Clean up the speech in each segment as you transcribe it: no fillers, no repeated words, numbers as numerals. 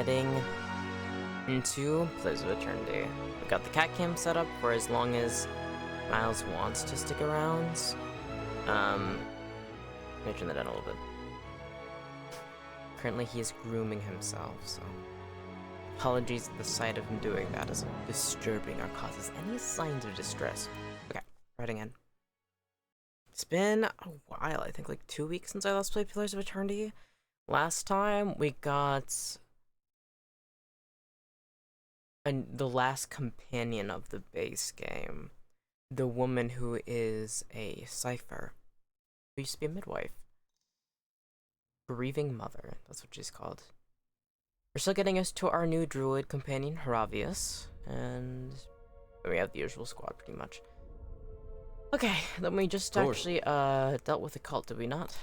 heading into Pillars of Eternity. We've got the cat cam set up for as long as Miles wants to stick around. Let me turn that down a little bit. Currently he is grooming himself, so apologies at the sight of him doing that is disturbing or causes any signs of distress. Okay, writing in. It's been a while, I think like 2 weeks since I last played Pillars of Eternity. Last time we got the last companion of the base game. The woman who is a cipher. Who used to be a midwife. Grieving Mother, that's what she's called. We're still getting us to our new druid companion, Haravius, and we have the usual squad pretty much. Okay, then we just actually dealt with the cult, did we not?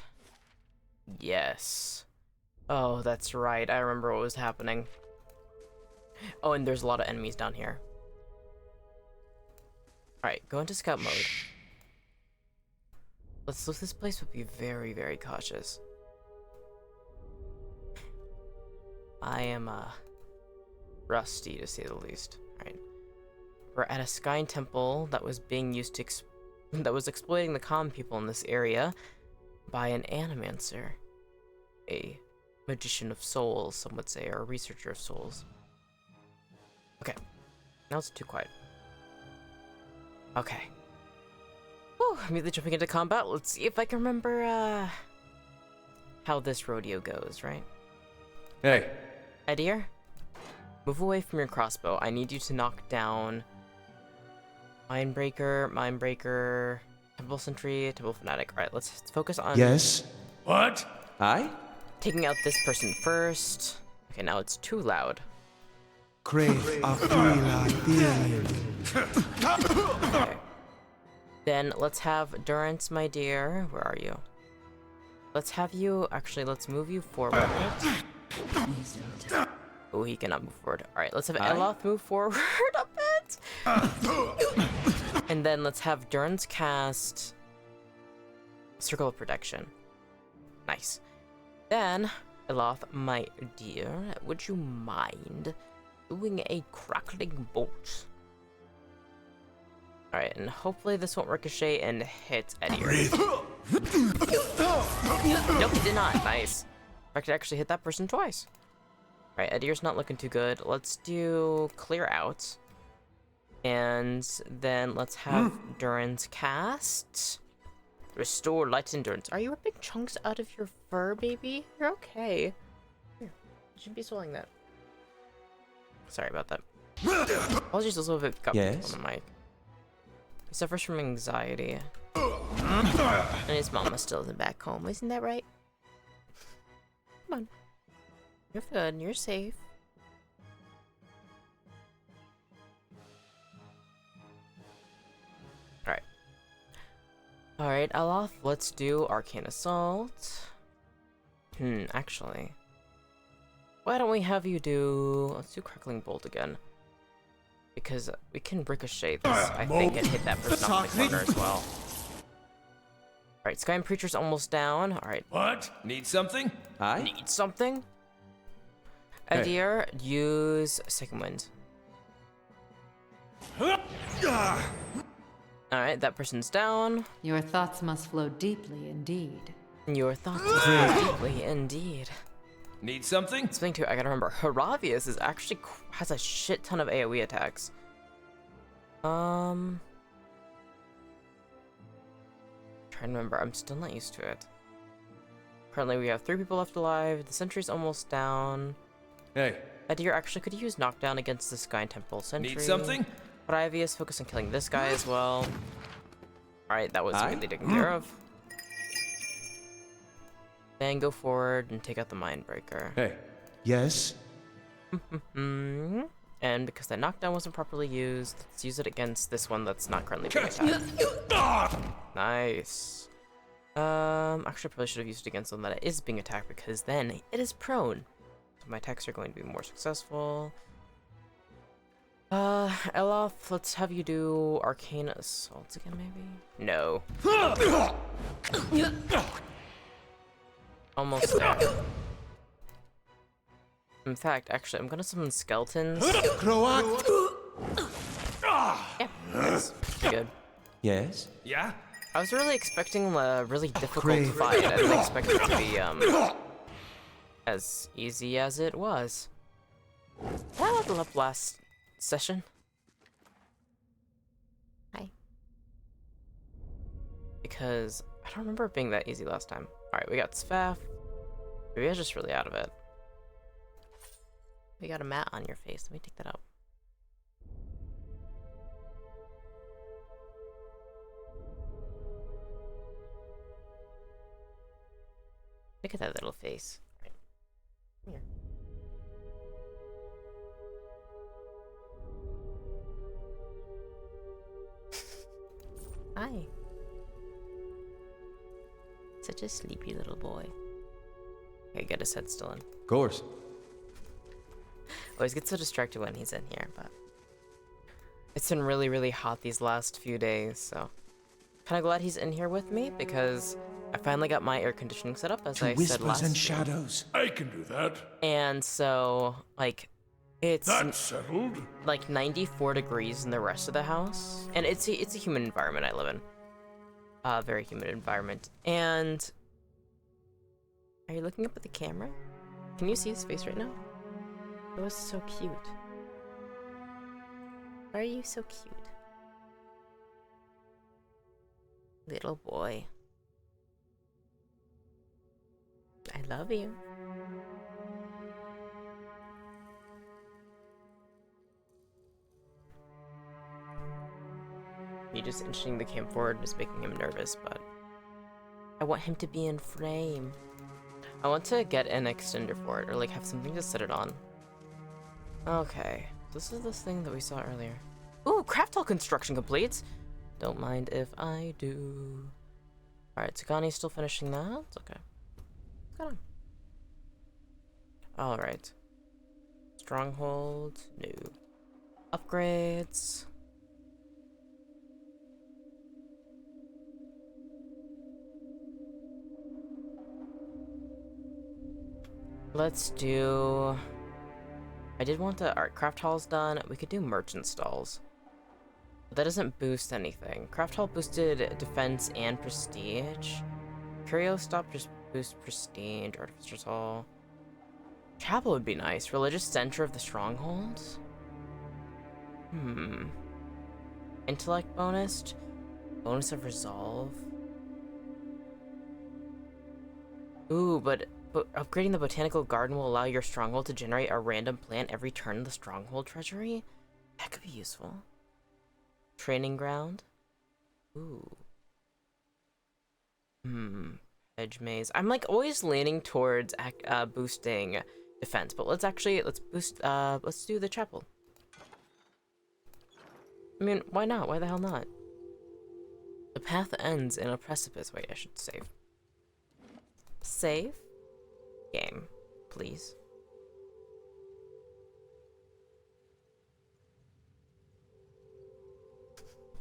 Yes. Oh, that's right, I remember what was happening. Oh, and there's a lot of enemies down here. Alright, go into scout mode. Let's look this place, but be very, very cautious. I am, rusty, to say the least. Alright. We're at a sky temple that was being used to that was exploiting the common people in this area by an animancer. A magician of souls, some would say, or a researcher of souls. Okay. Now it's too quiet. Okay. Whew, immediately jumping into combat. Let's see if I can remember, how this rodeo goes, right? Hey. Edir, move away from your crossbow. I need you to knock down Mindbreaker, Temple Sentry, Temple Fanatic. Alright, let's focus on... Yes? What? Aye? Taking out this person first. Okay, now it's too loud. Crave Okay. Then let's have Durance, my dear. Where are you? Let's have you... Actually, let's move you forward. Oh, he cannot move forward. Alright, let's have Eloth move forward a bit. And then let's have Durance cast Circle of Protection. Nice. Then, Eloth, my dear, would you mind doing a crackling bolt? Alright, and hopefully this won't ricochet and hit Edir. Nope, it did not. Nice. In fact, it actually hit that person twice. Alright, Edir's not looking too good. Let's do Clear Out. And then let's have Durance cast Restore Light Endurance. Are you ripping chunks out of your fur, baby? You're okay. Here, you shouldn't be swallowing that. Sorry about that. Apologies also if it got on the mic. He suffers from anxiety. And his mama still isn't back home, isn't that right? Come on. You're good, you're safe. Alright. Alright, Eloth, let's do Arcane Assault. Actually. Why don't we have you do... Let's do Crackling Bolt again. Because we can ricochet this, I think, and hit that person off in the corner as well. Alright, Skyrim Preacher's almost down. Alright. What? Need something? Aye? Need something? Edir, use Second Wind. Alright, that person's down. Your thoughts must flow deeply indeed. Your thoughts flow deeply indeed. Need something? Something too, I gotta remember, Haravius is actually has a shit ton of AoE attacks. Trying to remember, I'm still not used to it. Currently we have 3 people left alive, the sentry's almost down. Hey. Edir actually could use knockdown against the Sky Temple Sentry. Need something? Haravius, focus on killing this guy as well. Alright, that was immediately taken care of. Then go forward and take out the Mindbreaker. Hey. Yes? And because that knockdown wasn't properly used, let's use it against this one that's not currently being attacked. Nice. Actually, I probably should have used it against one that is being attacked because then it is prone. So my attacks are going to be more successful. Eloth, let's have you do Arcane Assault again, maybe? No. Almost there. In fact, actually, I'm gonna summon skeletons. Croat. Yeah, that's pretty good. Yes? Yeah? I was really expecting a really difficult Crave. fight. I didn't expect it to be, as easy as it was. I leveled up last session. Hi. Because I don't remember it being that easy last time. Alright, we got Svath. Maybe I was just really out of it. We got a mat on your face. Let me take that out. Look at that little face. Right. Come here. Hi. Such a sleepy little boy. Okay, get his head still in. Of course. Always get so distracted when he's in here, but it's been really, really hot these last few days, so kind of glad he's in here with me because I finally got my air conditioning set up, as To I said whispers last and stream. shadows. I can do that. And so, like, it's That's settled. like 94 degrees in the rest of the house, and it's a humid environment I live in. Very humid environment. And are you looking up at the camera? Can you see his face right now? It was so cute. Why are you so cute? Little boy. I love you. Me just inching the cam forward is making him nervous, but I want him to be in frame. I want to get an extender for it, or like have something to set it on. Okay, this is this thing that we saw earlier. Ooh, craft hall construction complete. Don't mind if I do. Alright, Tagani's still finishing that. It's okay. Got him. Alright. Stronghold, new. Upgrades. Let's do... I did want the art craft halls done. We could do merchant stalls. But that doesn't boost anything. Craft hall boosted defense and prestige. Curio stop just boost prestige. Artificer's hall. Chapel would be nice. Religious center of the strongholds. Intellect bonus. Bonus of resolve. Ooh, but upgrading the botanical garden will allow your stronghold to generate a random plant every turn in the stronghold treasury? That could be useful. Training ground? Ooh. Edge maze. I'm like always leaning towards boosting defense, but let's do the chapel. I mean, why not? Why the hell not? The path ends in a precipice. Wait, I should save. Save? Game, please.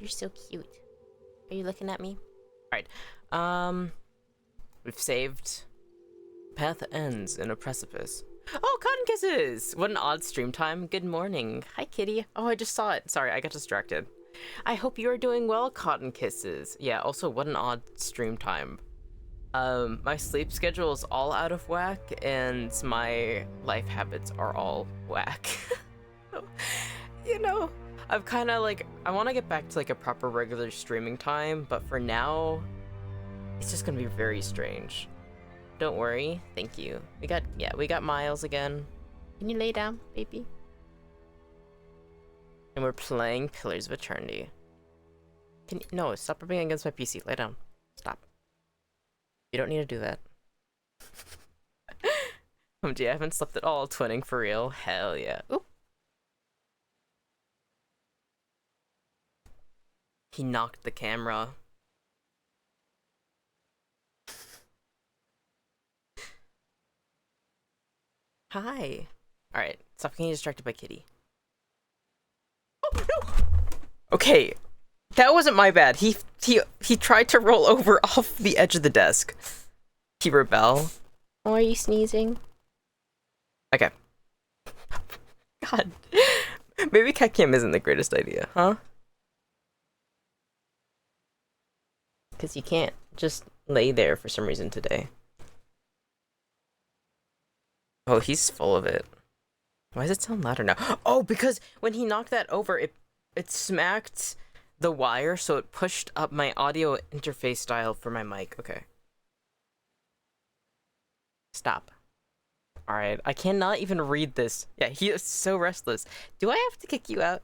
You're so cute. Are you looking at me? Alright. We've saved. Path ends in a precipice. Oh, cotton kisses! What an odd stream time. Good morning. Hi, kitty. Oh, I just saw it. Sorry, I got distracted. I hope you are doing well, cotton kisses. Yeah, also, what an odd stream time. My sleep schedule is all out of whack, and my life habits are all whack. You know, I've kind of like, I want to get back to like a proper regular streaming time, but for now, it's just gonna be very strange. Don't worry, thank you. We got Miles again. Can you lay down, baby? And we're playing Pillars of Eternity. No, stop rubbing against my PC. Lay down. Stop. You don't need to do that. OMG, I haven't slept at all. Twinning for real. Hell yeah. Oop. He knocked the camera. Hi. Alright, stop getting distracted by Kitty. Oh, no! Okay, that wasn't my bad. He tried to roll over off the edge of the desk. He rebel. Oh, are you sneezing? Okay. God. Maybe cat cam isn't the greatest idea, huh? Because you can't just lay there for some reason today. Oh, he's full of it. Why does it sound louder now? Oh, because when he knocked that over, it smacked the wire, so it pushed up my audio interface dial for my mic. Okay. Stop. Alright, I cannot even read this. Yeah, he is so restless. Do I have to kick you out?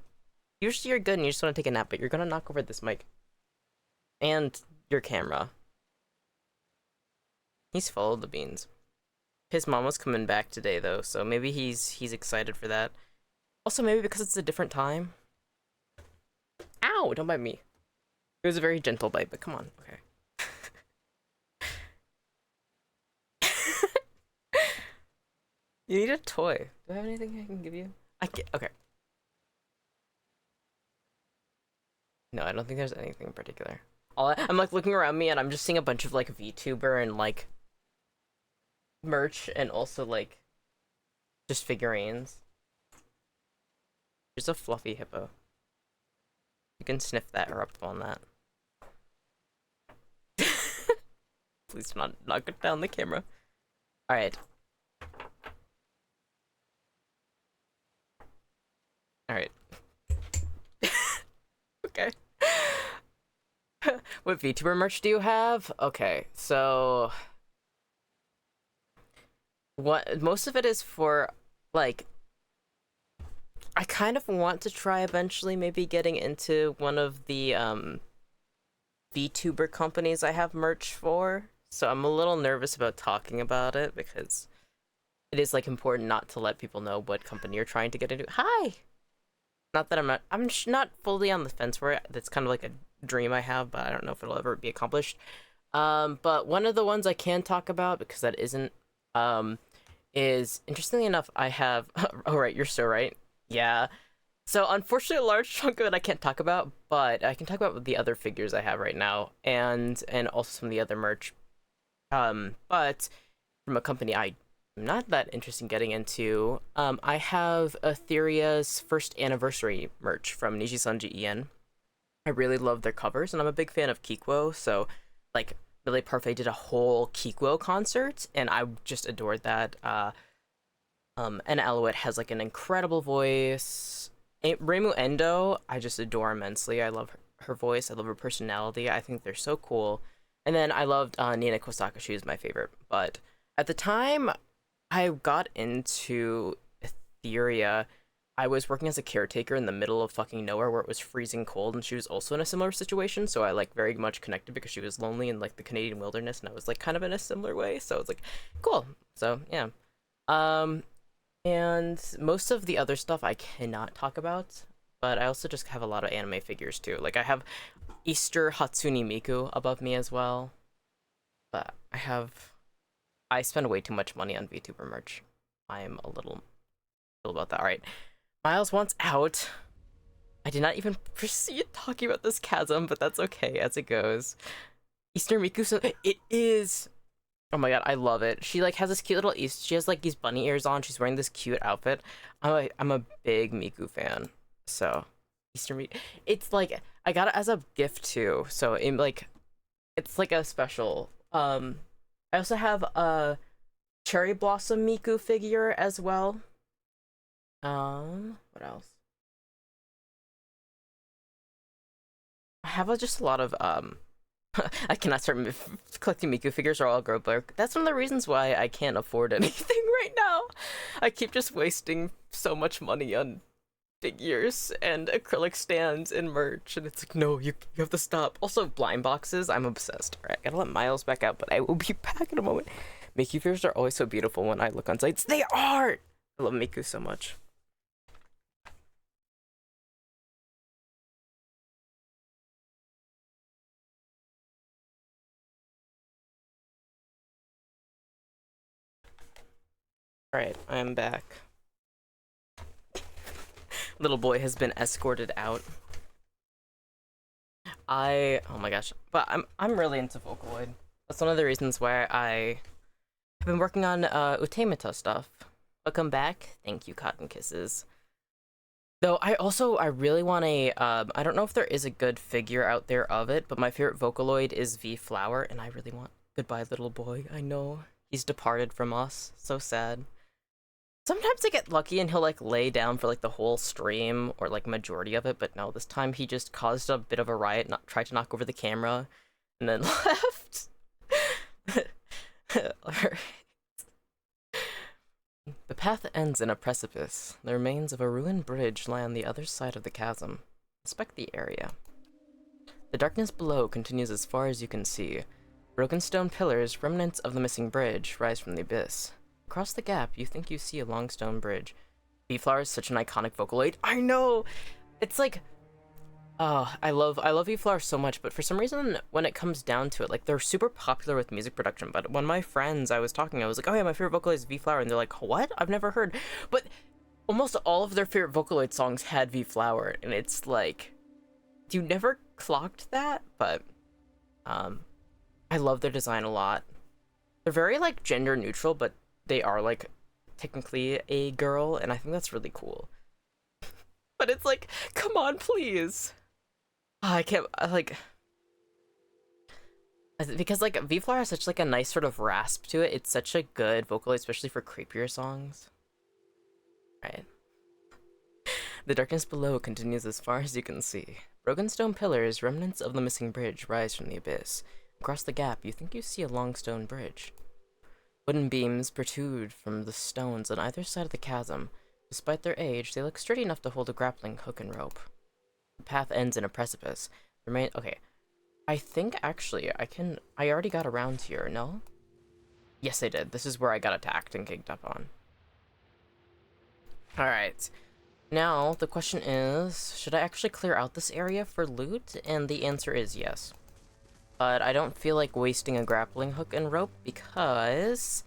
Usually you're good and you just want to take a nap, but you're gonna knock over this mic. And your camera. He's full of the beans. His mom was coming back today though, so maybe he's excited for that. Also, maybe because it's a different time. Ow! Don't bite me. It was a very gentle bite, but come on. Okay. You need a toy. Do I have anything I can give you? I can okay. No, I don't think there's anything in particular. I'm like looking around me and I'm just seeing a bunch of like VTuber and like merch and also like just figurines. There's a fluffy hippo. You can sniff that or up on that. Please not knock it down the camera. Alright. Alright. Okay. What VTuber merch do you have? Okay, so what most of it is for like I kind of want to try eventually maybe getting into one of the VTuber companies I have merch for. So I'm a little nervous about talking about it because it is like important not to let people know what company you're trying to get into. Hi. Not that I'm not fully on the fence for it. That's kind of like a dream I have, but I don't know if it'll ever be accomplished. But one of the ones I can talk about, because that isn't, is, interestingly enough, I have, oh right, you're so right. Yeah. So unfortunately, a large chunk of it I can't talk about, but I can talk about the other figures I have right now, and also some of the other merch. But from a company I'm not that interested in getting into, I have Etherea's first anniversary merch from Nijisanji En. I really love their covers, and I'm a big fan of Kikuo, so, like, Billy Parfait did a whole Kikuo concert, and I just adored that. And Alouette has, like, an incredible voice. Reimu Endo, I just adore immensely. I love her voice, I love her personality, I think they're so cool. And then I loved Nina Kosaka, she was my favorite, but at the time I got into Etheria, I was working as a caretaker in the middle of fucking nowhere where it was freezing cold, and she was also in a similar situation, so I like very much connected because she was lonely in like the Canadian wilderness, and I was like kind of in a similar way, so it's like cool. So yeah, and most of the other stuff I cannot talk about, but I also just have a lot of anime figures too. Like I have Easter Hatsune Miku above me as well, but I spend way too much money on VTuber merch. I'm a little about that. All right. Miles wants out. I did not even proceed talking about this chasm, but that's okay as it goes. Easter Miku, it is. Oh my god, I love it. She like has this cute little she has like these bunny ears on. She's wearing this cute outfit. I'm a big Miku fan. So Easter Miku, it's like I got it as a gift too. So it's like a special. I also have a Cherry Blossom Miku figure as well. What else? I have just a lot of, I cannot start collecting Miku figures or I'll grow broke. That's one of the reasons why I can't afford anything right now. I keep just wasting so much money on figures and acrylic stands and merch, and it's like, no, you have to stop. Also, blind boxes, I'm obsessed. Alright, gotta let Miles back out, but I will be back in a moment. Miku figures are always so beautiful when I look on sites. They are! I love Miku so much. Alright, I'm back. Little boy has been escorted out. Oh my gosh, but I'm really into Vocaloid. That's one of the reasons why I have been working on Utemata stuff. Welcome back. Thank you, Cotton Kisses. Though I really want a, I don't know if there is a good figure out there of it, but my favorite Vocaloid is V Flower, and I really want Goodbye Little Boy. I know he's departed from us. So sad. Sometimes I get lucky and he'll like lay down for like the whole stream or like majority of it, but no, this time he just caused a bit of a riot, tried to knock over the camera, and then left. Alright. The path ends in a precipice. The remains of a ruined bridge lie on the other side of the chasm. Inspect the area. The darkness below continues as far as you can see. Broken stone pillars, remnants of the missing bridge, rise from the abyss. Across the gap, you think you see a long stone bridge. V-Flower is such an iconic Vocaloid. I know! It's like... Oh, I love V-Flower so much, but for some reason, when it comes down to it, like, they're super popular with music production, but when my friends I was talking, I was like, oh yeah, my favorite Vocaloid is V-Flower, and they're like, what? I've never heard. But almost all of their favorite Vocaloid songs had V-Flower, and it's like... You never clocked that? But, I love their design a lot. They're very, like, gender neutral, but they are, like, technically a girl, and I think that's really cool. But it's like, come on, please. I can't, because, like, V-Flower has such, like, a nice sort of rasp to it. It's such a good Vocaloid, especially for creepier songs. Right. The darkness below continues as far as you can see. Broken stone pillars, remnants of the missing bridge, rise from the abyss. Across the gap, you think you see a long stone bridge. Wooden beams protrude from the stones on either side of the chasm. Despite their age, they look sturdy enough to hold a grappling hook and rope. The path ends in a precipice. Okay. I think, actually, I already got around here, no? Yes, I did. This is where I got attacked and kicked up on. Alright. Now, the question is, should I actually clear out this area for loot? And the answer is yes. But I don't feel like wasting a grappling hook and rope because...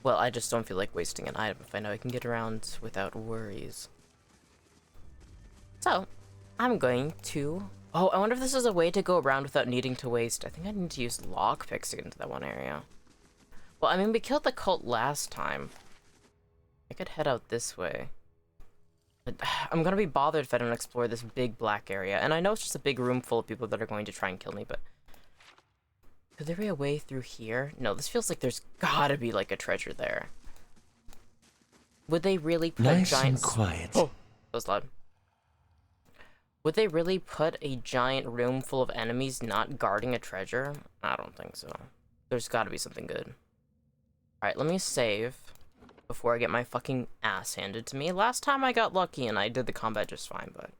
Well, I just don't feel like wasting an item if I know I can get around without worries. So, I'm going to... Oh, I wonder if this is a way to go around without needing to waste... I think I need to use lockpicks to get into that one area. Well, I mean, we killed the cult last time. I could head out this way. But I'm gonna be bothered if I don't explore this big black area. And I know it's just a big room full of people that are going to try and kill me, but... Could there be a way through here? No, this feels like there's gotta be, like, a treasure there. Would they really put Nice giant... and quiet. Oh, that was loud. Would they really put a giant room full of enemies not guarding a treasure? I don't think so. There's gotta be something good. Alright, let me save before I get my fucking ass handed to me. Last time I got lucky and I did the combat just fine, but...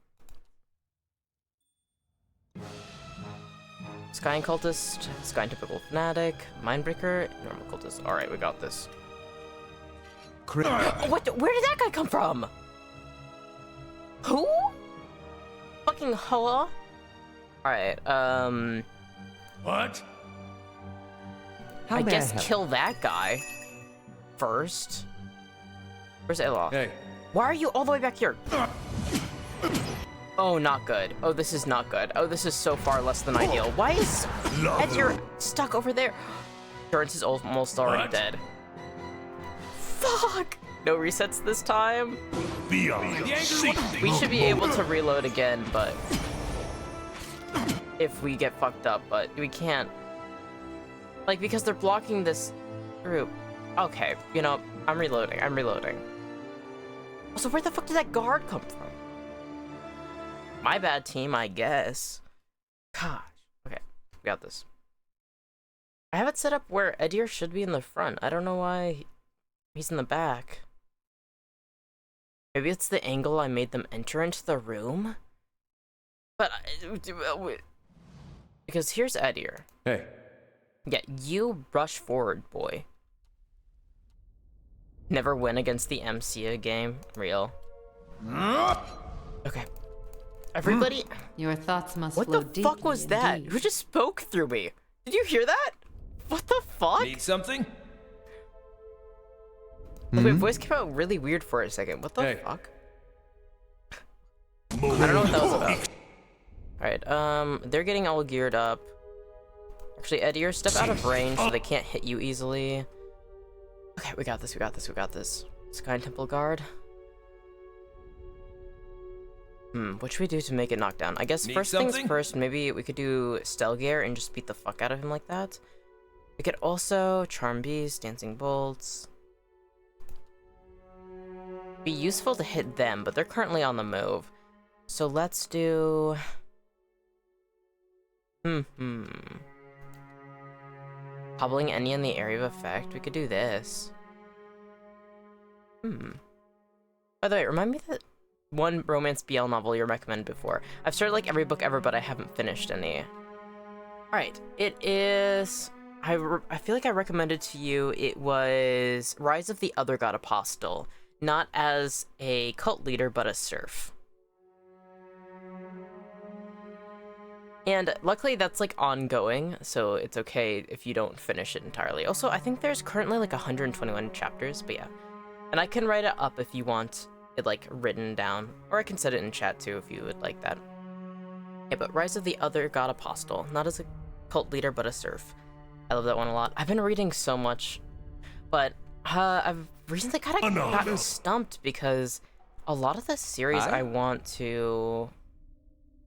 Sky Cultist, Sky Typical Fanatic, Mindbreaker, Normal Cultist. Alright, we got this. What? Where did that guy come from? Who? Fucking Hoa? Alright, What? I guess kill that guy first. Where's Elof? Hey. Why are you all the way back here? Oh, not good. Oh, this is not good. Oh, this is so far less than ideal. Why is Edgar stuck over there? Durance is almost already dead. Fuck! No resets this time? We should be able to reload again, but... If we get fucked up, but we can't. Like, because they're blocking this group. Okay, you know, I'm reloading. Also, where the fuck did that guard come from? My bad, team, I guess. Gosh. Okay, we got this. I have it set up where Edir should be in the front. I don't know why he's in the back. Maybe it's the angle I made them enter into the room? But... because here's Edir. Hey. Yeah, you rush forward, boy. Never win against the MC a game. Real. Okay. Everybody... Your thoughts must What flow the fuck was that? indeed. Who just spoke through me? Did you hear that? What the fuck? Need something? My voice came out really weird for a second. What the Hey. fuck? I don't know what that was about. Alright, they're getting all geared up. Actually, Edir, step out of range so they can't hit you easily. Okay, we got this. Sky Temple Guard. What should we do to make it knock down? I guess Need first something? things first, maybe we could do Stelgear and just beat the fuck out of him like that. We could also Charm Beast, Dancing Bolts. Be useful to hit them, but they're currently on the move. So let's do... Hobbling any in the area of effect. We could do this. By the way, remind me that one romance BL novel you recommended before. I've started like every book ever, but I haven't finished any. Alright, it is... I feel like I recommended to you, it was Rise of the Other God Apostle. Not as a cult leader, but a serf. And luckily that's like ongoing, so it's okay if you don't finish it entirely. Also, I think there's currently like 121 chapters, but yeah. And I can write it up if you want it like written down, or I can set it in chat too if you would like that. Yeah, but Rise of the Other God Apostle, not as a cult leader, but a serf. I love that one a lot. I've been reading so much, but I've recently kind of gotten stumped because a lot of the series I want to,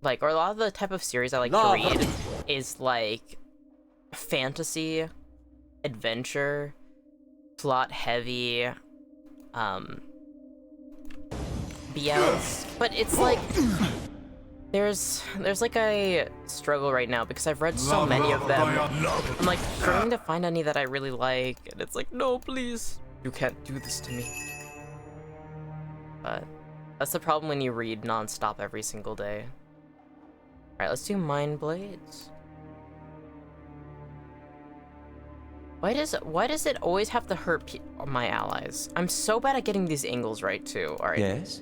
like, or a lot of the type of series I like to read is like fantasy, adventure, plot heavy, BLs, but it's like there's like a struggle right now because I've read so many of them. I'm like trying to find any that I really like, and it's like, no, please, you can't do this to me. But that's the problem when you read non-stop every single day. All right, let's do Mind Blades. Why does it always have to hurt my allies? I'm so bad at getting these angles right too. All right. Yes?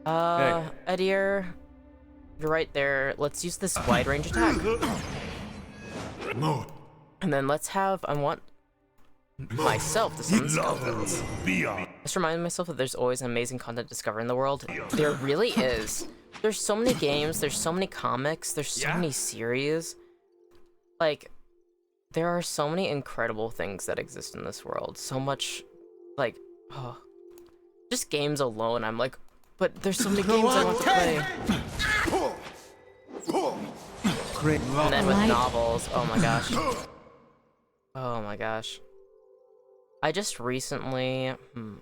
Edir, you're right there. Let's use this wide range attack. And then let's have, I want myself to summon skeletons. Just remind myself that there's always amazing content to discover in the world. There really is. There's so many games, there's so many comics, there's so many series. Like, there are so many incredible things that exist in this world. So much, like, oh. Just games alone, I'm like, but there's so many games I want to play. And then with novels, oh my gosh. Oh my gosh. I just recently, I'm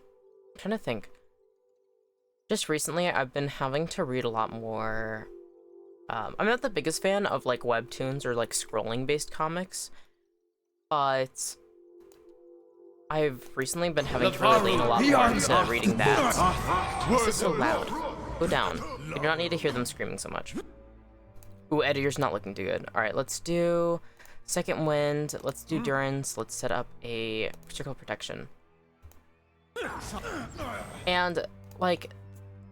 trying to think. Just recently, I've been having to read a lot more. I'm not the biggest fan of like webtoons or like scrolling-based comics, but I've recently been having to really lean a lot more into reading that. This is so loud. Go down. You do not need to hear them screaming so much. Ooh, Editor's not looking too good. Alright, let's do Second Wind. Let's do Durance. Let's set up a Circle Protection. And, like,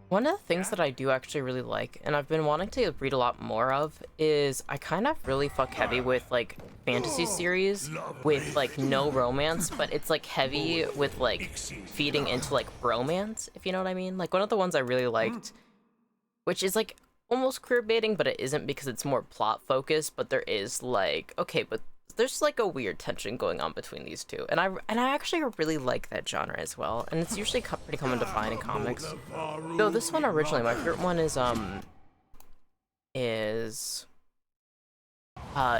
one of the things that I do actually really like, and I've been wanting to read a lot more of, is I kind of really fuck heavy with, like, fantasy series with, like, no romance, but it's, like, heavy with, like, feeding into, like, bromance, if you know what I mean. Like, one of the ones I really liked, which is, like, almost queer baiting, but it isn't because it's more plot focused, but there is, like, okay, but there's, like, a weird tension going on between these two, and I actually really like that genre as well, and it's usually pretty common to find in comics. So this one originally, my favorite one is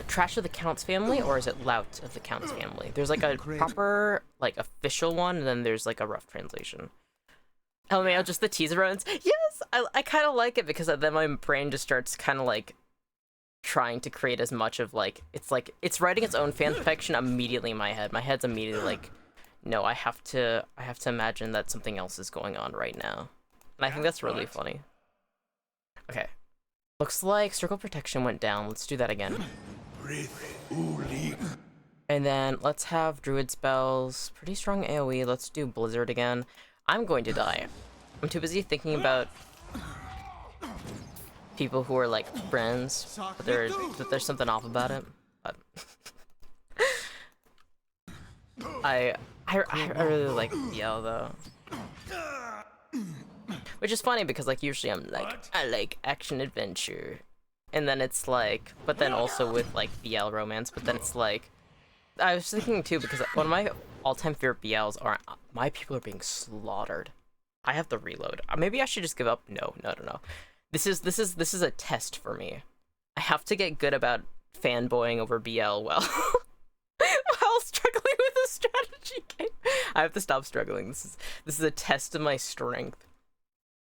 Trash of the Count's Family, or is it Lout of the Count's Family? There's, like, a proper, like, official one, and then there's, like, a rough translation. LMAO, just the teaser runs. Yes, I kind of like it because then my brain just starts kind of, like, trying to create as much of, like, it's writing its own fan fiction immediately in my head. My head's immediately like, no, I have to imagine that something else is going on right now. And I think that's really funny. Okay. Looks like Circle Protection went down. Let's do that again. And then let's have Druid spells. Pretty strong AoE. Let's do Blizzard again. I'm going to die. I'm too busy thinking about people who are like friends, but there's something off about it. But I really like BL though, which is funny because like usually I'm like I like action adventure, and then it's like, but then also with like BL romance, but then it's like I was thinking too because one of my all-time favorite BLs are My People Are Being Slaughtered. I have to reload. Maybe I should just give up. No. This is a test for me. I have to get good about fanboying over BL while while struggling with a strategy game. I have to stop struggling. This is a test of my strength.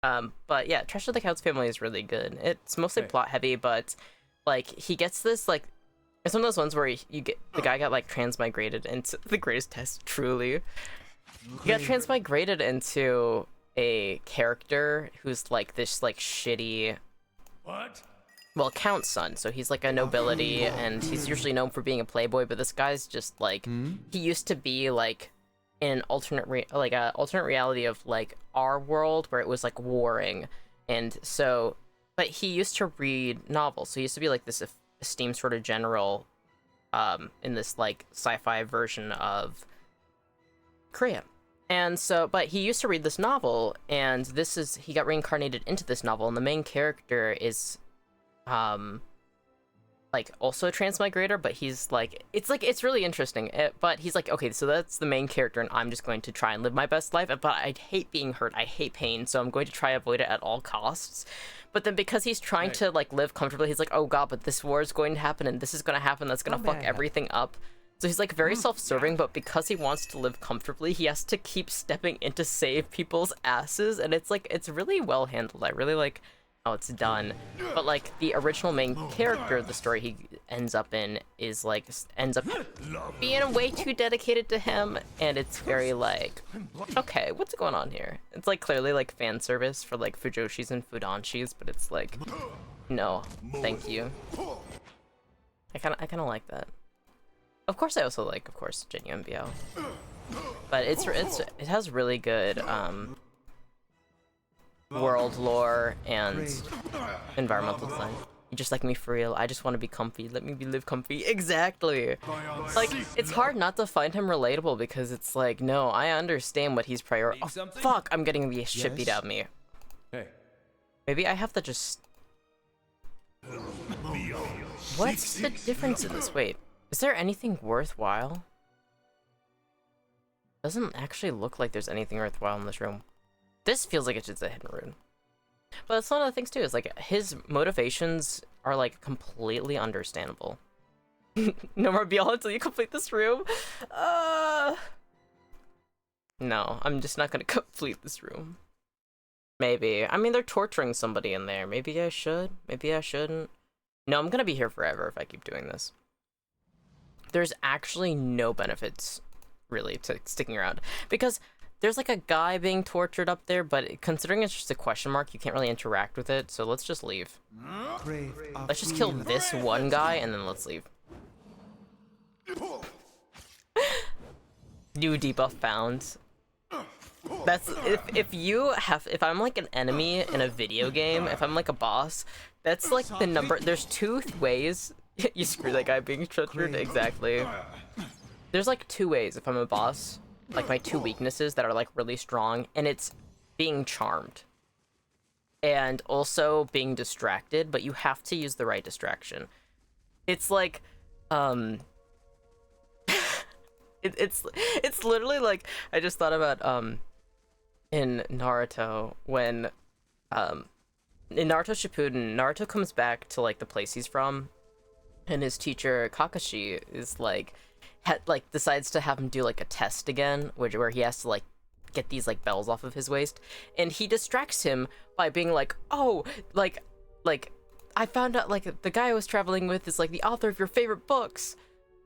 But yeah, Treasure of the Count's Family is really good. It's mostly plot heavy, but like he gets this like it's one of those ones where you get the guy got like transmigrated into the greatest test truly. He got transmigrated into a character who's like this like shitty well, count's son, so he's like a nobility, and he's usually known for being a playboy, but this guy's just like he used to be like in an alternate reality of like our world where it was like warring, and so but he used to read novels, so he used to be like this esteemed sort of general in this like sci-fi version of Korea. And so, but he used to read this novel, and he got reincarnated into this novel, and the main character is, like, also a transmigrator, but he's, like, it's really interesting, but he's like, okay, so that's the main character, and I'm just going to try and live my best life, but I hate being hurt, I hate pain, so I'm going to try to avoid it at all costs. But then because he's trying to, like, live comfortably, he's like, oh god, but this war is going to happen, and this is going to happen, that's going to fuck everything up. So he's like very self-serving, but because he wants to live comfortably, he has to keep stepping in to save people's asses, and it's like, it's really well handled. I really like how it's done. But like the original main character of the story he ends up in is like, ends up being way too dedicated to him, and it's very like, okay, what's going on here? It's like clearly like fan service for like Fujoshis and Fudanshis, but it's like, no, thank you. I kind of like that. Of course, I also like, of course, genuine BL, but it has really good world lore and environmental design. You just like me for real. I just want to be comfy. Let me live comfy. Exactly. Like it's hard not to find him relatable because it's like, no, I understand what he's Oh, fuck! I'm getting the shit beat out of me. Hey. Maybe I have to just. What's the difference in this? Wait. Is there anything worthwhile? Doesn't actually look like there's anything worthwhile in this room. This feels like it's just a hidden rune. But that's one of the things too, is like his motivations are like completely understandable. No more BL until you complete this room. No, I'm just not gonna complete this room. Maybe. I mean, they're torturing somebody in there. Maybe I should. Maybe I shouldn't. No, I'm gonna be here forever if I keep doing this. There's actually no benefits, really, to sticking around. Because there's, like, a guy being tortured up there, but considering it's just a question mark, you can't really interact with it, so let's just leave. Let's just kill this one guy, and then let's leave. New debuff found. That's, if I'm, like, an enemy in a video game, if I'm, like, a boss, that's, like, the number, there's two ways. You screw that guy being tortured? Exactly. There's like two ways if I'm a boss, like my two weaknesses that are like really strong, and it's being charmed and also being distracted, but you have to use the right distraction. It's like it's literally like, I just thought about in Naruto when in Naruto Shippuden, Naruto comes back to like the place he's from, and his teacher Kakashi is like decides to have him do like a test again, where he has to like get these like bells off of his waist, and he distracts him by being like, oh, like I found out like the guy I was traveling with is like the author of your favorite books,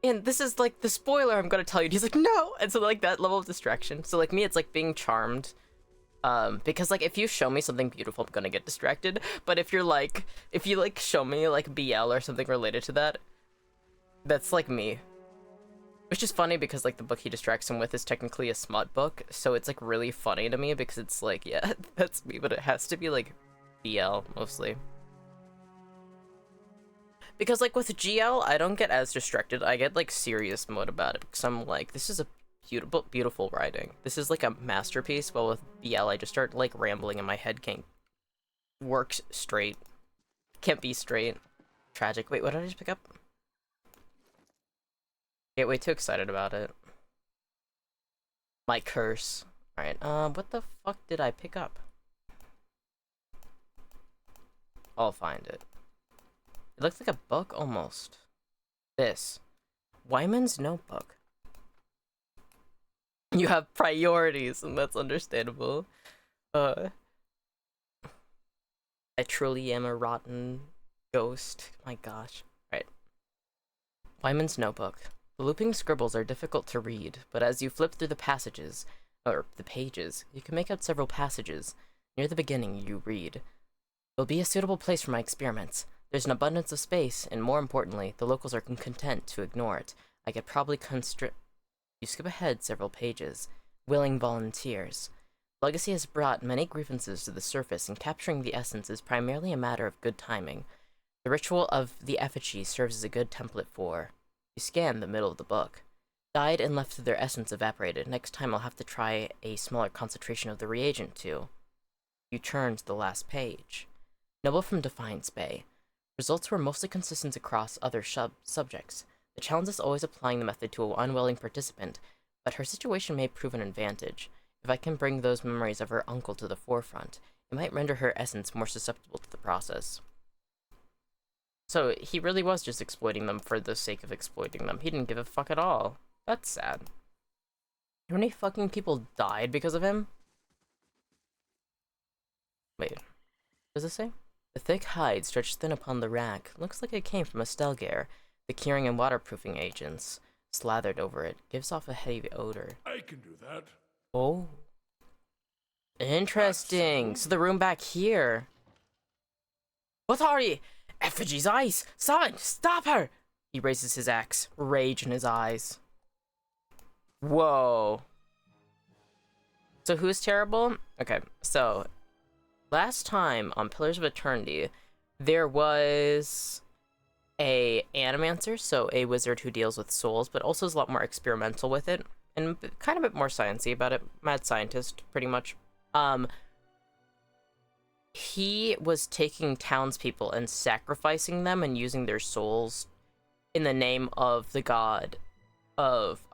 and this is like the spoiler I'm gonna tell you. And he's like, no, and so like that level of distraction. So like me, it's like being charmed. Because like if you show me something beautiful, I'm gonna get distracted. But if you like show me like BL or something related to that, that's like me. Which is funny because like the book he distracts him with is technically a smut book, so it's like really funny to me because it's like, yeah, that's me, but it has to be like BL mostly. Because like with GL, I don't get as distracted. I get like serious mode about it because I'm like, this is a beautiful writing. This is like a masterpiece. Well, with BL, I just start like rambling and my head can't work straight. Can't be straight. Tragic. Wait, what did I just pick up? Get way too excited about it. My curse. Alright, what the fuck did I pick up? I'll find it. It looks like a book, almost. This. Wyman's Notebook. You have priorities, and that's understandable. I truly am a rotten ghost. My gosh. Right. Wyman's Notebook. The looping scribbles are difficult to read, but as you flip through the pages, you can make out several passages. Near the beginning, you read, "It'll be a suitable place for my experiments. There's an abundance of space, and more importantly, the locals are content to ignore it. I could probably You skip ahead several pages. Willing volunteers. Legacy has brought many grievances to the surface, and capturing the essence is primarily a matter of good timing. The ritual of the effigy serves as a good template for..." You scan the middle of the book. "Died and left their essence evaporated. Next time I'll have to try a smaller concentration of the reagent too." You turn to the last page. Noble from Defiance Bay. Results were mostly consistent across other subjects. The challenge is always applying the method to an unwilling participant, but her situation may prove an advantage. If I can bring those memories of her uncle to the forefront, it might render her essence more susceptible to the process. So he really was just exploiting them for the sake of exploiting them. He didn't give a fuck at all. That's sad. How many fucking people died because of him? Wait, what does it say? The thick hide stretched thin upon the rack. Looks like it came from a Stelgare. The curing and waterproofing agents slathered over it. Gives off a heavy odor. I can do that. Oh. Interesting. So the room back here. What are you? Effigy's eyes! Someone, stop her! He raises his axe, rage in his eyes. Whoa. So who's terrible? Okay, so last time on Pillars of Eternity, there was a animancer, so a wizard who deals with souls, but also is a lot more experimental with it, and kind of a bit more sciencey about it. Mad scientist, pretty much. He was taking townspeople and sacrificing them and using their souls in the name of the god of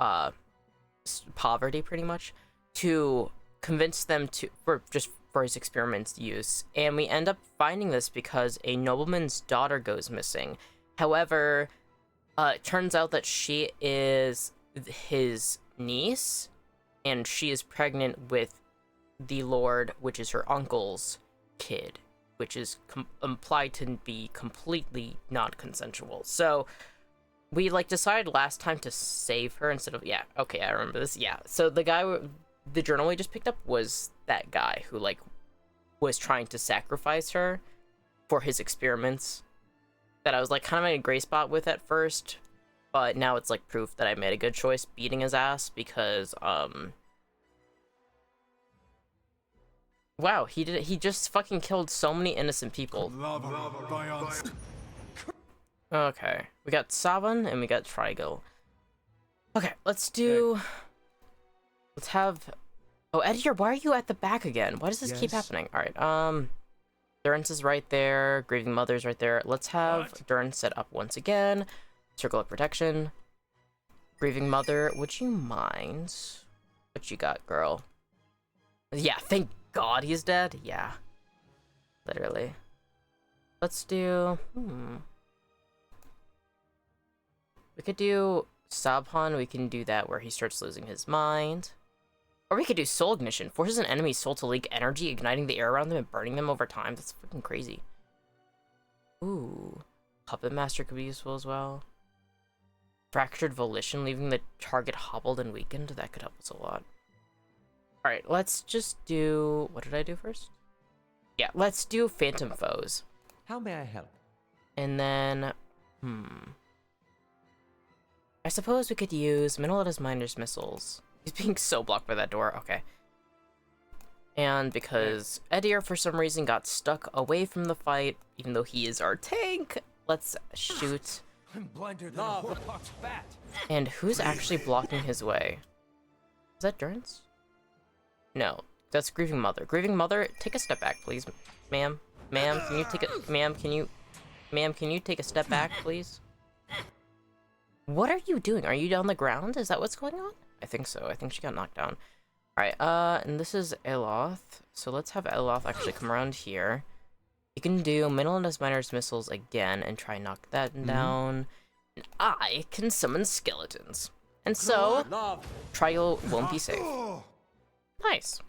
poverty, pretty much, to convince them to for his experiments use. And we end up finding this because a nobleman's daughter goes missing. However, it turns out that she is his niece, and she is pregnant with the Lord, which is her uncle's kid, which is implied to be completely non-consensual. So we decided last time to save her instead of I remember this. So the journal we just picked up was that guy who was trying to sacrifice her for his experiments, that I was kind of in a gray spot with at first, but now it's proof that I made a good choice beating his ass, because wow, he just fucking killed so many innocent people. Okay, we got Savan and we got Trigal. Okay, let's have... Oh, Editor, why are you at the back again? Why does this keep happening? Alright, Durance is right there, Grieving Mother's right there. Let's have Durance set up once again. Circle of Protection. Grieving Mother, would you mind? What you got, girl? Yeah, thank God he's dead. Yeah. Literally. Let's do... We could do Sabhan. We can do that where he starts losing his mind. Or we could do Soul Ignition. Forces an enemy's soul to leak energy, igniting the air around them and burning them over time. That's freaking crazy. Ooh. Puppet Master could be useful as well. Fractured Volition, leaving the target hobbled and weakened. That could help us a lot. Alright, let's just do... What did I do first? Yeah, let's do Phantom Foes. How may I help? And then... I suppose we could use Minoleta's Miner's Missiles. He's being so blocked by that door. Okay. And because Edir, for some reason, got stuck away from the fight, even though he is our tank, let's shoot. I'm blinder than a warlock's bat. And who's actually blocking his way? Is that Durance? No, that's Grieving Mother. Grieving Mother, take a step back, please, ma'am. Ma'am, can you take a... Ma'am, can you take a step back, please? What are you doing? Are you on the ground? Is that what's going on? I think so. I think she got knocked down. Alright, and this is Eloth. So let's have Eloth actually come around here. You can do Minimalist Miner's missiles again and try knock that down. And I can summon skeletons. And so, trial won't be safe. Nice.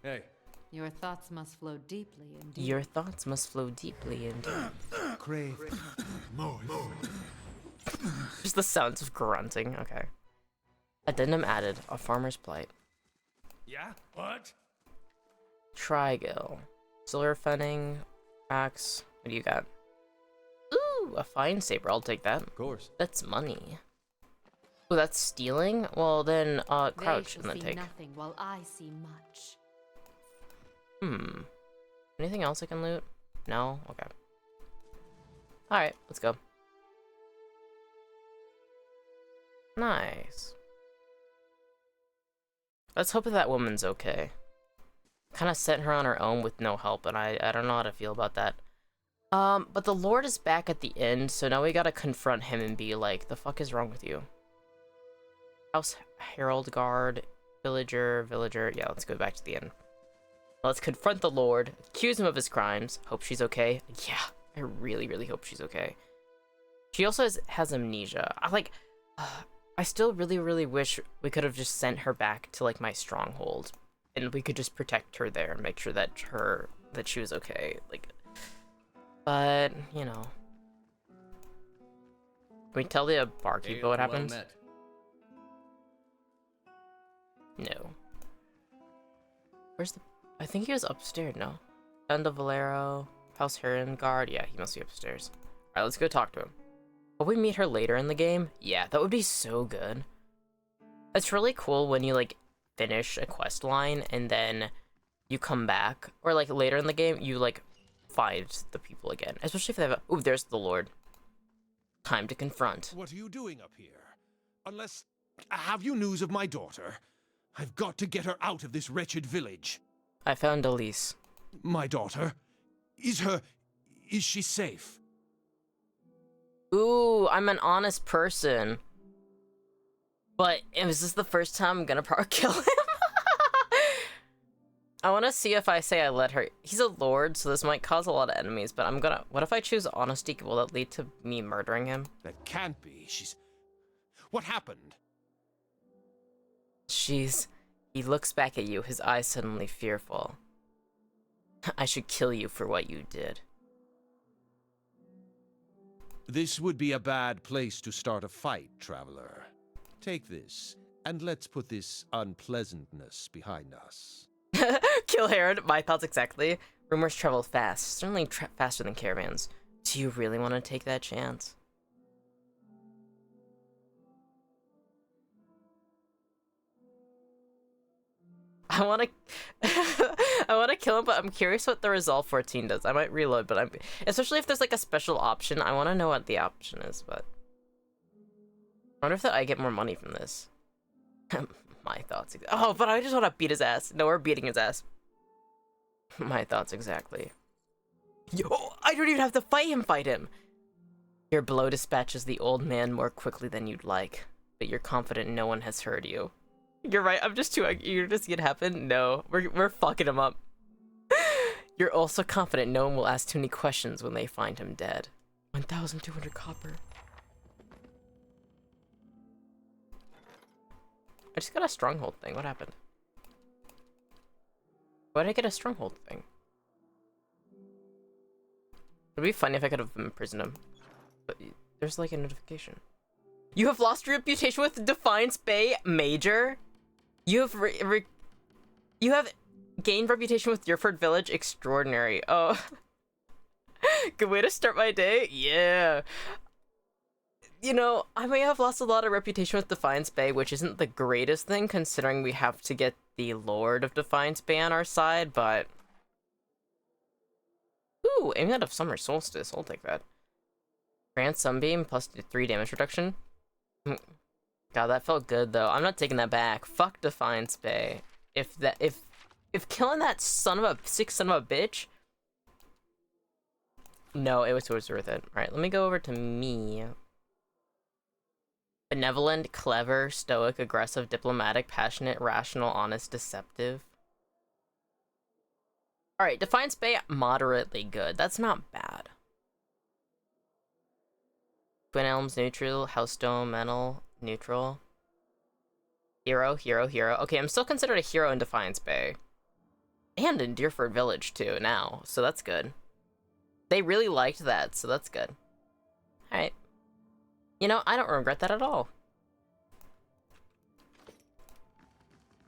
Hey. Your thoughts must flow deeply indeed. Your thoughts must flow deeply indeed. Crave. Just the sounds of grunting. Okay. Addendum added. A farmer's plight. Yeah? What? Trigill. Silver Fenning. Axe. What do you got? Ooh, a fine saber. I'll take that. Of course. That's money. Oh, that's stealing? Well, then, crouch They and then shall see take. nothing while I see much. Anything else I can loot? No? Okay. Alright, let's go. Nice. Let's hope that woman's okay. Kind of sent her on her own with no help, and I don't know how to feel about that. But the Lord is back at the end, so now we gotta confront him and be like, the fuck is wrong with you? House Herald Guard, villager. Yeah, let's go back to the end. Let's confront the Lord, accuse him of his crimes. Hope she's okay. Yeah, I really, really hope she's okay. She also has amnesia. I still really, really wish we could have just sent her back to like my stronghold, and we could just protect her there and make sure that she was okay. Like, but you know, can we tell the barkeep what happened? Well met. No. Where's the? I think he was upstairs. No. Benda Valero, House Heron Guard. Yeah, he must be upstairs. All right, let's go talk to him. Will we meet her later in the game? Yeah, that would be so good. It's really cool when you like finish a quest line and then you come back, or like later in the game you like find the people again, especially if they have. Ooh, there's the Lord. Time to confront. What are you doing up here? Unless... Have you news of my daughter? I've got to get her out of this wretched village. I found Elise. My daughter? Is she safe? Ooh, I'm an honest person. But is this the first time I'm gonna probably kill him? I want to see if I say I let her. He's a lord, so this might cause a lot of enemies, but I'm gonna. What if I choose honesty? Will that lead to me murdering him? That can't be. What happened? He looks back at you, his eyes suddenly fearful. I should kill you for what you did. This would be a bad place to start a fight, traveler. Take this, and let's put this unpleasantness behind us. Kill Herod, my thoughts exactly. Rumors travel fast, certainly faster than caravans. Do you really want to take that chance? I want to kill him, but I'm curious what the Resolve 14 does. I might reload, but especially if there's like a special option, I want to know what the option is, but I wonder if I get more money from this. My thoughts. Oh, but I just want to beat his ass. No, we're beating his ass. My thoughts exactly. Yo, I don't even have to fight him. Your blow dispatches the old man more quickly than you'd like, but you're confident no one has heard you. You're right, I'm just too eager to see it happen. No, we're fucking him up. You're also confident no one will ask too many questions when they find him dead. 1,200 copper. I just got a stronghold thing. What happened? Why did I get a stronghold thing? It'd be funny if I could have imprisoned him. But there's like a notification. You have lost your reputation with Defiance Bay, Major. You have gained reputation with Yerford Village, extraordinary. Oh, good way to start my day. Yeah. You know, I may have lost a lot of reputation with Defiance Bay, which isn't the greatest thing considering we have to get the Lord of Defiance Bay on our side, but... Ooh, Amulet of Summer Solstice, I'll take that. Grant Sunbeam plus 3 damage reduction. God, that felt good though. I'm not taking that back. Fuck Defiance Bay. If killing that sick son of a bitch... No, it was worth it. Alright, let me go over to me. Benevolent, clever, stoic, aggressive, diplomatic, passionate, rational, honest, deceptive. Alright, Defiance Bay, moderately good. That's not bad. Twin Elms, neutral. Housestone, metal, neutral. Hero, hero, hero. Okay, I'm still considered a hero in Defiance Bay. And in Deerford Village, too, now. So that's good. They really liked that, so that's good. Alright. You know, I don't regret that at all.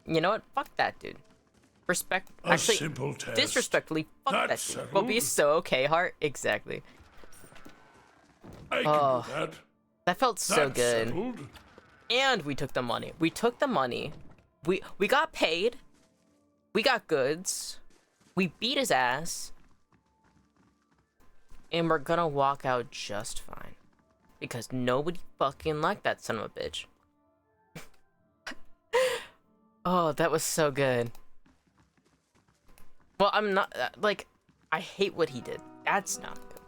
You know what? Fuck that, dude. Respect. Actually, simple test. disrespectfully, fuck that That's dude. We'll be settled. so okay, Heart. Exactly. I Oh, can do that. that felt so That's good. settled. And we took the money. We took the money. We got paid. We got goods. We beat his ass. And we're gonna walk out just fine. Because nobody fucking liked that son of a bitch. Oh, that was so good. Well, I'm not, like, I hate what he did. That's not good.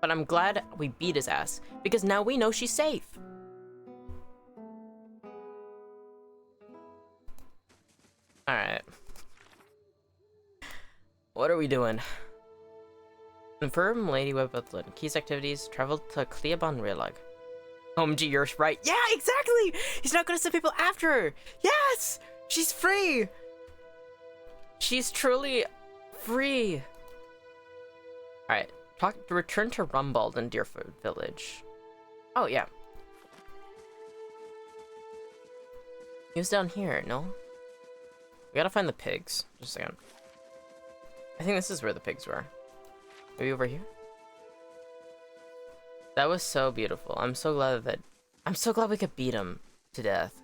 But I'm glad we beat his ass. Because now we know she's safe. Alright. What are we doing? Confirm Lady Webwoodland. Keys activities. Travel to Cleobon Relag. OMG, you're right. Yeah, exactly! He's not gonna send people after her! Yes! She's free! She's truly free! Alright. Return to Rumbald in Deerford Village. Oh, yeah. He was down here, no? We gotta find the pigs. Just a second. I think this is where the pigs were. Maybe over here? That was so beautiful. I'm so glad we could beat him to death.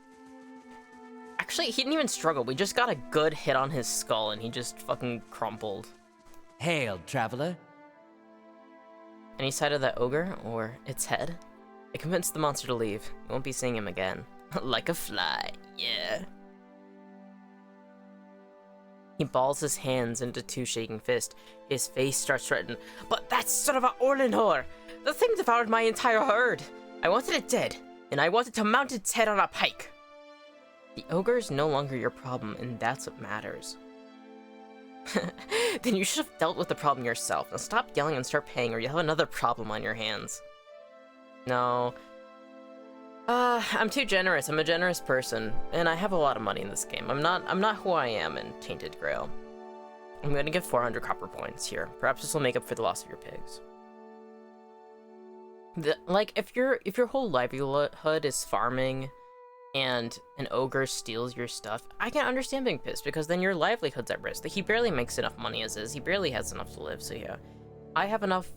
Actually, he didn't even struggle. We just got a good hit on his skull and he just fucking crumpled. Hail, traveler. Any sight of that ogre or its head? I convinced the monster to leave. You won't be seeing him again. Like a fly, yeah. He balls his hands into two shaking fists. His face starts to redden. But that son of a Orlin whore! The thing devoured my entire herd! I wanted it dead, and I wanted to mount its head on a pike! The ogre is no longer your problem, and that's what matters. Then you should have dealt with the problem yourself. Now stop yelling and start paying, or you'll have another problem on your hands. No. I'm too generous. I'm a generous person, and I have a lot of money in this game. I'm not who I am in Tainted Grail. I'm gonna give 400 copper points here. Perhaps this will make up for the loss of your pigs. Like, if your whole livelihood is farming, and an ogre steals your stuff, I can understand being pissed, because then your livelihood's at risk. He barely makes enough money as is. He barely has enough to live, so yeah. I have enough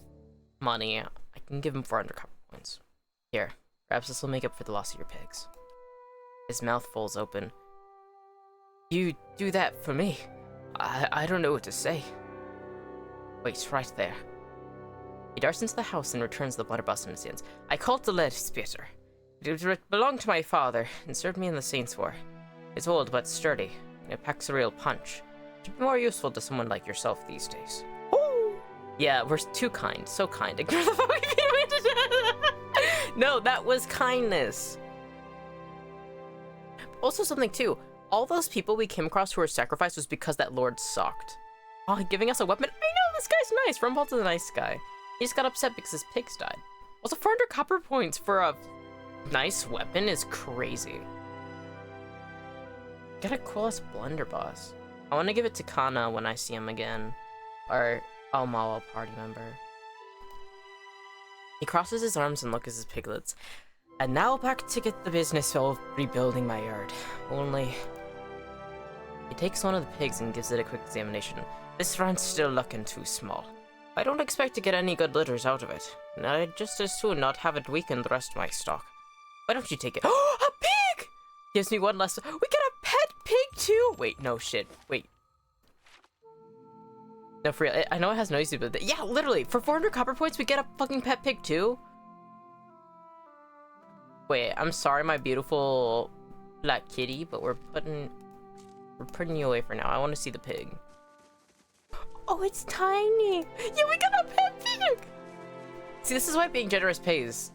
money. I can give him 400 copper points. Here. Perhaps this will make up for the loss of your pigs. His mouth folds open. You do that for me? I don't know what to say. Wait, right there. He darts into the house and returns the blunderbuss in his hands. I called the lead spitter. It belonged to my father and served me in the Saints' War. It's old but sturdy, and it packs a real punch. It should be more useful to someone like yourself these days. Ooh. Yeah, we're too kind, so kind. Ignore the fucking No, that was kindness. Also something too, all those people we came across who were sacrificed was because that lord sucked. Oh, giving us a weapon? I know, this guy's nice. Rumbald's a nice guy. He just got upset because his pigs died. Also, 400 copper points for a nice weapon is crazy. Get a cool-ass blunderbuss. I want to give it to Kana when I see him again. Or Almawa party member. He crosses his arms and looks at his piglets. And now back to get the business of rebuilding my yard. Only... He takes one of the pigs and gives it a quick examination. This runt's still looking too small. I don't expect to get any good litters out of it. And I'd just as soon not have it weaken the rest of my stock. Why don't you take it? Oh, a pig! Gives me one less. We get a pet pig too! Wait, no shit. Wait. No, for real. I know it has noisy, but yeah, literally. For 400 copper points, we get a fucking pet pig too? Wait, I'm sorry, my beautiful black kitty, but we're putting you away for now. I want to see the pig. Oh, it's tiny. Yeah, we got a pet pig! See, this is why being generous pays.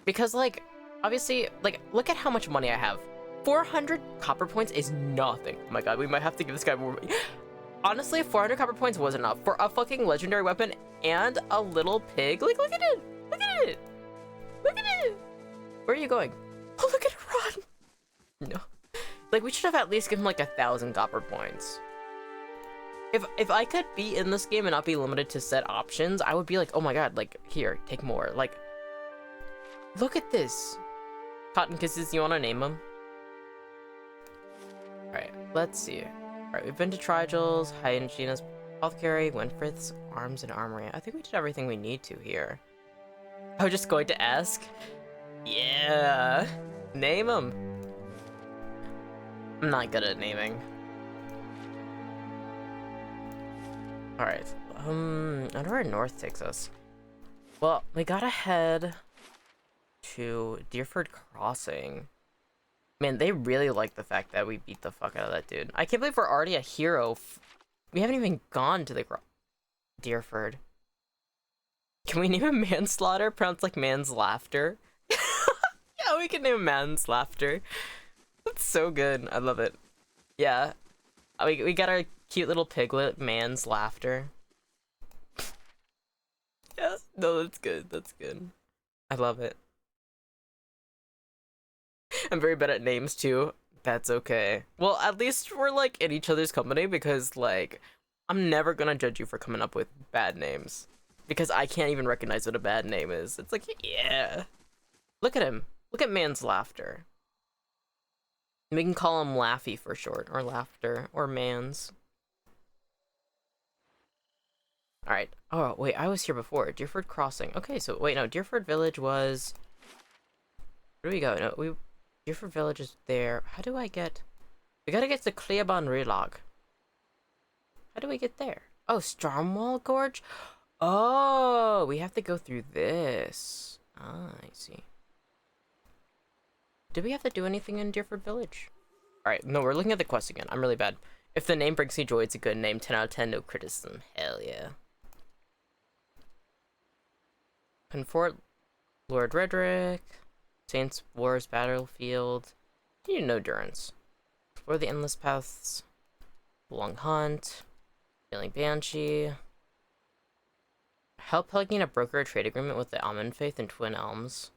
Because, like, obviously, like, look at how much money I have. 400 copper points is nothing. Oh my god, we might have to give this guy more money. Honestly, 400 copper points was enough for a fucking legendary weapon and a little pig. Like, look at it! Look at it! Look at it! Where are you going? Oh, look at it run! No. Like, we should have at least given like 1,000 copper points. If I could be in this game and not be limited to set options, I would be like, oh my god, like, here, take more. Like, look at this. Cotton Kisses, you wanna name them? Alright, let's see. Alright, we've been to Trigel's, Hygienist, Apothecary, Winfrith's, Arms, and Armory. I think we did everything we need to here. I was just going to ask. Yeah. Name them. I'm not good at naming. Alright, I wonder where north takes us. Well, we gotta head to Deerford Crossing. Man, they really like the fact that we beat the fuck out of that dude. I can't believe we're already a hero. We haven't even gone to the Deerford. Can we name him Manslaughter? Pronounced like man's laughter. Yeah, we can name him Man's Laughter. That's so good. I love it. Yeah. We got our cute little piglet, Man's Laughter. Yeah, no, that's good. That's good. I love it. I'm very bad at names too. That's okay. Well, at least we're like in each other's company because like I'm never gonna judge you for coming up with bad names because I can't even recognize what a bad name is. It's like, yeah. Look at him. Look at Man's Laughter. We can call him Laffy for short, or Laughter, or Mans. Alright. Oh, wait, I was here before. Deerford Crossing. Okay, so, wait, no, Deerford Village was... Where do we go? No, Deerford Village is there. How do I get... We gotta get to Cleabon Relog. How do we get there? Oh, Stormwall Gorge? Oh, we have to go through this. Ah, I see. Did we have to do anything in Deerford Village? Alright, no, we're looking at the quest again. I'm really bad. If the name brings me joy, it's a good name. 10 out of 10, no criticism. Hell yeah. Confort Lord Redrick. Saints Wars Battlefield. You need no endurance. Explore the endless paths. Long hunt. Healing Banshee. Help plugging a broker a trade agreement with the Almond Faith and Twin Elms.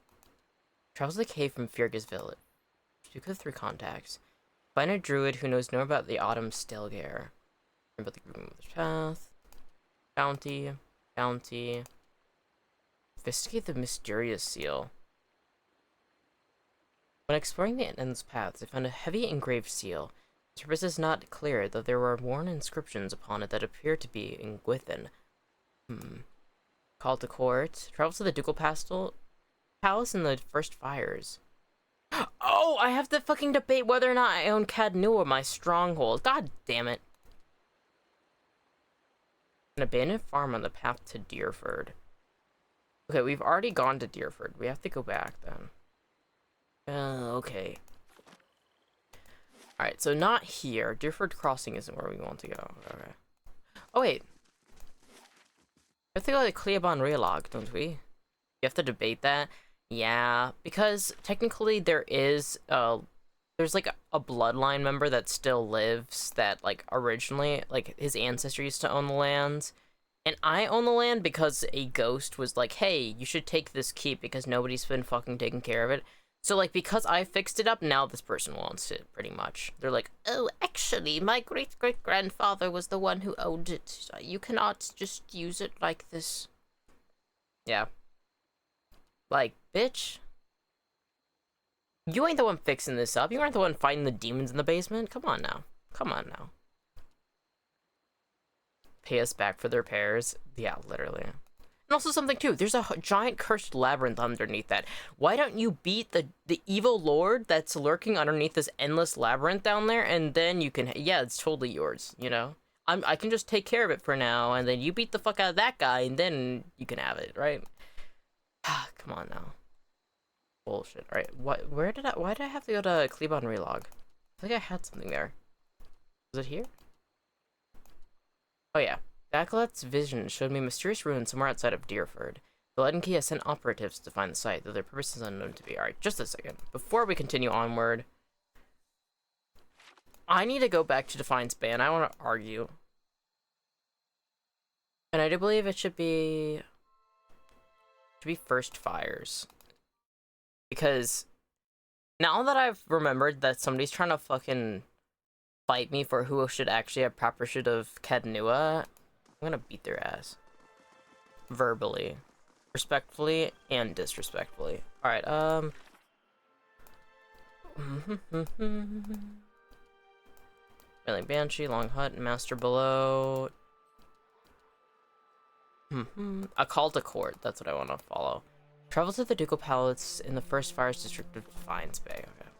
Travel to the cave from Firga's village. Speak with 3 contacts. Find a druid who knows more about the Autumn Stilgare. About the Greenwood Path. Bounty. Bounty. Investigate the mysterious seal. When exploring the endless paths, I found a heavy engraved seal. Its purpose is not clear, though there were worn inscriptions upon it that appear to be in Gwithin. Call to court. Travel to the Ducal Palace in the first fires. Oh, I have to fucking debate whether or not I own Cadnua, my stronghold. God damn it. An abandoned farm on the path to Deerford. Okay, we've already gone to Deerford. We have to go back then. Okay. Alright, so not here. Deerford Crossing isn't where we want to go. Okay. Oh, wait. We have to go to Cleabon Relog, don't we? You have to debate that? Yeah, because technically there is, there's like a bloodline member that still lives that, like, originally, like, his ancestor used to own the land. And I own the land because a ghost was like, hey, you should take this keep because nobody's been fucking taking care of it. So, like, because I fixed it up, now this person wants it, pretty much. They're like, oh, actually, my great-great-grandfather was the one who owned it. You cannot just use it like this. Yeah. Like, bitch. You ain't the one fixing this up. You aren't the one fighting the demons in the basement. Come on now. Come on now. Pay us back for the repairs. Yeah, literally. And also something too, there's a giant cursed labyrinth underneath that. Why don't you beat the evil lord that's lurking underneath this endless labyrinth down there, and then you can, yeah, it's totally yours, you know? I can just take care of it for now, and then you beat the fuck out of that guy, and then you can have it, right? Come on now. Bullshit. Alright, why did I have to go to Cleabon Relog? I think I had something there. Was it here? Oh yeah. Backlet's vision showed me a mysterious ruin somewhere outside of Deerford. The Legend Key has sent operatives to find the site, though their purpose is unknown to me. Alright, just a second. Before we continue onward, I need to go back to Defiance Ban. I want to argue. And I do believe it should be first fires. Because now that I've remembered that somebody's trying to fucking fight me for who should actually have propership of Cadnua, I'm gonna beat their ass. Verbally. Respectfully and disrespectfully. Alright, Railing Banshee, Long Hut, Master Below. A Call to Court, that's what I want to follow. Travel to the Ducal Palace in the First Fires District of Defiance Bay. Okay.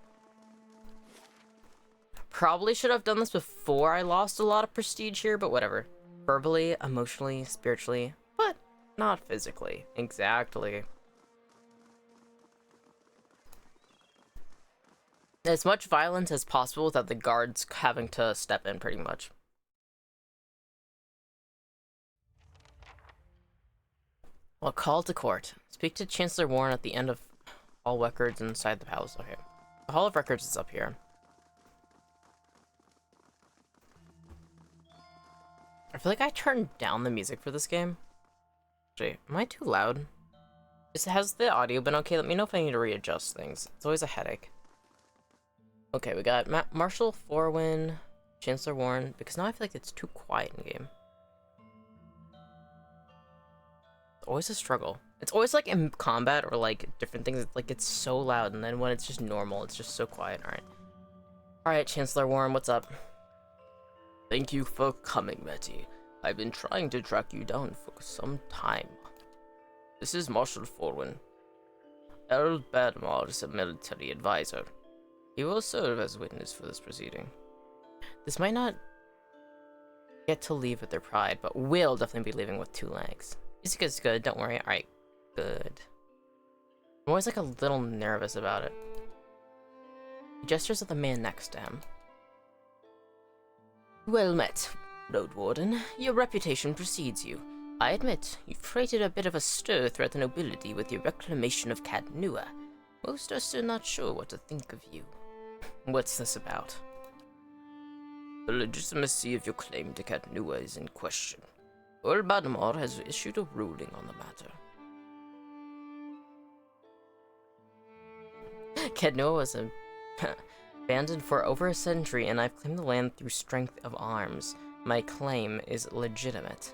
Probably should have done this before I lost a lot of prestige here, but whatever. Verbally, emotionally, spiritually, but not physically. Exactly. As much violence as possible without the guards having to step in, pretty much. Well, call to court. Speak to Chancellor Warren at the end of all records inside the palace. Okay. The Hall of Records is up here. I feel like I turned down the music for this game. Actually, am I too loud? Has the audio been okay? Let me know if I need to readjust things. It's always a headache. Okay, we got Marshal Forwin, Chancellor Warren, because now I feel like it's too quiet in game. It's always a struggle. It's always like in combat or like different things, like it's so loud, and then when it's just normal, it's just so quiet. Alright. Alright, Chancellor Warren, what's up? Thank you for coming, Mettie. I've been trying to track you down for some time. This is Marshal Forwin. Earl Badmar is a military advisor. He will serve as witness for this proceeding. This might not get to leave with their pride, but will definitely be leaving with two legs. Music is good, don't worry. Alright, good. I'm always like a little nervous about it. He gestures at the man next to him. Well met, Road Warden. Your reputation precedes you. I admit, you've created a bit of a stir throughout the nobility with your reclamation of Cadnua. Most are still not sure what to think of you. What's this about? The legitimacy of your claim to Cadnua is in question. Earl Badmar has issued a ruling on the matter. Cadnua was abandoned for over a century, and I've claimed the land through strength of arms. My claim is legitimate.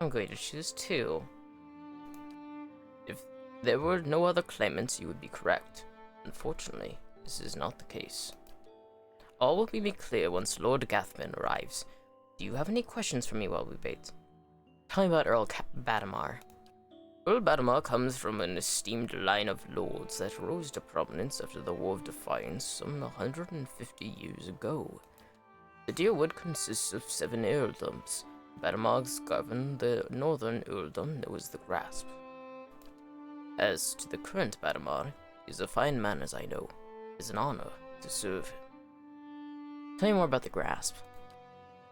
I'm going to choose two. If there were no other claimants, you would be correct. Unfortunately, this is not the case. All will be made clear once Lord Gathman arrives. Do you have any questions for me while we wait? Tell me about Earl Badamar. Earl Badamar comes from an esteemed line of lords that rose to prominence after the War of Defiance some 150 years ago. The Deerwood consists of 7 earldoms. Badamar's govern the northern earldom known as the Grasp. As to the current Badamar, he is a fine man as I know. It is an honor to serve him. Tell me more about the Grasp.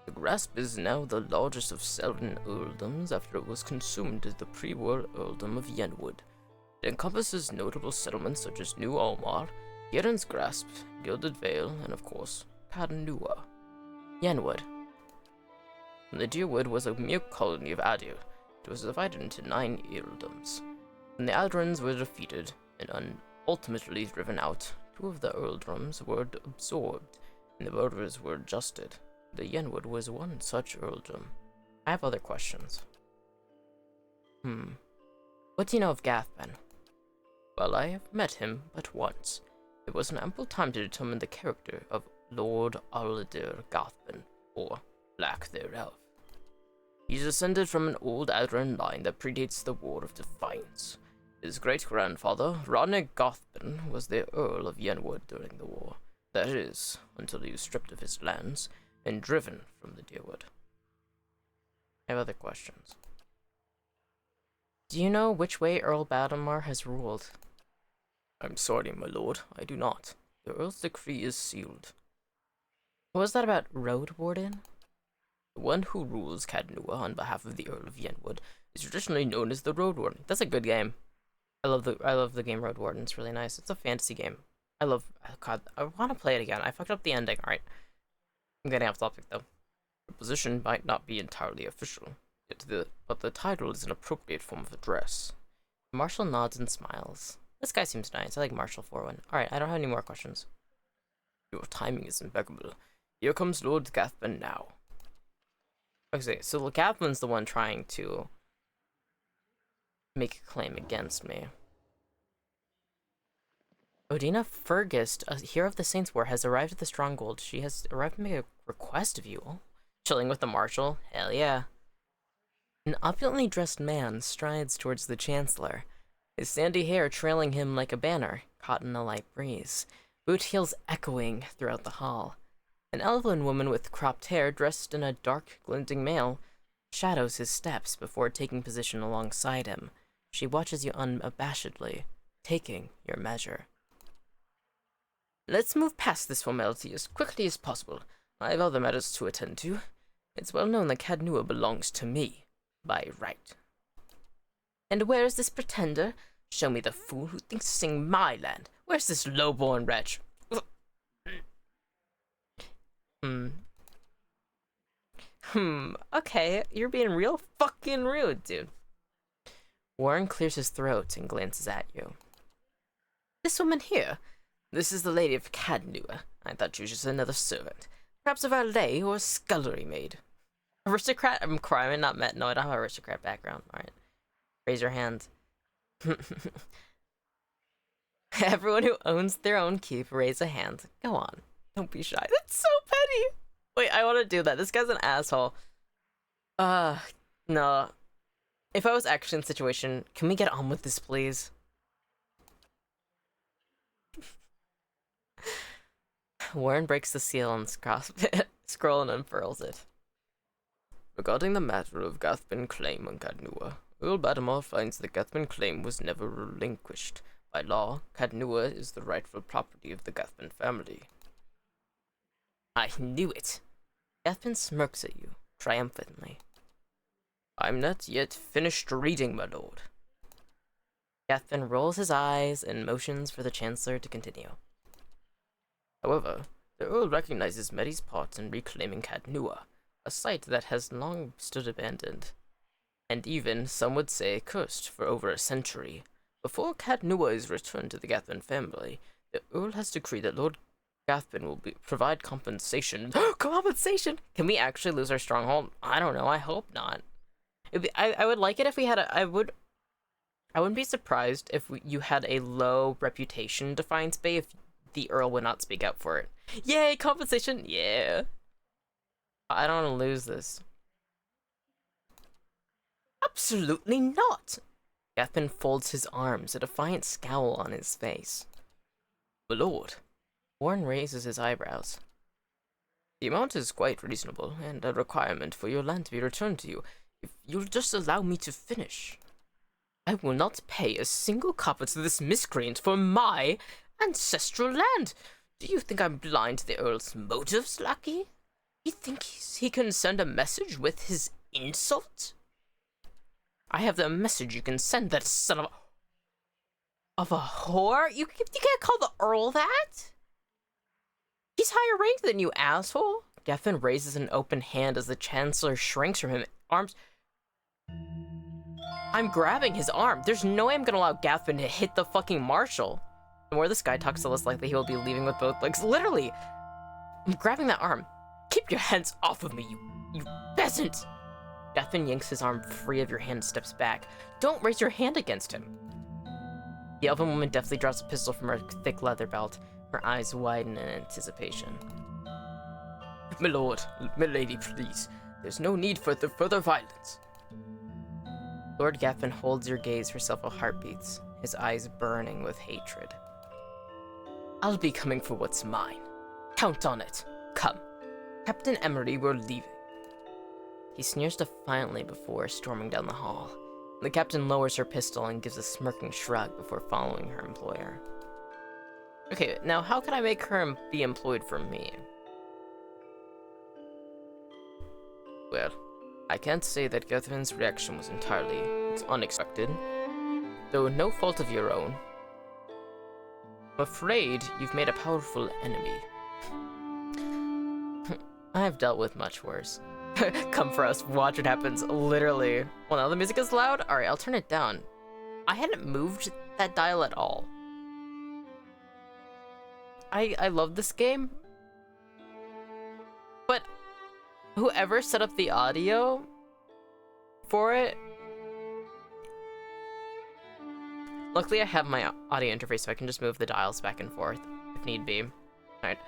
The Grasp is now the largest of 7 earldoms after it was consumed as the pre-war earldom of Yenwood. It encompasses notable settlements such as New Almar, Yerin's Grasp, Gilded Vale, and of course, Cadnua. Yenwood. When the Deerwood was a mere colony of Adir, it was divided into 9 earldoms. When the Aldrans were defeated and ultimately driven out, 2 of the earldoms were absorbed, and the borders were adjusted. The Yenwood was one such earldom. I have other questions. What do you know of Gathben? Well, I have met him but once. It was an ample time to determine the character of Lord Arladir Gathben, or lack thereof. He's descended from an old Adran line that predates the War of Defiance. His great-grandfather, Rodney Gathben, was the Earl of Yenwood during the war. That is, until he was stripped of his lands and driven from the Deerwood. I have other questions. Do you know which way Earl Badamar has ruled? I'm sorry, my lord, I do not. The Earl's decree is sealed. What was that about Road Warden? The one who rules Cadnua on behalf of the Earl of Yenwood is traditionally known as the Road Warden. That's a good game. I love the game Road Warden. It's really nice. It's a fantasy game. God, I want to play it again. I fucked up the ending. Alright. I'm getting off topic though. The position might not be entirely official, but the title is an appropriate form of address. Marshal nods and smiles. This guy seems nice. I like Marshal for one. Alright, I don't have any more questions. Your timing is impeccable. Here comes Lord Gathban now. Okay, so Gathman's the one trying to make a claim against me. Odina Fergus, a hero of the Saints War, has arrived at the Stronghold. She has arrived to make a request of you. Chilling with the Marshal? Hell yeah. An opulently dressed man strides towards the Chancellor, his sandy hair trailing him like a banner, caught in a light breeze, boot heels echoing throughout the hall. An elven woman with cropped hair, dressed in a dark, glinting mail, shadows his steps before taking position alongside him. She watches you unabashedly, taking your measure. Let's move past this formality as quickly as possible. I have other matters to attend to. It's well known that Cadnua belongs to me, by right. And where is this pretender? Show me the fool who thinks to sing my land. Where's this low-born wretch? Okay, you're being real fucking rude, dude. Warren clears his throat and glances at you. This woman here, this is the Lady of Cadnua. I thought she was just another servant. Perhaps a valet or a scullery maid. Aristocrat? I'm crying, not met. No, I don't have an aristocrat background. Alright. Raise your hand. Everyone who owns their own keep, raise a hand. Go on. Don't be shy. That's so petty. Wait, I want to do that. This guy's an asshole. No. If I was actually in the situation, can we get on with this, please? Warren breaks the seal and scroll and unfurls it. Regarding the matter of Gathban claim on Cadnua, Earl Badamar finds the Gathban claim was never relinquished. By law, Cadnua is the rightful property of the Gathban family. I knew it. Gathban smirks at you, triumphantly. I'm not yet finished reading, my lord. Gathban rolls his eyes and motions for the Chancellor to continue. However, the Earl recognizes Mettie's part in reclaiming Cadnua, a site that has long stood abandoned, and even, some would say, cursed for over a century. Before Cadnua is returned to the Gathban family, the Earl has decreed that Lord Gathban will provide compensation. Compensation? Can we actually lose our stronghold? I don't know. I hope not. I would like it if we had a... I wouldn't be surprised if you had a low reputation Defiance Bay if the Earl would not speak out for it. Yay, compensation! Yeah. I don't want to lose this. Absolutely not! Gathban folds his arms, a defiant scowl on his face. My lord. Warren raises his eyebrows. The amount is quite reasonable, and a requirement for your land to be returned to you, if you'll just allow me to finish. I will not pay a single copper to this miscreant for my ancestral land. Do you think I'm blind to the Earl's motives, lackey? You think he can send a message with his insult? I have the message you can send, that son of a whore? You can't call the Earl that? He's higher ranked than you, asshole. Gathban raises an open hand as the Chancellor shrinks from him. Arms... I'm grabbing his arm. There's no way I'm gonna allow Gathban to hit the fucking Marshal. The more this guy talks, the less likely he will be leaving with both legs. Literally! I'm grabbing that arm. Keep your hands off of me, you peasant! Gathban yanks his arm free of your hand and steps back. Don't raise your hand against him. The elven woman deftly draws a pistol from her thick leather belt. Her eyes widen in anticipation. My lord, my lady, please. There's no need for the further violence. Lord Gathban holds your gaze for several heartbeats, his eyes burning with hatred. I'll be coming for what's mine. Count on it. Come. Captain Emery, we're leaving. He sneers defiantly before storming down the hall. The captain lowers her pistol and gives a smirking shrug before following her employer. Okay, now how can I make her be employed for me? Well, I can't say that Gathban's reaction was entirely unexpected, though no fault of your own. I'm afraid you've made a powerful enemy. I've dealt with much worse. Come for us, watch what happens, literally. Well, now the music is loud? Alright, I'll turn it down. I hadn't moved that dial at all. I love this game. But whoever set up the audio for it... Luckily I have my audio interface so I can just move the dials back and forth if need be. Alright.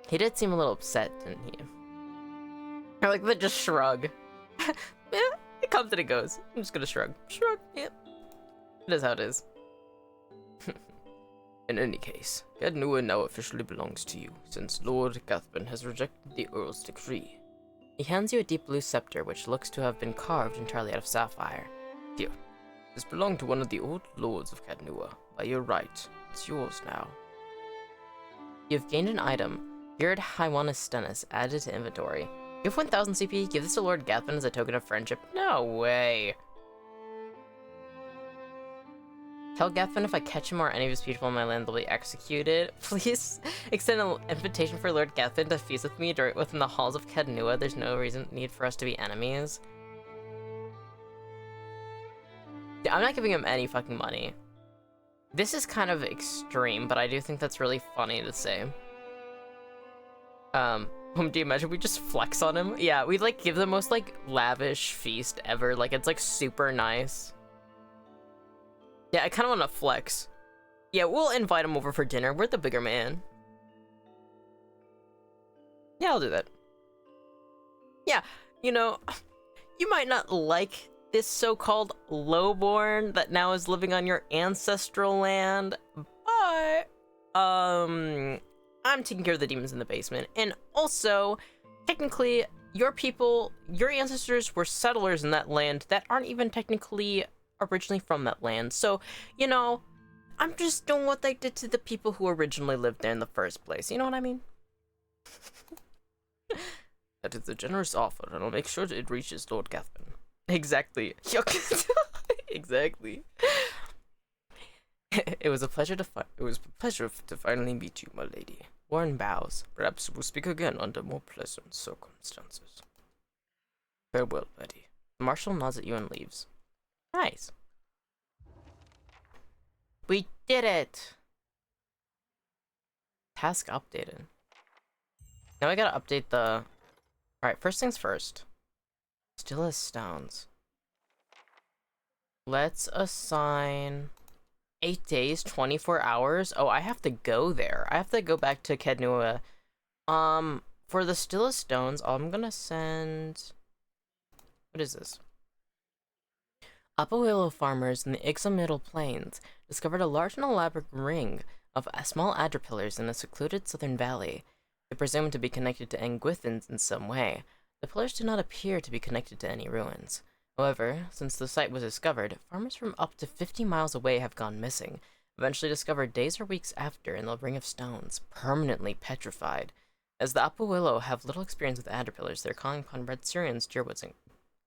He did seem a little upset, didn't he? Or like, just shrug. Yeah, it comes and it goes. I'm just gonna shrug. Shrug, yeah. It is how it is. In any case, Cadnua now officially belongs to you, since Lord Gathban has rejected the Earl's decree. He hands you a deep blue scepter which looks to have been carved entirely out of sapphire. Here, this belonged to one of the old lords of Cadnua. By your right, it's yours now. You've gained an item, Beard Hywanus Stennis, added to inventory. You have 1000 CP, give this to Lord Gathban as a token of friendship. No way. Tell Gathban if I catch him or any of his people in my land, they'll be executed. Please extend an invitation for Lord Gathban to feast with me within the halls of Cadnua. There's no need for us to be enemies. Yeah, I'm not giving him any fucking money. This is kind of extreme, but I do think that's really funny to say. Do you imagine we just flex on him? Yeah, we like give the most like lavish feast ever. Like it's like super nice. Yeah, I kind of want to flex. Yeah, we'll invite him over for dinner. We're the bigger man. Yeah, I'll do that. Yeah, you know, you might not like this so-called lowborn that now is living on your ancestral land, but, I'm taking care of the demons in the basement. And also, technically, your people, your ancestors were settlers in that land that aren't even technically originally from that land. So, you know, I'm just doing what they did to the people who originally lived there in the first place. You know what I mean? That is a generous offer, and I'll make sure that it reaches Lord Gathban. Exactly. Exactly. It was a pleasure to finally meet you, my lady. Warren bows. Perhaps we'll speak again under more pleasant circumstances. Farewell, Betty. The marshal nods at you and leaves. Nice. We did it! Task updated. Now I gotta update the... Alright, first things first. Still has stones. Let's assign 8 days, 24 hours. Oh, I have to go there. I have to go back to Cadnua. For the Stilla Stones, I'm gonna send... What is this? Upper Willow farmers in the Ixomiddle Plains discovered a large and elaborate ring of small adder-pillars in a secluded southern valley. They're presumed to be connected to Anguithans in some way. The pillars do not appear to be connected to any ruins. However, since the site was discovered, farmers from up to 50 miles away have gone missing, eventually discovered days or weeks after in the Ring of Stones, permanently petrified. As the Upper Willow have little experience with adder pillars, they're calling upon Red Syrians, Deerwoods, and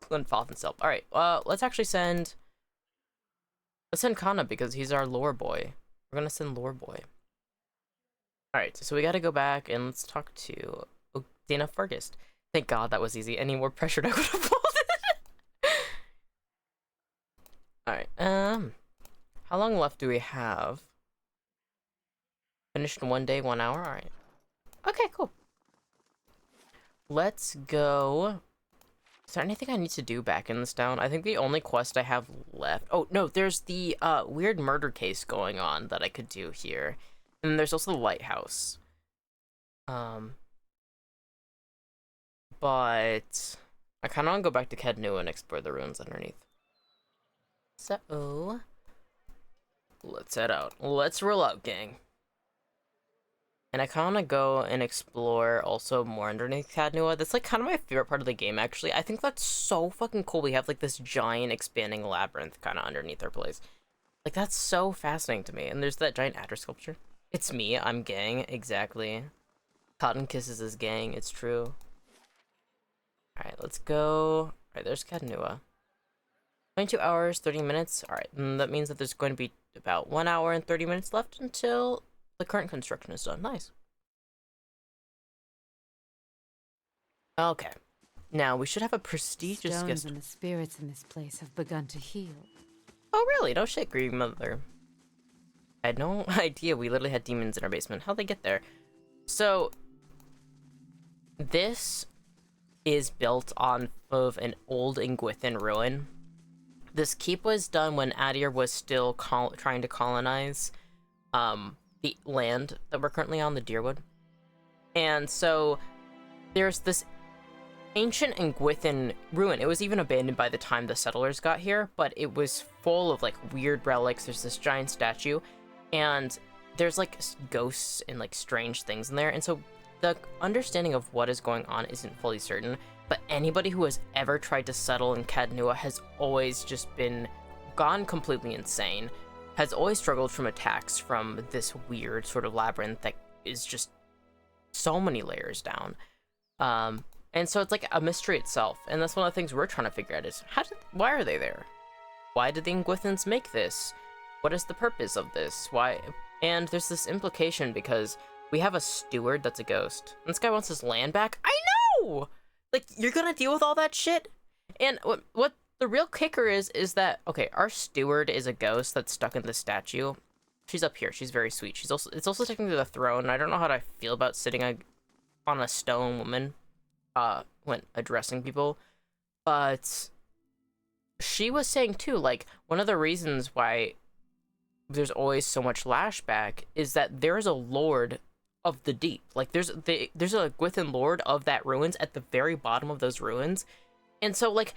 Glenfalthen's help. Alright, let's actually send... Let's send Kana, because he's our lore boy. We're gonna send lore boy. Alright, so we gotta go back and let's talk to Dana Fergus. Thank God that was easy. Any more pressured I would have pulled it. Alright, how long left do we have? Finished in 1 day, 1 hour? Alright. Okay, cool. Let's go. Is there anything I need to do back in this town? I think the only quest I have left... Oh, no, there's the weird murder case going on that I could do here. And there's also the lighthouse. But I kind of want to go back to Cadnua and explore the ruins underneath. So, let's head out. Let's roll out, gang. And I kind of want to go and explore also more underneath Cadnua. That's like kind of my favorite part of the game, actually. I think that's so fucking cool. We have like this giant expanding labyrinth kind of underneath our place. Like, that's so fascinating to me. And there's that giant adder sculpture. It's me. I'm gang. Exactly. Cotton kisses his gang. It's true. Alright, let's go. Alright, there's Cadnua. 22 hours, 30 minutes. Alright, and that means that there's going to be about 1 hour and 30 minutes left until the current construction is done. Nice. Okay. Now, we should have a prestigious Stones guest. and the spirits in this place have begun to heal. Oh, really? No shit, Green Mother. I had no idea we literally had demons in our basement. How'd they get there? So, this is built on of an old Ingwithan ruin. This keep was done when Adir was still trying to colonize the land that we're currently on, the Deerwood. And so there's this ancient Ingwithan ruin. It was even abandoned by the time the settlers got here, but it was full of like weird relics. There's this giant statue, and there's like ghosts and like strange things in there. And so the understanding of what is going on isn't fully certain, but anybody who has ever tried to settle in Cadnua has always just gone completely insane, has always struggled from attacks from this weird sort of labyrinth that is just so many layers down. And so it's like a mystery itself, and that's one of the things we're trying to figure out is why are they there? Why did the Ingwithans make this? What is the purpose of this? Why? And there's this implication because we have a steward that's a ghost. This guy wants his land back. I know! Like, you're gonna deal with all that shit? And what the real kicker is that, okay, our steward is a ghost that's stuck in the statue. She's up here. She's very sweet. It's also technically the throne. I don't know how to feel about sitting on a stone woman when addressing people. But she was saying, too, like, one of the reasons why there's always so much lashback is that there's a lord of the deep. Like, there's a Gwithan lord of that ruins at the very bottom of those ruins. And so, like,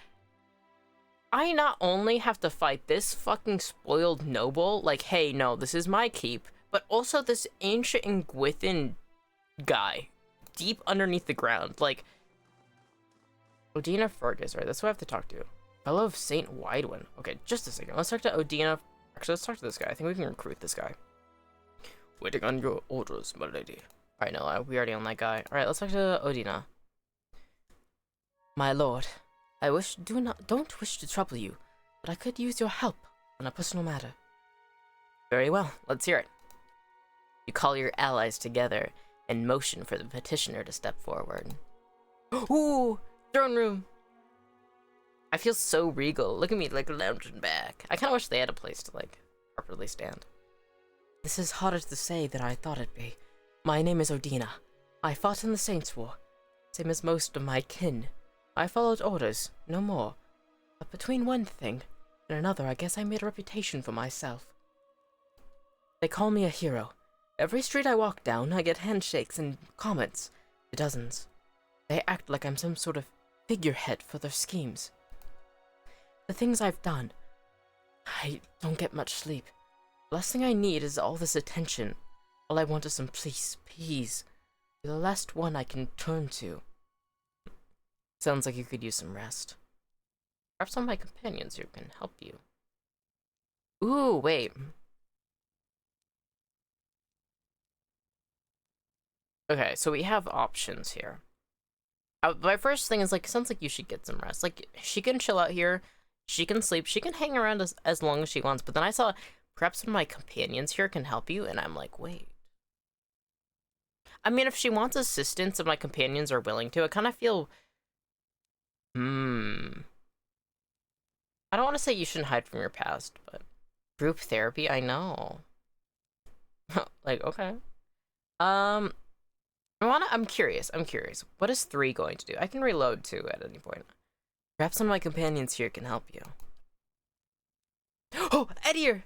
I not only have to fight this fucking spoiled noble, like, hey, no, this is my keep, but also this ancient Gwithan guy deep underneath the ground. Like, Odina Fergus, right? That's who I have to talk to. Fellow of Saint Widewin. Okay, just a second. Let's talk to Odina. Actually, let's talk to this guy. I think we can recruit this guy. Waiting on your orders, my lady. Alright, no, we already own that guy. Alright, let's talk to Odina. My lord, I don't wish to trouble you, but I could use your help on a personal matter. Very well, let's hear it. You call your allies together and motion for the petitioner to step forward. Ooh, throne room. I feel so regal. Look at me, like, lounging back. I kind of wish they had a place to, like, properly stand. This is harder to say than I thought it'd be. My name is Odina. I fought in the Saints' War, same as most of my kin. I followed orders, no more. But between one thing and another, I guess I made a reputation for myself. They call me a hero. Every street I walk down, I get handshakes and comments. Dozens. They act like I'm some sort of figurehead for their schemes. The things I've done, I don't get much sleep. The last thing I need is all this attention. All I want is some peace. You're the last one I can turn to. Sounds like you could use some rest. Perhaps some of my companions here can help you. Ooh, wait. Okay, so we have options here. My first thing is, like, sounds like you should get some rest. Like, she can chill out here, she can sleep, she can hang around as long as she wants, but then I saw perhaps some of my companions here can help you, and I'm like, wait. I mean, if she wants assistance and my companions are willing to, I kind of feel... I don't want to say you shouldn't hide from your past, but... Group therapy, I know. Like, okay. I'm curious. What is 3 going to do? I can reload 2 at any point. Perhaps one of my companions here can help you. Oh, Edir!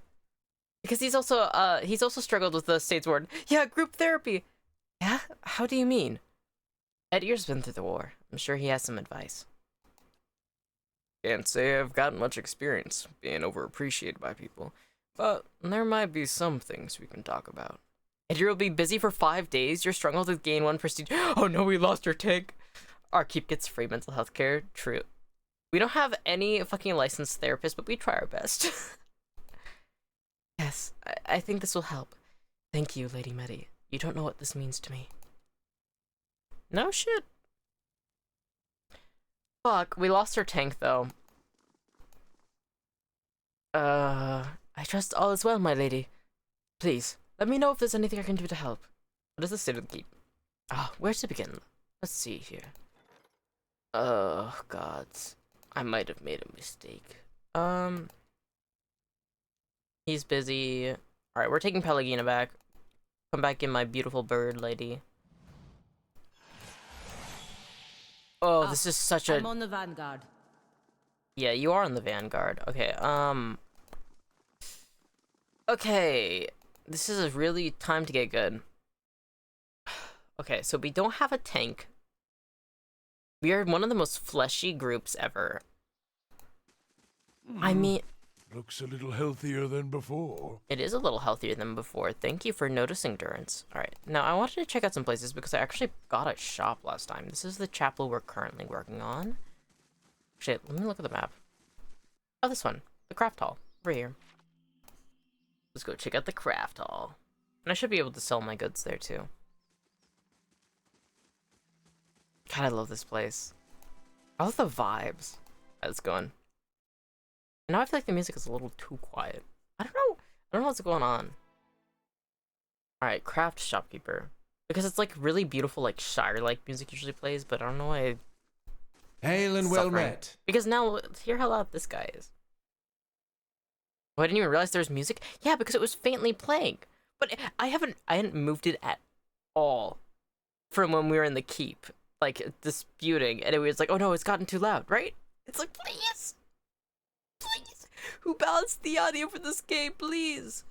Because he's also struggled with the States Ward. Yeah, group therapy! Yeah? How do you mean? Edir's been through the war. I'm sure he has some advice. Can't say I've gotten much experience being overappreciated by people, but there might be some things we can talk about. Edir will be busy for 5 days. You're struggled to gain 1 prestige. Oh no, we lost our tank. Our keep gets free mental health care. True. We don't have any fucking licensed therapists, but we try our best. Yes, I think this will help. Thank you, Lady Mettie. You don't know what this means to me. No shit. Fuck, we lost our tank, though. I trust all is well, my lady. Please, let me know if there's anything I can do to help. What is the state of the keep? Where to begin? Let's see here. Oh, God. I might have made a mistake. He's busy. Alright, we're taking Pelagina back. Come back in, my beautiful bird lady. Oh, this is such a... I'm on the vanguard. Yeah, you are on the vanguard. Okay, okay. This is a really time to get good. Okay, so we don't have a tank. We are one of the most fleshy groups ever. I mean... Looks a little healthier than before. It is a little healthier than before. Thank you for noticing, Durance. Alright, now I wanted to check out some places because I actually got a shop last time. This is the chapel we're currently working on. Actually, let me look at the map. Oh, this one. The craft hall. Over here. Let's go check out the craft hall. And I should be able to sell my goods there, too. God, I love this place. I love the vibes that's going. Now I feel like the music is a little too quiet. I don't know what's going on. Alright, craft shopkeeper. Because it's like really beautiful, like Shire-like music usually plays, but I don't know why. Hail and well Suffering. met. Because now, let's hear how loud this guy is. Oh, I didn't even realize there was music? Yeah, because it was faintly playing. But I hadn't moved it at all from when we were in the keep, like, disputing, and it was like, oh no, it's gotten too loud, right? It's like, please! Please! Who balanced the audio for this game, please?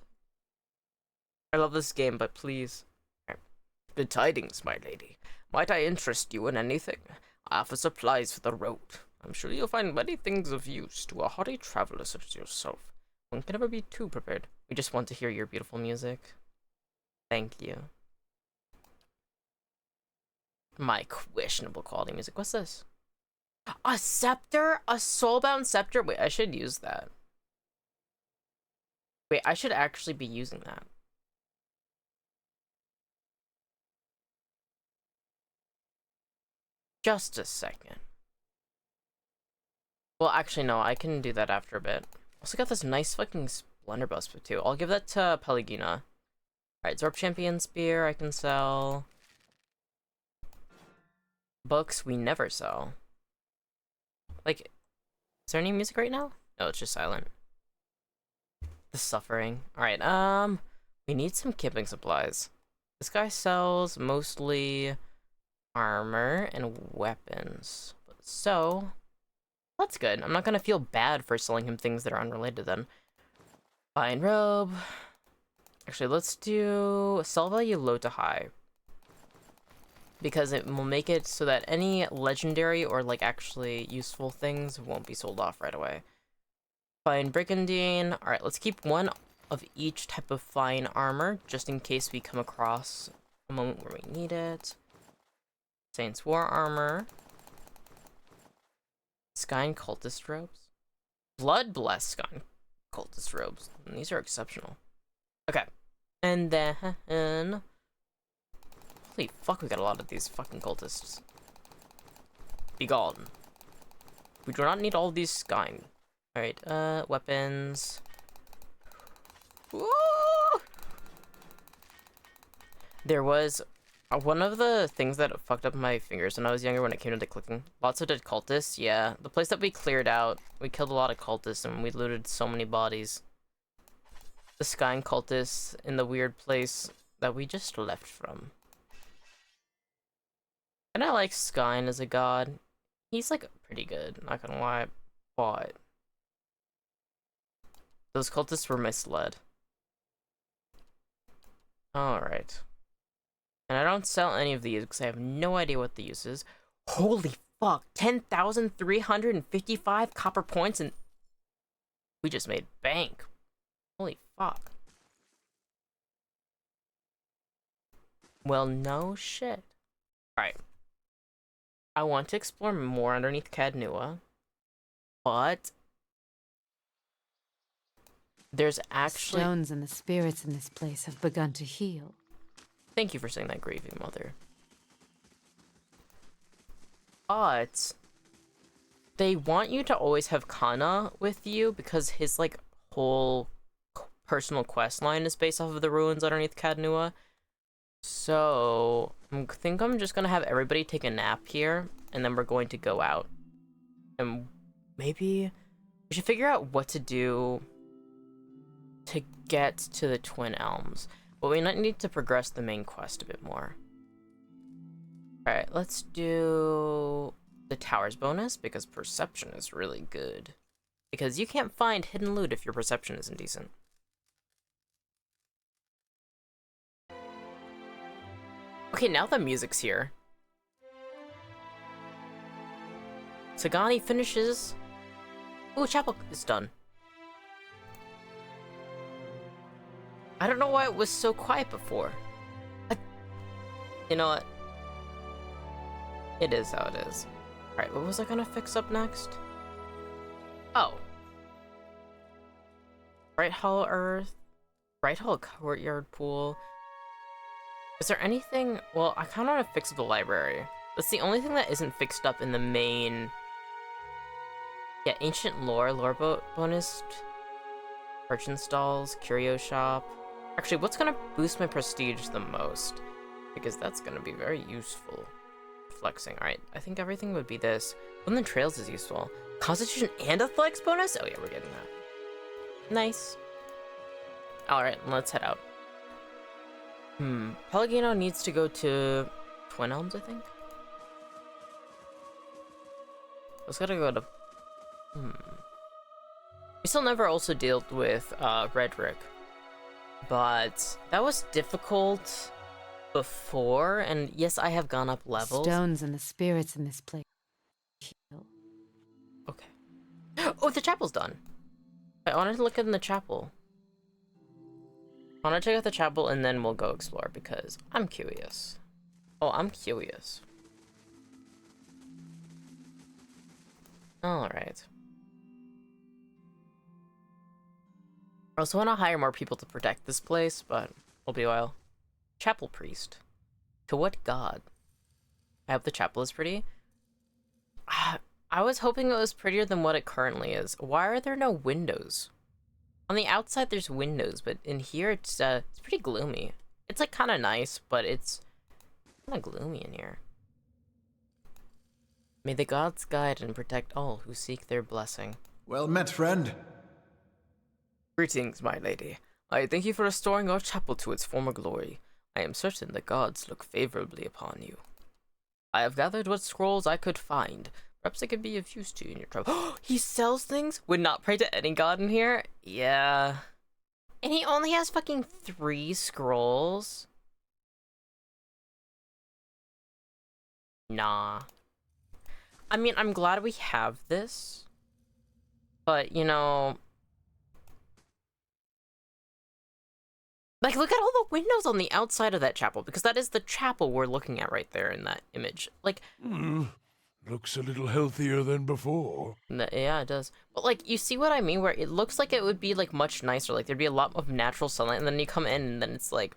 I love this game, but please. Good tidings, my lady. Might I interest you in anything? I offer supplies for the road. I'm sure you'll find many things of use to a haughty traveler such as yourself. One can never be too prepared. We just want to hear your beautiful music. Thank you. My questionable quality music. What's this? A scepter? A soulbound scepter? Wait, I should use that. Wait, I should actually be using that. Just a second. Well, actually, no, I can do that after a bit. Also got this nice fucking Splendor Bust too. I'll give that to Pelagina. Alright, Zorp Champion Spear I can sell. Books we never sell. Like, is there any music right now? No, it's just silent. The Suffering. Alright, we need some camping supplies. This guy sells mostly armor and weapons. So, that's good. I'm not gonna feel bad for selling him things that are unrelated then. Fine robe. Actually, let's do sell value low to high. Because it will make it so that any legendary or like actually useful things won't be sold off right away. Fine brigandine. Alright, let's keep one of each type of fine armor just in case we come across a moment where we need it. Saints War armor. Sky and cultist robes. Blood blessed Sky and cultist robes. And these are exceptional. Okay. And then holy fuck, we got a lot of these fucking cultists. Be gone. We do not need all these Sky. Alright, weapons. Woo! There was one of the things that fucked up my fingers when I was younger when it came to clicking. Lots of dead cultists, yeah. The place that we cleared out, we killed a lot of cultists and we looted so many bodies. The Skyne cultists in the weird place that we just left from. And I like Skyne as a god. He's like pretty good, not gonna lie, but those cultists were misled. Alright. And I don't sell any of these because I have no idea what the use is. Holy fuck, 10,355 copper points and we just made bank. Holy fuck. Well, no shit. Alright. I want to explore more underneath Cadnua, but there's actually... Stones and the spirits in this place have begun to heal. Thank you for saying that, Grieving Mother. But they want you to always have Kana with you because his like whole personal quest line is based off of the ruins underneath Cadnua. So I think I'm just gonna have everybody take a nap here and then we're going to go out. And maybe we should figure out what to do to get to the Twin Elms. But we might need to progress the main quest a bit more. Alright, let's do the Towers bonus, because perception is really good. Because you can't find hidden loot if your perception isn't decent. Okay, now the music's here. Sagani finishes. Ooh, chapel is done. I don't know why it was so quiet before. You know what? It is how it is. Alright, what was I gonna fix up next? Oh. Bright Hall Earth. Bright Hall Courtyard Pool. Is there anything... Well, I kinda wanna fix up the library. That's the only thing that isn't fixed up in the main... Yeah, Ancient Lore bonus. Merchant Stalls, Curio Shop. Actually, what's gonna boost my prestige the most? Because that's gonna be very useful. Flexing, alright. I think everything would be this. Woodland Trails is useful. Constitution and a flex bonus? Oh yeah, we're getting that. Nice. Alright, let's head out. Pellegrino needs to go to Twin Elms, I think? Let's gotta go to... We still never also dealt with Redrick. But that was difficult before, and yes, I have gone up levels. Stones and the spirits in this place heal. Okay. Oh, the chapel's done. I wanted to look in the chapel. I want to check out the chapel and then we'll go explore because I'm curious. Oh, I'm curious. Alright. I also want to hire more people to protect this place, but it'll be a while. Chapel priest. To what god? I hope the chapel is pretty. I was hoping it was prettier than what it currently is. Why are there no windows? On the outside there's windows, but in here it's pretty gloomy. It's like kind of nice, but it's kind of gloomy in here. May the gods guide and protect all who seek their blessing. Well met, friend. Greetings, my lady. I thank you for restoring our chapel to its former glory. I am certain the gods look favorably upon you. I have gathered what scrolls I could find. Perhaps they could be of use to you in your trouble. He sells things? Would not pray to any god in here? Yeah. And he only has fucking 3 scrolls? Nah. I mean, I'm glad we have this. But, you know... Like, look at all the windows on the outside of that chapel, because that is the chapel we're looking at right there in that image. Like... Looks a little healthier than before. Yeah, it does. But, like, you see what I mean? Where it looks like it would be, like, much nicer. Like, there'd be a lot of natural sunlight, and then you come in, and then it's, like,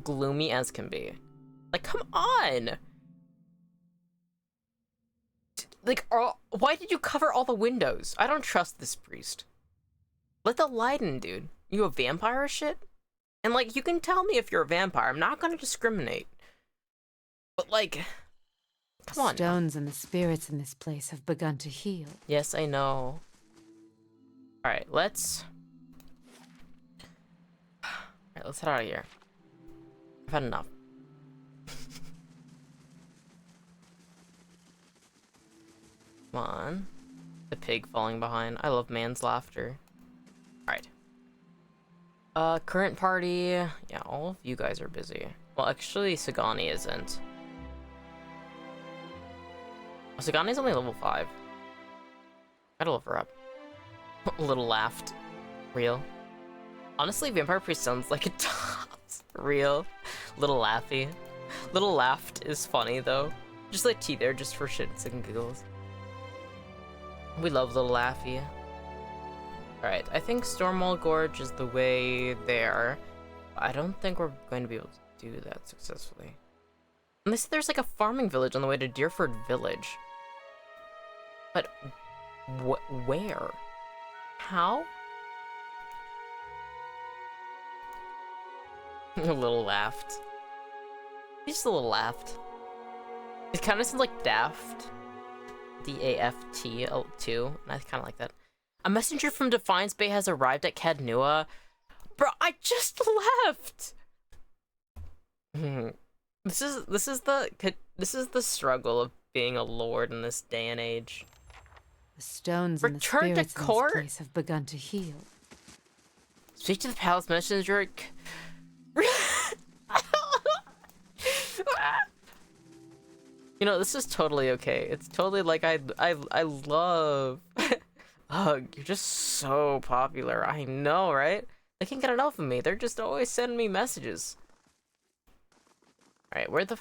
gloomy as can be. Like, come on! Like, why did you cover all the windows? I don't trust this priest. Let the light in, dude. You a vampire or shit? And, like, you can tell me if you're a vampire. I'm not gonna discriminate. But, like... Come on. Stones and the spirits in this place have begun to heal. Yes, I know. Alright, let's head out of here. I've had enough. Come on. The pig falling behind. I love man's laughter. Alright. Current party. Yeah, all of you guys are busy. Well, actually, Sagani isn't. Oh, Sagani's only level 5. Gotta level her up. Little laughed. Real. Honestly, Vampire Priest sounds like it tops. Real. Little laughy. Little laughed is funny, though. Just like T there, just for shits and giggles. We love Little Laffy. Alright, I think Stormwall Gorge is the way there. I don't think we're going to be able to do that successfully. And they said there's like a farming village on the way to Deerford Village. But where? How? A little laughed. He just a little laughed. It kind of sounds like Daft. DAFT2, and I kind of like that. A messenger from Defiance Bay has arrived at Cadnua. Bro, I just left. This is the struggle of being a lord in this day and age. The stones and the Return to spirits in court? this place have begun to heal. Speak to the palace messenger. You know, this is totally okay. It's totally like I love. Ugh, you're just so popular. I know, right? They can't get enough of me. They're just always sending me messages. All right, where the?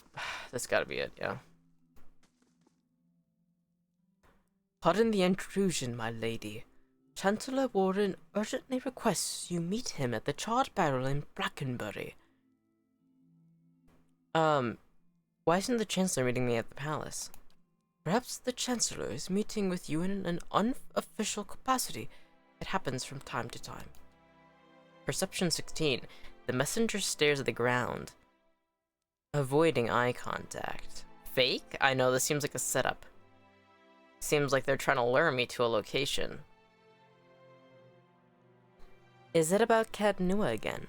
This gotta be it, yeah. Pardon the intrusion, my lady. Chancellor Warren urgently requests you meet him at the Charred Barrel in Brackenbury. Why isn't the Chancellor meeting me at the palace? Perhaps the Chancellor is meeting with you in an unofficial capacity. It happens from time to time. Perception 16. The messenger stares at the ground, avoiding eye contact. Fake? I know, this seems like a setup. Seems like they're trying to lure me to a location. Is it about Cadnua again?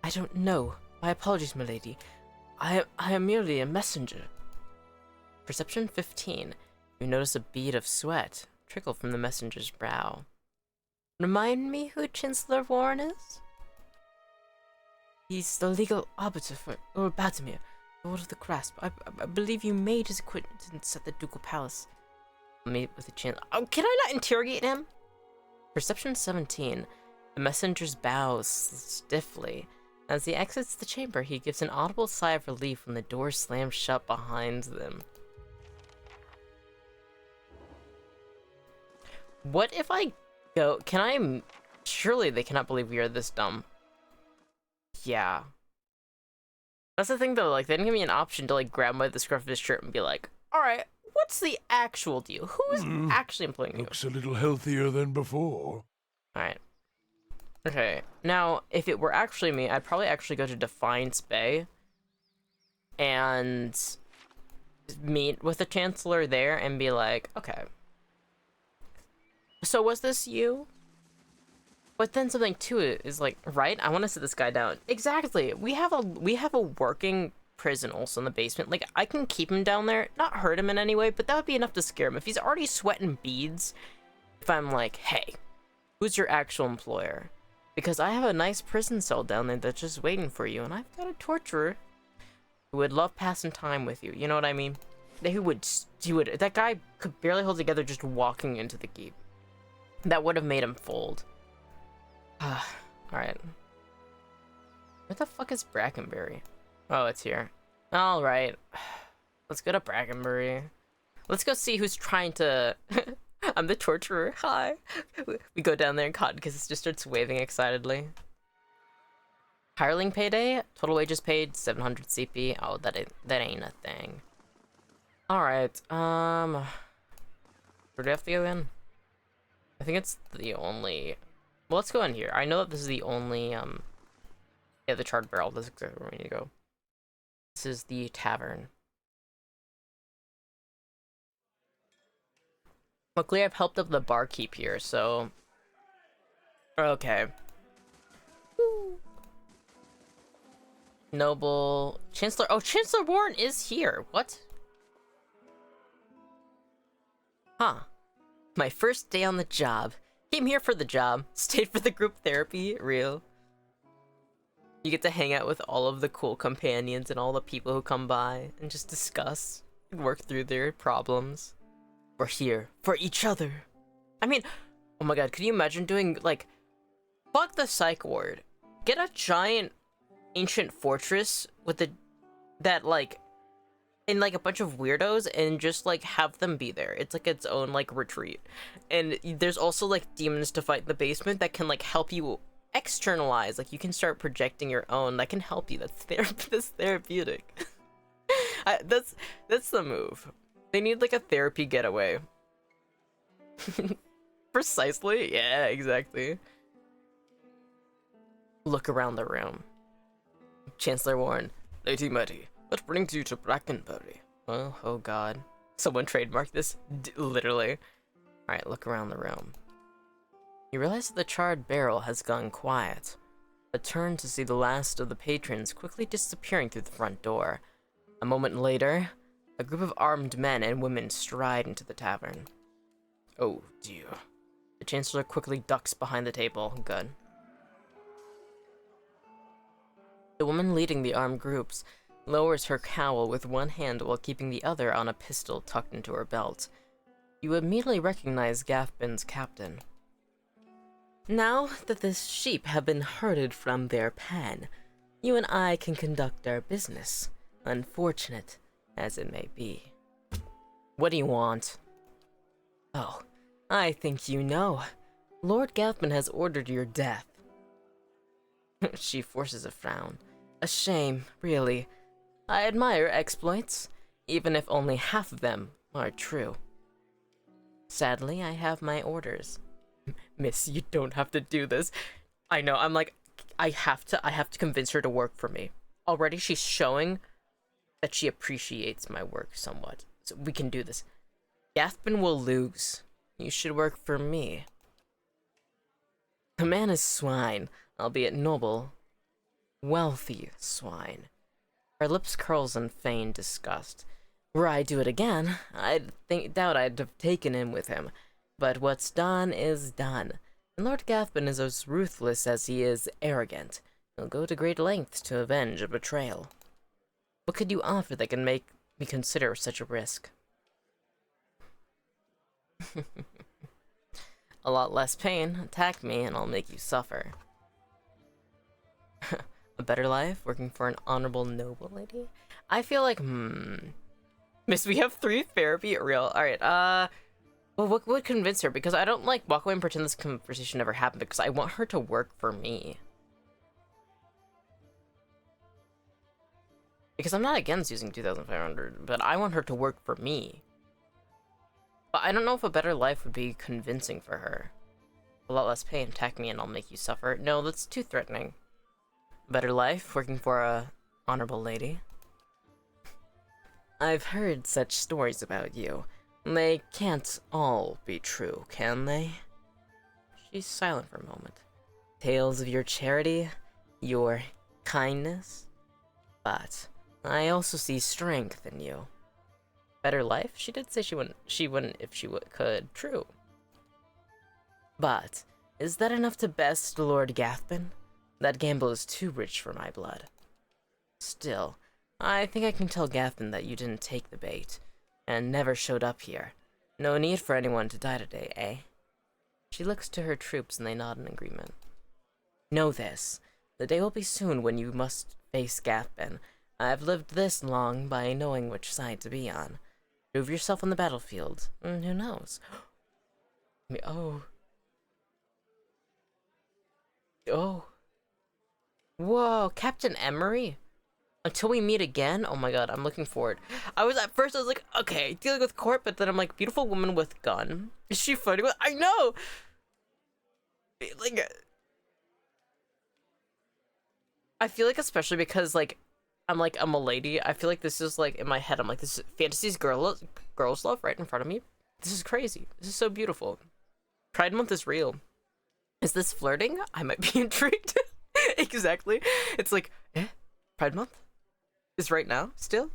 I don't know. My apologies, milady. I am merely a messenger. Perception 15. You notice a bead of sweat trickle from the messenger's brow. Remind me who Chancellor Warren is? He's the legal arbiter for Earl Batamir, Lord of the Grasp. I believe you made his acquaintance at the Ducal Palace. Meet with the Chancellor. Oh, can I not interrogate him? Perception 17. The messenger's bows stiffly. As he exits the chamber, he gives an audible sigh of relief when the door slams shut behind them. What if I go? Can I? Surely they cannot believe we are this dumb. Yeah. That's the thing though, like, they didn't give me an option to, like, grab him by the scruff of his shirt and be like, alright, what's the actual deal? Who is actually employing you? Looks a little healthier than before. Alright. Okay, now, if it were actually me, I'd probably actually go to Defiance Bay and meet with the Chancellor there and be like, okay, so was this you? But then something too is like, right? I want to sit this guy down. Exactly. We have a working prison also in the basement. Like, I can keep him down there, not hurt him in any way, but that would be enough to scare him. If he's already sweating beads, if I'm like, hey, who's your actual employer? Because I have a nice prison cell down there that's just waiting for you, and I've got a torturer who would love passing time with you. You know what I mean? He would. That guy could barely hold together just walking into the keep. That would have made him fold. Alright. Where the fuck is Brackenbury? Oh, it's here. Alright. Let's go to Brackenbury. Let's go see who's trying to... I'm the torturer. Hi. We go down there and cotton because it just starts waving excitedly. Hireling payday? Total wages paid 700 CP. Oh, that ain't a thing. Alright, where do I have to go in? I think it's the only... Well, let's go in here. I know that this is the only, yeah, the Charred Barrel. This is exactly where we need to go. This is the tavern. Luckily, I've helped up the barkeep here, so... Okay. Woo. Noble... Chancellor... Oh, Chancellor Warren is here! What? Huh. My first day on the job. Came here for the job. Stayed for the group therapy. Real. You get to hang out with all of the cool companions and all the people who come by and just discuss and work through their problems. We're here for each other. I mean, oh my god, could you imagine doing, like, fuck the psych ward. Get a giant ancient fortress with like, and like a bunch of weirdos and just like have them be there. It's like its own like retreat. And there's also like demons to fight in the basement that can like help you externalize. Like you can start projecting your own that can help you. That's therapeutic. That's the move. They need like a therapy getaway. Precisely. Yeah, exactly. Look around the room. Chancellor Warren. Lady Mettie, what brings you to Brackenbury? Well, oh god. Someone trademarked this, literally. Alright, look around the room. You realize that the charred barrel has gone quiet, but turn to see the last of the patrons quickly disappearing through the front door. A moment later, a group of armed men and women stride into the tavern. Oh dear. The Chancellor quickly ducks behind the table. Good. The woman leading the armed groups lowers her cowl with one hand while keeping the other on a pistol tucked into her belt. You immediately recognize Gathbin's captain. Now that the sheep have been herded from their pen, you and I can conduct our business, unfortunate as it may be. What do you want? Oh, I think you know. Lord Gathbin has ordered your death. She forces a frown. A shame, really. I admire exploits, even if only half of them are true. Sadly, I have my orders. Miss, you don't have to do this. I know, I'm like, I have to convince her to work for me. Already she's showing that she appreciates my work somewhat. So we can do this. Gathbin will lose. You should work for me. The man is swine, albeit noble, wealthy swine. Her lips curls in feigned disgust. Were I do it again, doubt I'd have taken in with him. But what's done is done. And Lord Gathbin is as ruthless as he is arrogant. He'll go to great lengths to avenge a betrayal. What could you offer that can make me consider such a risk? A lot less pain. Attack me and I'll make you suffer. A better life? Working for an honorable noble lady? I feel like, Miss, we have 3 therapy real. Alright, well, what would convince her? Because I don't, like, walk away and pretend this conversation never happened because I want her to work for me. Because I'm not against using 2,500, but I want her to work for me. But I don't know if a better life would be convincing for her. A lot less pain. Attack me and I'll make you suffer. No, that's too threatening. Better life, working for a honorable lady. I've heard such stories about you. They can't all be true, can they? She's silent for a moment. Tales of your charity, your kindness. But I also see strength in you. Better life? She did say she wouldn't if she could. True. But is that enough to best Lord Gathbin? That gamble is too rich for my blood. Still, I think I can tell Gathbin that you didn't take the bait, and never showed up here. No need for anyone to die today, eh? She looks to her troops and they nod in agreement. Know this. The day will be soon when you must face Gathbin. I've lived this long by knowing which side to be on. Prove yourself on the battlefield. Who knows? Oh. Oh. Whoa, Captain Emery? Until we meet again? Oh my god, I'm looking forward. At first I was like, okay, dealing with court, but then I'm like, beautiful woman with gun. Is she fighting with? I know! Like, I feel like especially because, like, I'm a lady, I feel like this is, like, in my head, I'm like, this is fantasy's girls love right in front of me. This is crazy. This is so beautiful. Pride Month is real. Is this flirting? I might be intrigued. Exactly. It's like, Pride Month? Is right now, still?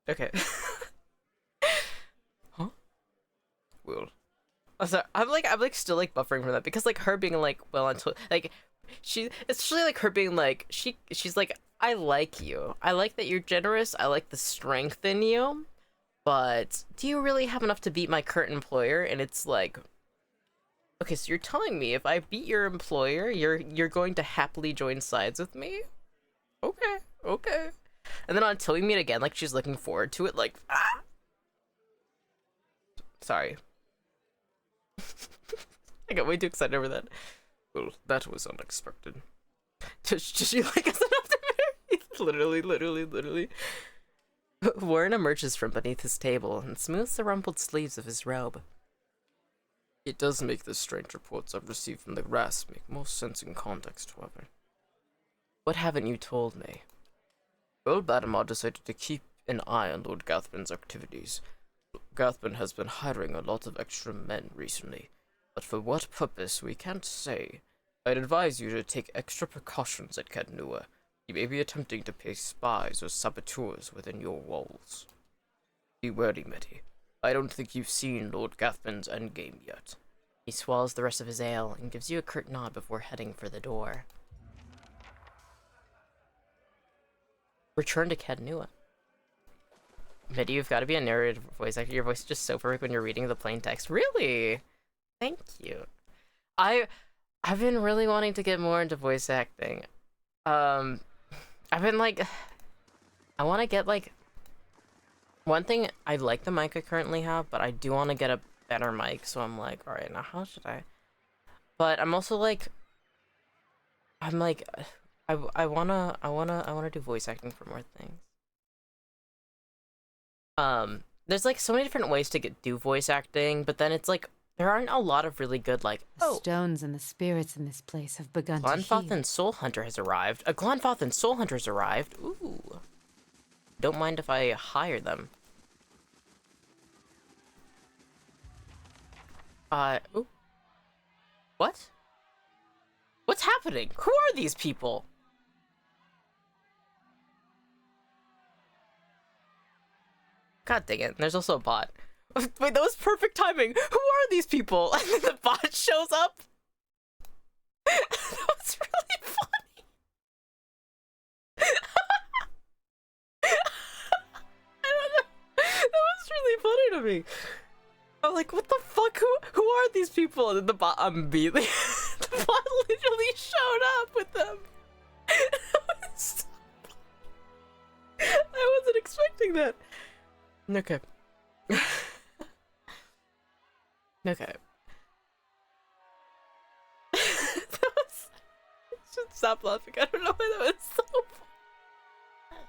Okay. Huh? Well. Oh, sorry. I'm still, like, buffering from that, because, like, her being, like, well, until, like, it's really, like, her being, like, she's, like, I like you. I like that you're generous. I like the strength in you. But do you really have enough to beat my current employer? And it's like, okay, so you're telling me if I beat your employer, you're going to happily join sides with me? Okay, okay. And then until we meet again, like, she's looking forward to it, like, ah! Sorry. I got way too excited over that. Well, that was unexpected. Does she like us enough to marry? Literally. Warren emerges from beneath his table and smooths the rumpled sleeves of his robe. It does make the strange reports I've received from the rest make more sense in context, however. What haven't you told me? Earl Badamar decided to keep an eye on Lord Gathbin's activities. Gothman has been hiring a lot of extra men recently, but for what purpose we can't say. I'd advise you to take extra precautions at Kadnua. He may be attempting to place spies or saboteurs within your walls. Be wary, Mettie. I don't think you've seen Lord Gathman's endgame yet. He swallows the rest of his ale and gives you a curt nod before heading for the door. Return to Kadnua. Mettie, you've got to be a narrative voice actor. Your voice is just so perfect when you're reading the plain text. Really? Thank you. I've been really wanting to get more into voice acting. I've been like, I want to get like, one thing, I like the mic I currently have, but I do want to get a better mic, so I'm like, alright, now how should I? But I'm also like, I'm like, I wanna do voice acting for more things. There's like so many different ways to do voice acting, but then it's like, there aren't a lot of really good, like, The stones and the spirits in this place have begun to Glanthoth heal. and Soul Hunter has arrived. A Glanthoth and Soul Hunter has arrived. Ooh. Don't mind if I hire them. Ooh. What? What's happening? Who are these people? God dang it, there's also a bot. Wait, that was perfect timing. Who are these people? And then the bot shows up. That was really funny. I don't know. That was really funny to me. I'm like, what the fuck? Who are these people? And then the bot immediately, the bot literally showed up with them. I wasn't expecting that. Okay. Okay. Stop laughing. I don't know why that was so funny.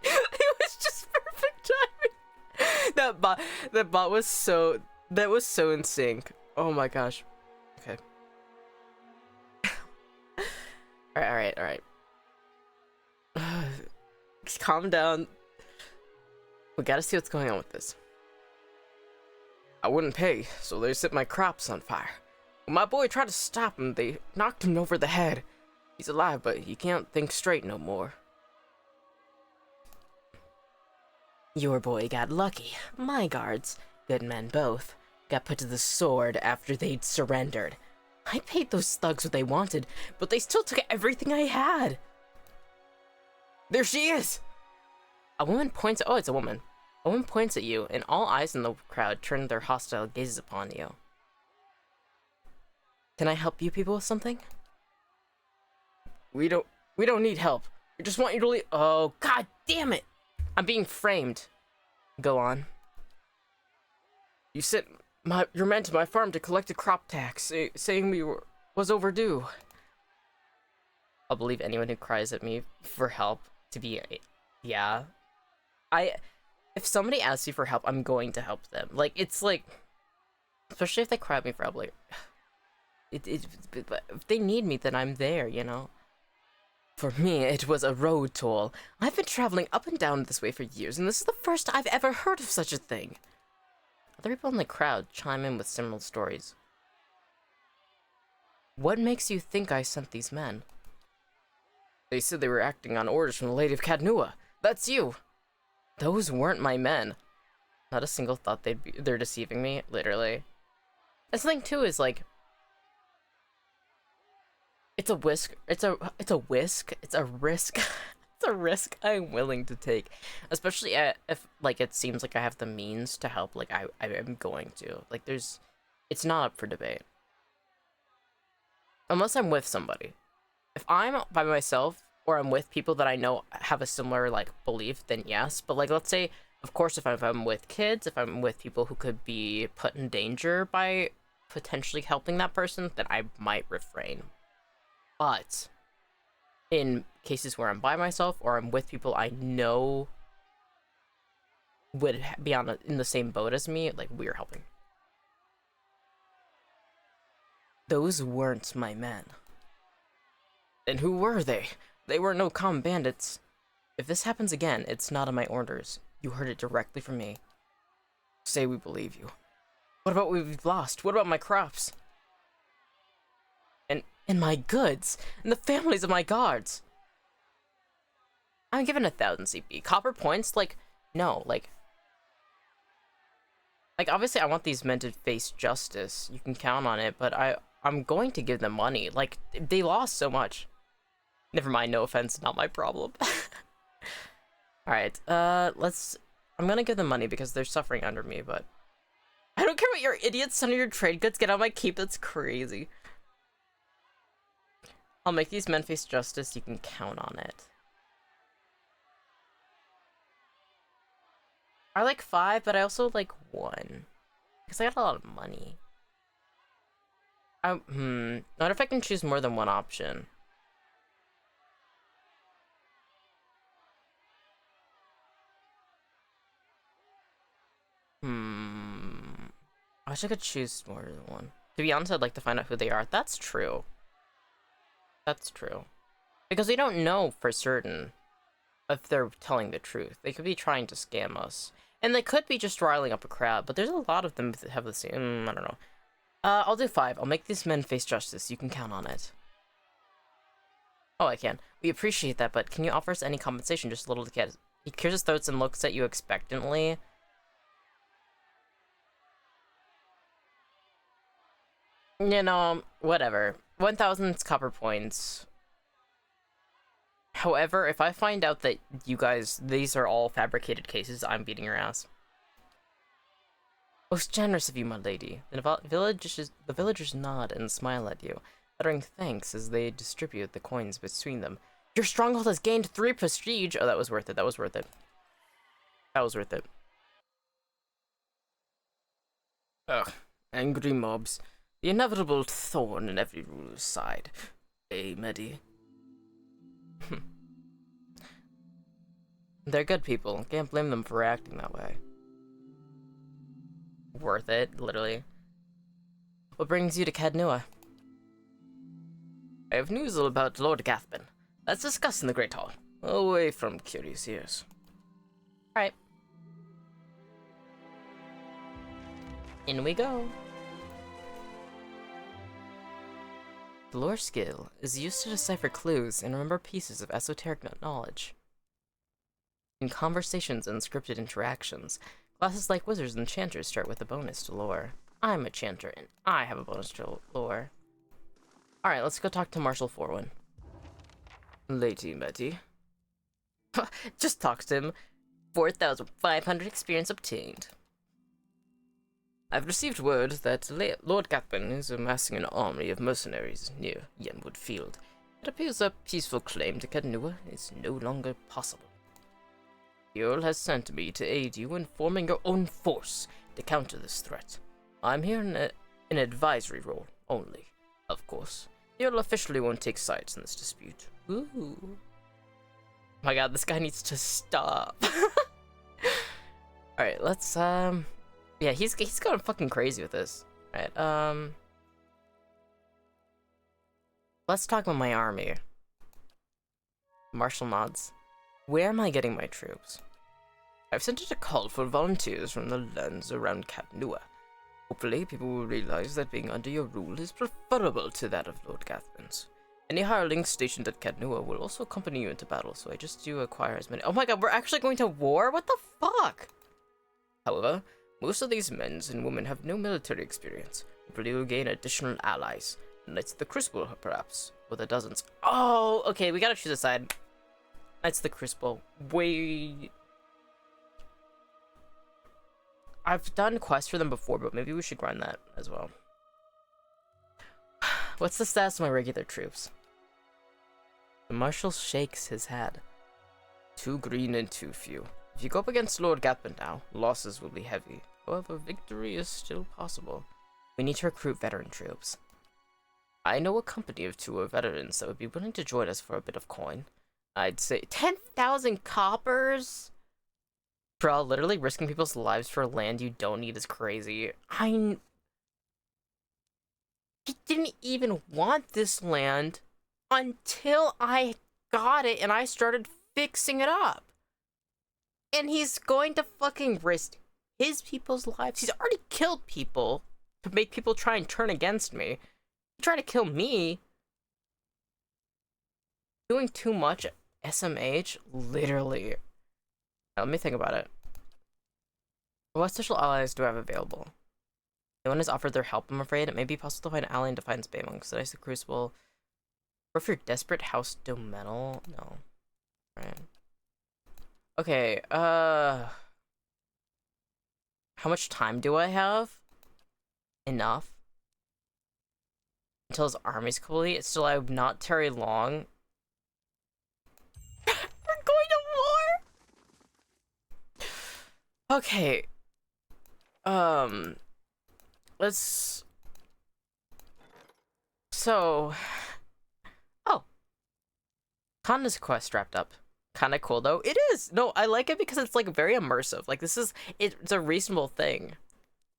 It was just perfect timing. That bot was so, that was so in sync. Oh my gosh. Okay. Alright. Calm down. We gotta see what's going on with this. I wouldn't pay, so they set my crops on fire. When my boy tried to stop him, they knocked him over the head. He's alive, but he can't think straight no more. Your boy got lucky. My guards, good men both, got put to the sword after they'd surrendered. I paid those thugs what they wanted, but they still took everything I had. There she is! A woman points. Oh, it's a woman. A woman points at you, and all eyes in the crowd turn their hostile gazes upon you. Can I help you people with something? We don't need help. We just want you to leave. Oh, god damn it! I'm being framed. Go on. You sent your men to my farm to collect a crop tax, saying was overdue. I'll believe anyone who cries at me for help to be, yeah. If somebody asks you for help, I'm going to help them. Like, it's like, especially if they cry at me for help, like, if they need me, then I'm there, you know? For me, it was a road toll. I've been traveling up and down this way for years, and this is the first I've ever heard of such a thing. Other people in the crowd chime in with similar stories. What makes you think I sent these men? They said they were acting on orders from the Lady of Kadnua. That's you! Those weren't my men. Not a single thought they're deceiving me, literally. And something too is like, it's a risk. It's a risk I'm willing to take, especially if like it seems like I have the means to help. Like I am going to. Like it's not up for debate. Unless I'm with somebody. If I'm by myself or I'm with people that I know have a similar like belief, then yes. But like, let's say, of course, if I'm with kids, if I'm with people who could be put in danger by potentially helping that person, then I might refrain. But in cases where I'm by myself or I'm with people I know would be in the same boat as me, like, we're helping. Those weren't my men. Then who were they? They were no common bandits. If this happens again, it's not on my orders. You heard it directly from me. Say we believe you. What about what we've lost? What about my crops? And my goods? And the families of my guards? I'm given 1,000 CP. Copper points? Like, no, like, obviously I want these men to face justice. You can count on it, but I'm going to give them money. Like, they lost so much. Never mind, no offense, not my problem. Alright, I'm gonna give them money because they're suffering under me, but I don't care what your idiots send your trade goods. Get out of my keep, that's crazy. I'll make these men face justice. You can count on it. I like 5, but I also like 1. Because I got a lot of money. Not if I can choose more than one option. I wish I could choose more than one. To be honest, I'd like to find out who they are. That's true. That's true. Because we don't know for certain if they're telling the truth. They could be trying to scam us. And they could be just riling up a crowd, but there's a lot of them that have the same... I don't know. I'll do 5. I'll make these men face justice. You can count on it. Oh, I can. We appreciate that, but can you offer us any compensation? Just a little to get... He clears his throat and looks at you expectantly. You know, whatever. 1,000 copper points. However, if I find out that you guys, these are all fabricated cases, I'm beating your ass. Most generous of you, my lady. The villagers nod and smile at you, uttering thanks as they distribute the coins between them. Your stronghold has gained 3 prestige. Oh, that was worth it. That was worth it. That was worth it. Ugh, angry mobs. The inevitable thorn in every ruler's side. Hey, Medi. They're good people. Can't blame them for acting that way. Worth it, literally. What brings you to Cadnua? I have news about Lord Gathbin. Let's discuss in the Great Hall. Away from curious ears. Alright. In we go. The lore skill is used to decipher clues and remember pieces of esoteric knowledge. In conversations and scripted interactions, classes like wizards and enchanters start with a bonus to lore. I'm a chanter, and I have a bonus to lore. Alright, let's go talk to Marshal Forwin. Lady Mettie. Just talk to him. 4,500 experience obtained. I've received word that Lord Gathbin is amassing an army of mercenaries near Yenwood Field. It appears a peaceful claim to Cadnua is no longer possible. The Earl has sent me to aid you in forming your own force to counter this threat. I'm here in an advisory role only, of course. The Earl officially won't take sides in this dispute. Ooh. Oh my god, this guy needs to stop. Alright, let's, yeah, he's going fucking crazy with this. Alright, let's talk about my army. Marshal nods. Where am I getting my troops? I've sent out a call for volunteers from the lands around Cadnua. Hopefully, people will realize that being under your rule is preferable to that of Lord Gathbin's. Any hirelings stationed at Cadnua will also accompany you into battle, so I just do acquire as many— Oh my god, we're actually going to war? What the fuck? However, most of these men and women have no military experience. Hopefully you'll gain additional allies. Knights of the Crucible, perhaps, with the dozens. Oh, okay, we gotta choose a side. Knights of the Crucible. Wait. I've done quests for them before, but maybe we should grind that as well. What's the status of my regular troops? The Marshal shakes his head. 2 green and 2 few. If you go up against Lord Gathbin now, losses will be heavy. However, victory is still possible. We need to recruit veteran troops. I know a company of 2 veterans that would be willing to join us for a bit of coin. I'd say 10,000 coppers? Bro, literally risking people's lives for land you don't need is crazy. He didn't even want this land until I got it and I started fixing it up. And he's going to fucking risk his people's lives. He's already killed people to make people try and turn against me. He tried to kill me. Doing too much SMH? Literally. Let me think about it. What social allies do I have available? No one has offered their help, I'm afraid. It may be possible to find an ally and define Spay Monks. Did I say Crucible? Or if you're desperate, House Dometal? No. Right. Okay, how much time do I have? Enough. Until his army's complete. Still, I would not tarry long. We're going to war! Okay. Let's... So... Oh. Kanda's quest wrapped up. Kinda cool, though. It is! No, I like it because it's, like, very immersive. Like, this is... It's a reasonable thing.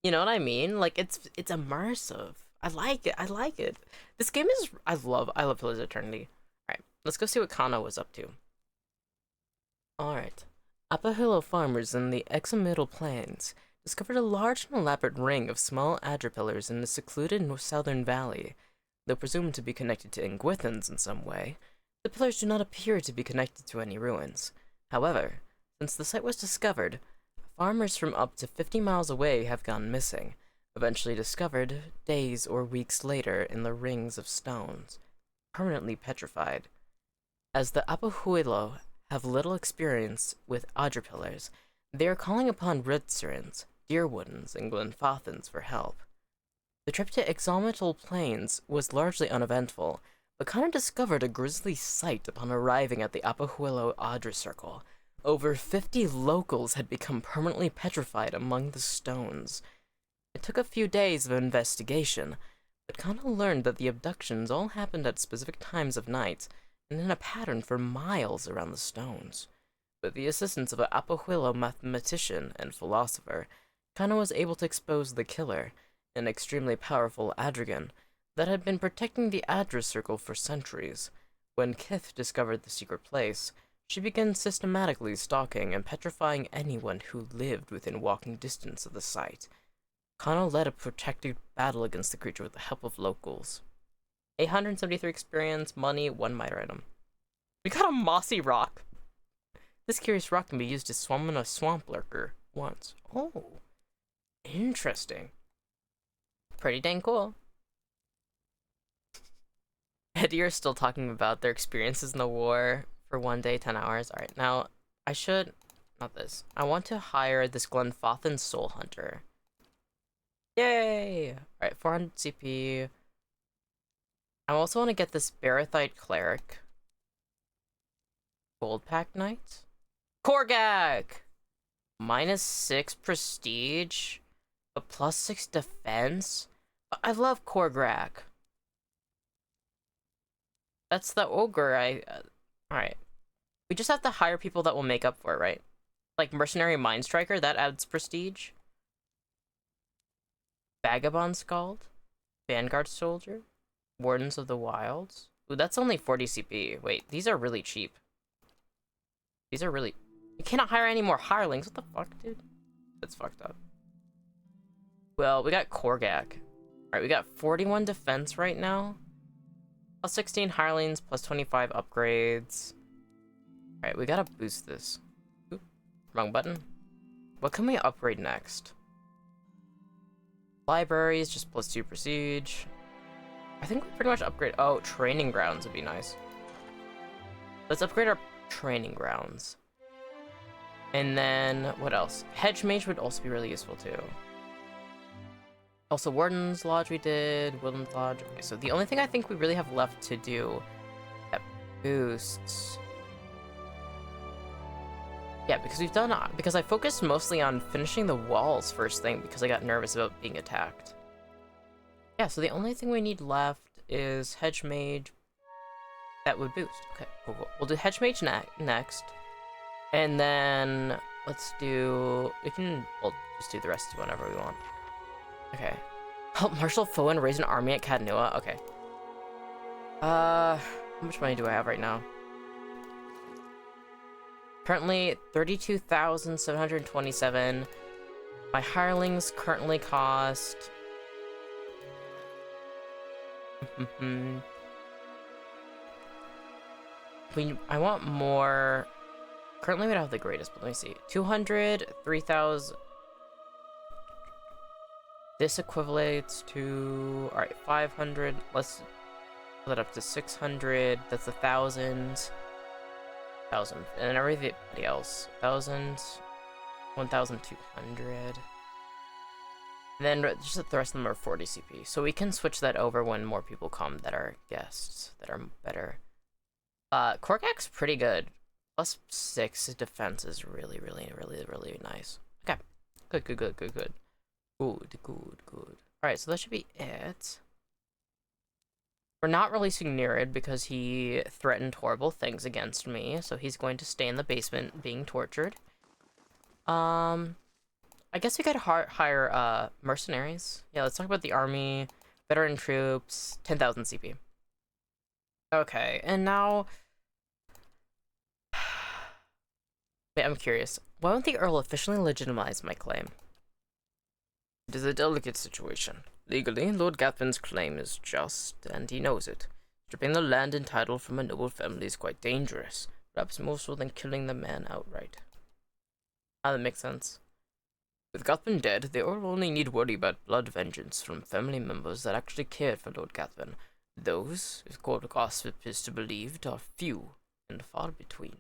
You know what I mean? Like, it's immersive. I like it. I like it. This game is... I love Pillars of Eternity. Alright, let's go see what Kana was up to. Alright. Apahilo farmers in the Exomiddle Plains discovered a large and elaborate ring of small adripillars in the secluded southern valley. Though presumed to be connected to Ingwithans in some way, the pillars do not appear to be connected to any ruins. However, since the site was discovered, farmers from up to 50 miles away have gone missing, eventually discovered days or weeks later in the rings of stones, permanently petrified. As the Apahuilo have little experience with adripillars, they are calling upon Ritzerans, Deerwoodens, and Glenfathans for help. The trip to Exomiddle Plains was largely uneventful, but Connor discovered a grisly sight upon arriving at the Apahuilo Adra Circle. Over 50 locals had become permanently petrified among the stones. It took a few days of investigation, but Connor learned that the abductions all happened at specific times of night, and in a pattern for miles around the stones. With the assistance of an Apahuilo mathematician and philosopher, Kana was able to expose the killer, an extremely powerful Adrigan, that had been protecting the Adra Circle for centuries. When Kith discovered the secret place, she began systematically stalking and petrifying anyone who lived within walking distance of the site. Kana led a protracted battle against the creature with the help of locals. 873 experience, money, 1 miter item. We got a mossy rock. This curious rock can be used to summon a swamp lurker once. Oh. Interesting. Pretty dang cool. Eddie are still talking about their experiences in the war for 1 day, 10 hours. Alright, now, I should... Not this. I want to hire this Glenfathan Soul Hunter. Yay! Alright, 400 CP. I also want to get this Barathite Cleric. Gold Pack Knight. Korgak! -6 prestige, but +6 defense? I love Korgak. That's the ogre alright. We just have to hire people that will make up for it, right? Like Mercenary Mind Striker, that adds prestige. Vagabond Scald. Vanguard Soldier. Wardens of the Wilds. Ooh, that's only 40 CP. Wait, these are really cheap. These are really... You cannot hire any more hirelings. What the fuck, dude? That's fucked up. Well, we got Korgak. Alright, we got 41 defense right now. Plus 16 hirelings, plus 25 upgrades. Alright, we gotta boost this. Oop, wrong button. What can we upgrade next? Libraries, just plus 2 prestige. I think we pretty much upgrade... Oh, training grounds would be nice. Let's upgrade our training grounds. And then, what else? Hedge Mage would also be really useful too. Also, Warden's Lodge we did, Woodland Lodge. Okay, so the only thing I think we really have left to do that boosts... Yeah, because we've done... Because I focused mostly on finishing the walls first thing because I got nervous about being attacked. Yeah, so the only thing we need left is Hedge Mage. That would boost. Okay, cool. We'll do Hedge Mage next. And then let's do... We'll just do the rest whenever we want. Okay. Help Marshal Foe and raise an army at Katanua. Okay. How much money do I have right now? Currently, 32,727. My hirelings currently cost... I want more... Currently we don't have the greatest, but let me see. 200, 3,000... This equates to... Alright, 500. Let's put that up to 600. That's 1,000. 1,000. And everybody else. 1,000. 1,200. Then just the rest of them are 40 CP. So we can switch that over when more people come that are guests that are better. Korgak's pretty good. Plus 6 defense is really, really, really, really nice. Okay. Good. Alright, so that should be it. We're not releasing Nerid because he threatened horrible things against me, so he's going to stay in the basement being tortured. I guess we could hire mercenaries. Yeah, let's talk about the army, veteran troops, 10,000 CP. Okay, and now... Wait, I'm curious. Why won't the Earl officially legitimize my claim? It is a delicate situation. Legally, Lord Gathvin's claim is just, and he knows it. Stripping the land and title from a noble family is quite dangerous, perhaps more so than killing the man outright. Ah, that makes sense. With Gathvin dead, the Earl will only need worry about blood vengeance from family members that actually cared for Lord Gathvin. Those, if court gossip is to be believed, are few and far between.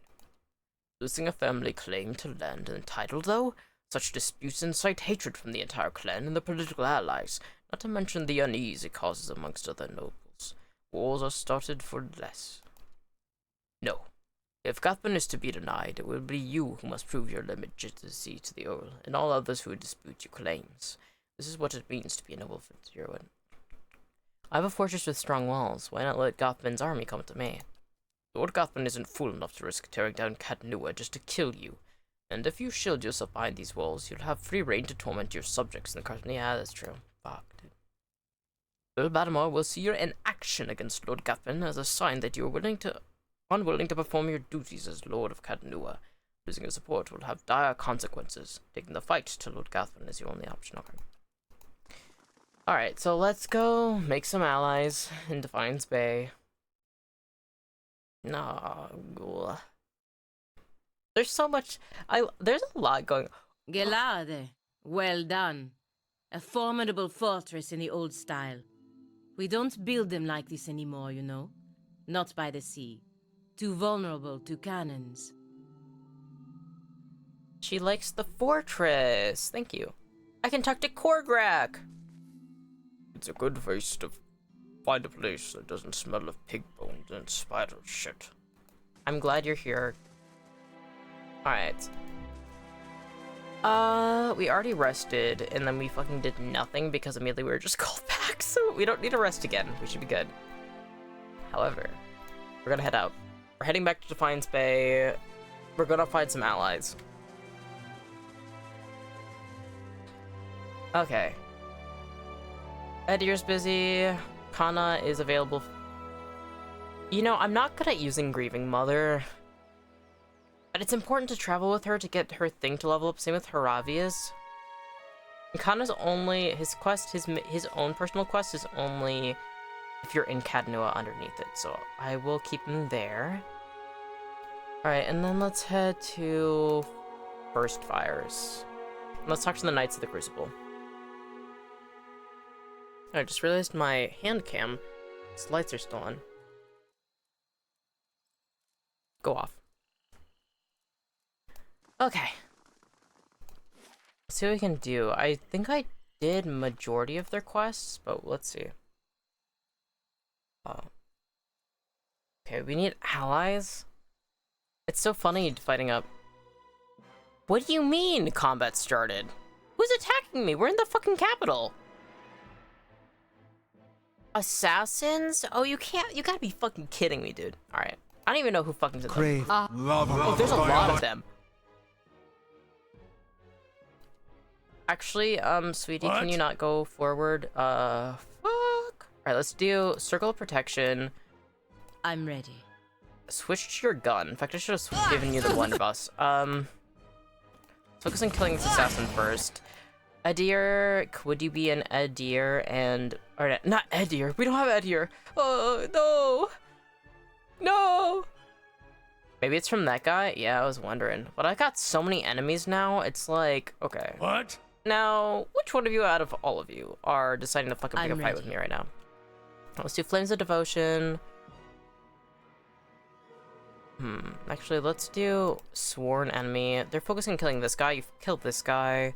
Losing a family claim to land and title, though, such disputes incite hatred from the entire clan and the political allies, not to mention the unease it causes amongst other nobles. Wars are started for less. No. If Gathvin is to be denied, it will be you who must prove your legitimacy to the Earl, and all others who dispute your claims. This is what it means to be a noble Fitzgerald. I have a fortress with strong walls. Why not let Gathvin's army come to me? Lord Gathvin isn't fool enough to risk tearing down Katnua just to kill you. And if you shield yourself behind these walls, you'll have free reign to torment your subjects in the country. Yeah, that's true. Fuck, dude. Earl Badamar will see your inaction against Lord Gathvin as a sign that you are unwilling to perform your duties as Lord of Katnua. Losing your support will have dire consequences. Taking the fight to Lord Gathvin is your only option. Okay. Alright, so let's go make some allies in Defiance Bay. No. There's so much... There's a lot going... Gelade, well done. A formidable fortress in the old style. We don't build them like this anymore, you know. Not by the sea. Too vulnerable to cannons. She likes the fortress. Thank you. I can talk to Korgrak. It's a good waste to find a place that doesn't smell of pig bones and spider shit. I'm glad you're here. Alright. We already rested, and then we fucking did nothing because immediately we were just called back, so we don't need to rest again. We should be good. However, we're gonna head out. We're heading back to Defiance Bay. We're gonna find some allies. Okay. Edir's busy. Kana is available. You know, I'm not good at using Grieving Mother. But it's important to travel with her to get her thing to level up. Same with Haravia's. And Kana's only... His quest, his own personal quest is only if you're in Katnua underneath it. So I will keep him there. Alright, and then let's head to First Fires. Let's talk to the Knights of the Crucible. I just realized my hand cam, its lights are still on. Go off. Okay. Let's see what we can do. I think I did majority of their quests, but let's see. Okay, we need allies. It's so funny fighting up. What do you mean combat started? Who's attacking me? We're in the fucking capital. Assassins? Oh, you can't. You gotta be fucking kidding me, dude. All right. I don't even know who fucking did them. Oh, there's a lot of them. Actually, sweetie, can you not go forward? Fuck. Alright, let's do Circle of Protection. I'm ready. Switch to your gun. In fact, I should have given you the blunderbuss. Focus on killing this assassin first. Edir, would you be an Edir and... Or not Edir, we don't have Edir. Oh, no. No. Maybe it's from that guy? Yeah, I was wondering. But I got so many enemies now, it's like, okay. What? Now, which one of you out of all of you are deciding to fucking pick I'm a fight with ready. me right now? Let's do Flames of Devotion. Actually, let's do Sworn Enemy. They're focusing on killing this guy. You've killed this guy.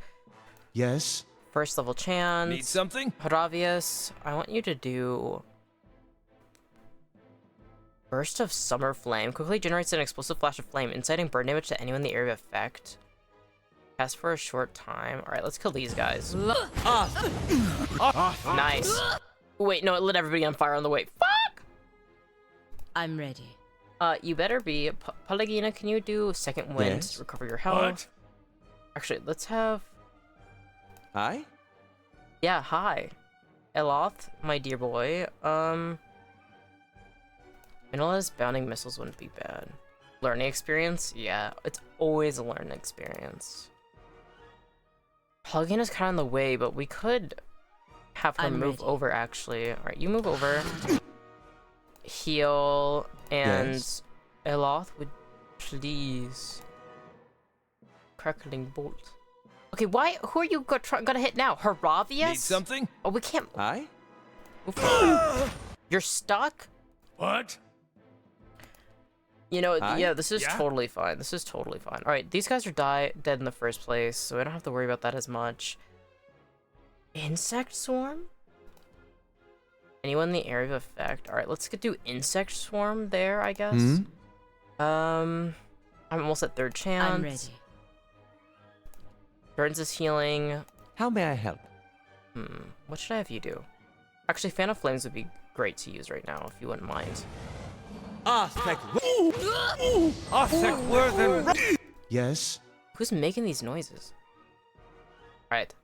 Yes? First level chance. Need something? Horavius, I want you to do... Burst of Summer Flame. Quickly generates an explosive flash of flame, inciting burn damage to anyone in the area of effect. Cast for a short time. Alright, let's kill these guys. Nice. Wait, no, it lit everybody on fire on the way. Fuck! I'm ready. You better be. Pelagina, can you do Second Wind Yes? to recover your health? What? Actually, let's have... Hi? Yeah, hi. Eloth, my dear boy. Minimalist bounding missiles wouldn't be bad. Learning experience? Yeah, it's always a learning experience. Pelagina's kind of in the way, but we could have her I'm move ready. over, actually. Alright, you move over. Heal, and Yes? Eloth would please. Crackling bolt. Okay, why? Who are you gonna hit now? Haravius? Need something? Oh, we can't. Hi? You're stuck? What? You know, Hi? yeah, this is Yeah? totally fine. This is totally fine. All right, these guys are dead in the first place, so I don't have to worry about that as much. Insect swarm? Anyone in the area of effect? All right, let's do insect swarm there, I guess. I'm almost at third chance. I'm ready. Burns is healing. How may I help? What should I have you do? Actually, Fan of Flames would be great to use right now, if you wouldn't mind. Yes? Who's making these noises? Alright.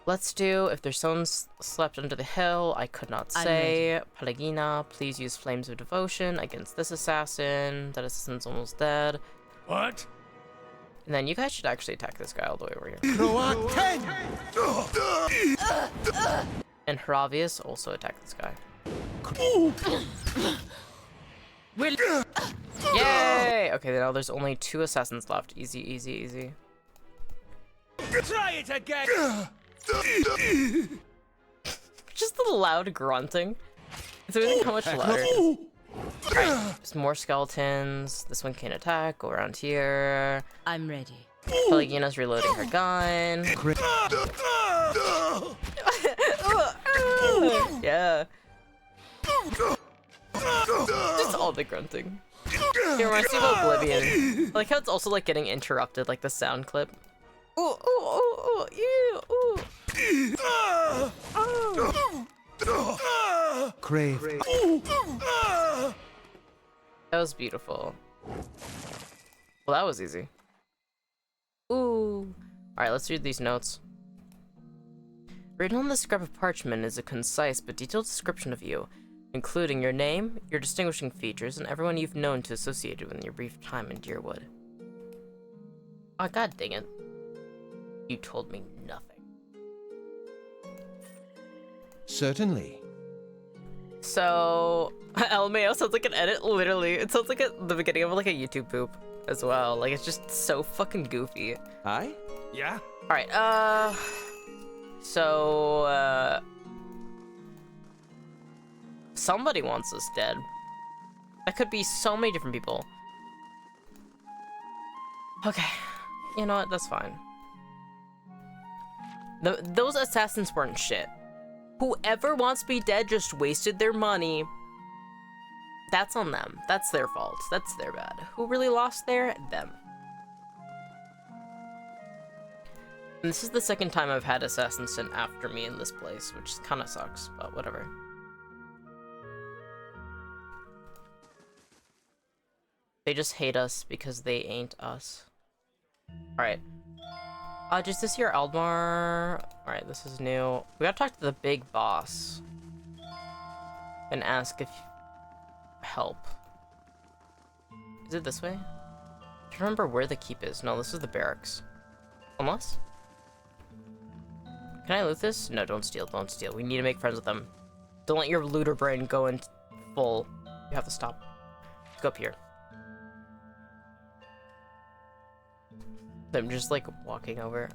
Let's do, if there's someone slept under the hill, I could not I'm say. Pelagina, please use Flames of Devotion against this assassin. That assassin's almost dead. What? And then you guys should actually attack this guy all the way over here. And Haravius, also attack this guy. Yay! Okay, now there's only 2 assassins left. Easy, easy, easy. Try it again! Just the loud grunting. It's amazing how much louder it is. Alright, there's more skeletons. This one can't attack. Go around here. I'm ready. Pelagina's reloading her gun. Yeah. Just all the grunting. It reminds me of Oblivion. I like how it's also like getting interrupted, like the sound clip. Ooh, ooh, ooh, ooh, yeah, ooh. Crave. That was beautiful. Well, that was easy. Ooh. Alright, let's read these notes. Written on this scrap of parchment is a concise but detailed description of you, including your name, your distinguishing features, and everyone you've known to associated with in your brief time in Deerwood. Oh, god dang it. You told me nothing. Certainly. So, LMAO sounds like an edit, literally. It sounds like the beginning of like a YouTube poop as well. Like, it's just so fucking goofy. Hi? Yeah? Alright, so, somebody wants us dead. That could be so many different people. Okay, you know what, that's fine. Those assassins weren't shit. Whoever wants to be dead just wasted their money. That's on them. That's their fault. That's their bad. Who really lost there? Them. And this is the second time I've had assassins sent after me in this place, which kind of sucks, but whatever. They just hate us because they ain't us. Alright. Just this here, Aldmar. Alright, this is new. We gotta talk to the big boss. And ask if... help. Is it this way? I can't remember where the keep is. No, this is the barracks. Unless? Can I loot this? No, don't steal, don't steal. We need to make friends with them. Don't let your looter brain go in full. You have to stop. Let's go up here. I'm just like walking over.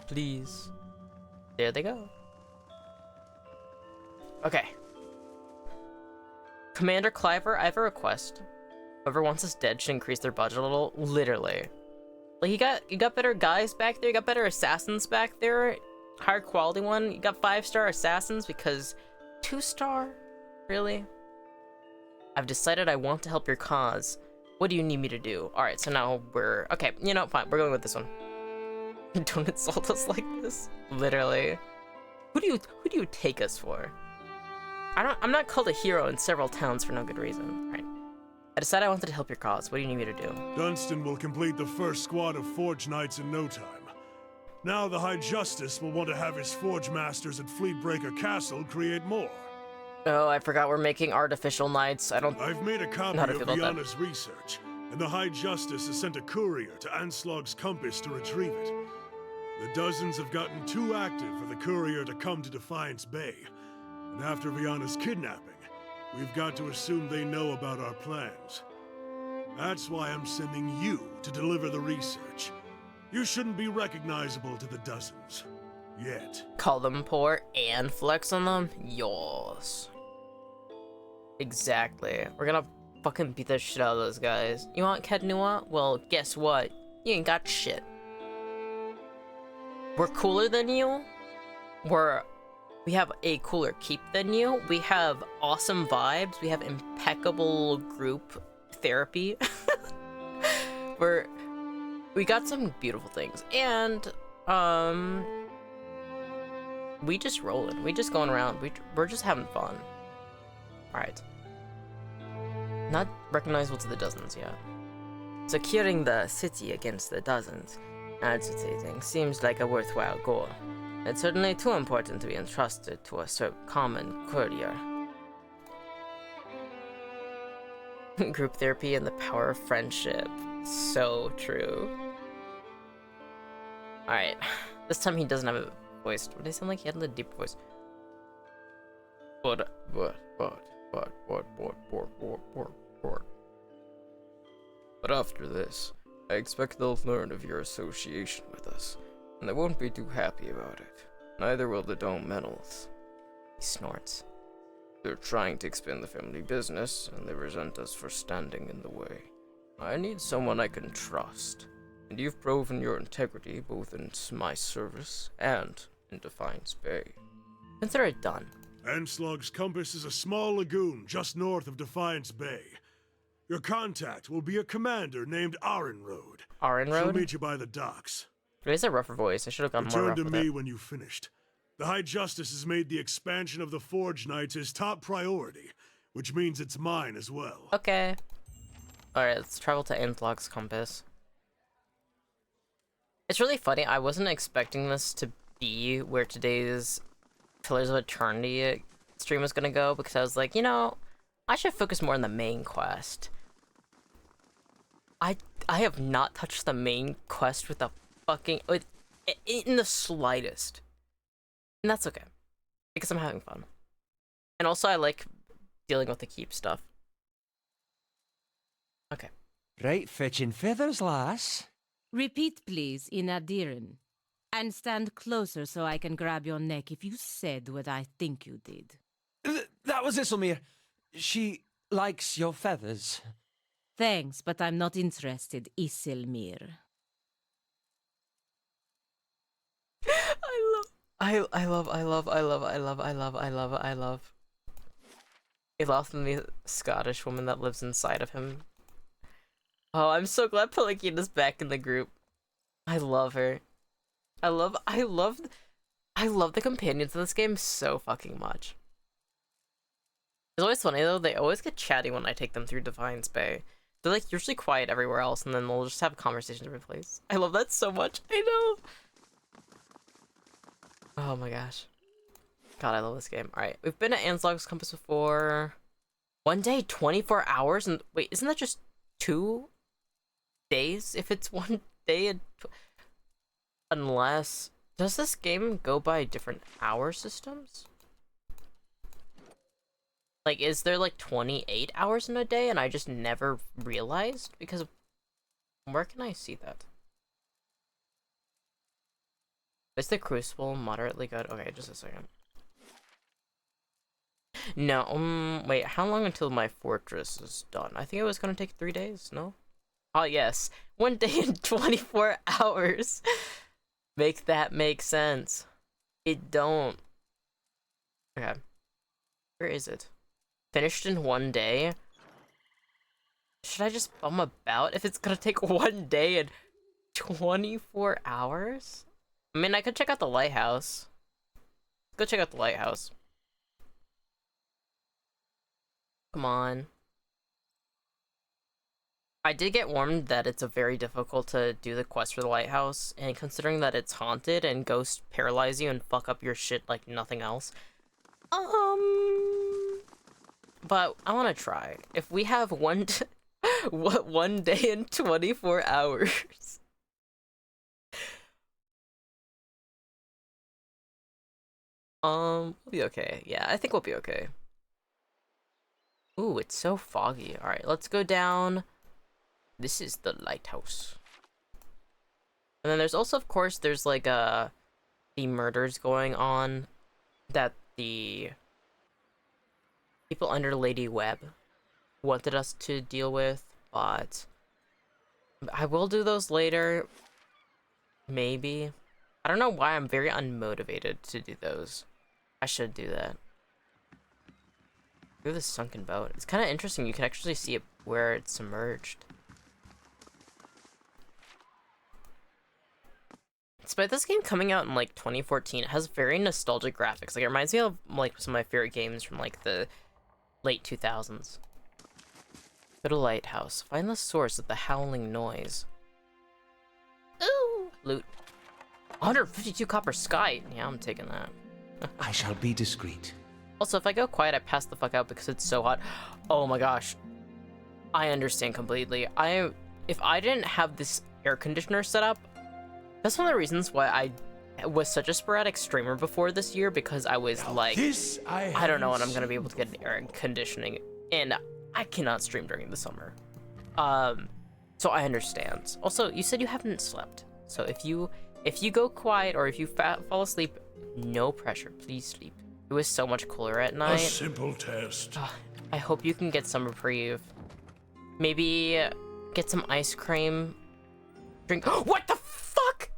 Please. There they go. Okay. Commander Cliver, I have a request. Whoever wants us dead should increase their budget a little. Literally. Like, you got better guys back there, you got better assassins back there. Higher quality one. You got 5-star assassins because 2-star? Really? I've decided I want to help your cause. What do you need me to do? Alright, so now we're... Okay, you know, fine. We're going with this one. Don't insult us like this. Literally. Who do you take us for? I'm not called a hero in several towns for no good reason. Right. I decided I wanted to help your cause. What do you need me to do? Dunstan will complete the first squad of Forge Knights in no time. Now the High Justice will want to have his Forge Masters at Fleetbreaker Castle create more. Oh, I forgot we're making artificial knights. I've made a copy of of Viana's research, and the High Justice has sent a courier to Anslog's Compass to retrieve it. The dozens have gotten too active for the courier to come to Defiance Bay, and after Viana's kidnapping, we've got to assume they know about our plans. That's why I'm sending you to deliver the research. You shouldn't be recognizable to the dozens. Yet. Call them poor and flex on them? Yours. Exactly. We're gonna fucking beat the shit out of those guys. You want Kednua? Well, guess what? You ain't got shit. We're cooler than you. We have a cooler keep than you. We have awesome vibes. We have impeccable group therapy. We got some beautiful things. And, we just rolling. We just going around. We're just having fun. Alright. Not recognizable to the dozens yet. Securing the city against the dozens, agitating, seems like a worthwhile goal. It's certainly too important to be entrusted to a common courier. Group therapy and the power of friendship. So true. Alright. This time he doesn't have a voice. What did he sound like? He had a deep voice. What? But after this, I expect they'll learn of your association with us, and they won't be too happy about it. Neither will the Dome Metals. He snorts. They're trying to expand the family business, and they resent us for standing in the way. I need someone I can trust, and you've proven your integrity both in my service and in Defiance Bay. Consider it done. Anslog's Compass is a small lagoon just north of Defiance Bay. Your contact will be a commander named Arenroad. Arenroad? She'll meet you by the docks. It is a rougher voice. I should have gotten more rough with it. Return to me when you've finished. The High Justice has made the expansion of the Forge Knights his top priority, which means it's mine as well. Okay. Alright, let's travel to Anslog's Compass. It's really funny. I wasn't expecting this to be where today's Pillars of Eternity stream was gonna go, because I was like, you know, I should focus more on the main quest. I have not touched the main quest with the fucking... in the slightest. And that's okay. Because I'm having fun. And also I like dealing with the keep stuff. Okay. Right fetching feathers, lass. Repeat, please, in Adiran. And stand closer so I can grab your neck if you said what I think you did. That was Isilmir. She likes your feathers. Thanks, but I'm not interested, Isilmir. I love a laughingly Scottish woman that lives inside of him. Oh, I'm so glad Pelagina's back in the group. I love her. I love the companions in this game so fucking much. It's always funny though, they always get chatty when I take them through Defiance Bay. They're like usually quiet everywhere else, and then they'll just have conversations every place. I love that so much. I know. Oh my gosh. God, I love this game. Alright, we've been at Anslog's Compass before. One day, 24 hours? And wait, isn't that just 2 days? If it's 1 day and... Unless Does this game go by different hour systems? Like, is there like 28 hours in a day and I just never realized? Because where can I see that? Is the Crucible moderately good? Okay, just a second. No, wait, how long until my fortress is done? I think it was gonna take 3 days, no? Oh, yes. 1 day and 24 hours. Make that make sense. It don't. Okay. Where is it? Finished in 1 day? Should I just bum about if it's gonna take 1 day and 24 hours? I mean, I could check out the lighthouse. Go check out the lighthouse. Come on. I did get warned that it's a very difficult to do the quest for the lighthouse, and considering that it's haunted and ghosts paralyze you and fuck up your shit like nothing else. But I want to try. If we have one day and 24 hours. We'll be okay. Yeah, I think we'll be okay. Ooh, it's so foggy. All right, let's go down. This is the lighthouse. And then there's also, of course, there's like the murders going on that the people under Lady Webb wanted us to deal with, but I will do those later. Maybe. I don't know why I'm very unmotivated to do those. I should do that. Through the sunken boat. It's kind of interesting. You can actually see it where it's submerged. Despite this game coming out in like 2014, it has very nostalgic graphics. Like, it reminds me of like some of my favorite games from like the late 2000s. Go to lighthouse. Find the source of the howling noise. Ooh! Loot. 152 copper sky. Yeah, I'm taking that. I shall be discreet. Also, if I go quiet, I pass the fuck out because it's so hot. Oh my gosh. I understand completely. If I didn't have this air conditioner set up, that's one of the reasons why I was such a sporadic streamer before this year, because I was like, I don't know when I'm gonna be able to get air conditioning, and I cannot stream during the summer. So I understand. Also, you said you haven't slept, so if you go quiet or if you fall asleep, no pressure. Please sleep. It was so much cooler at night. A simple test. I hope you can get some reprieve. Maybe get some ice cream. Drink. What the fuck?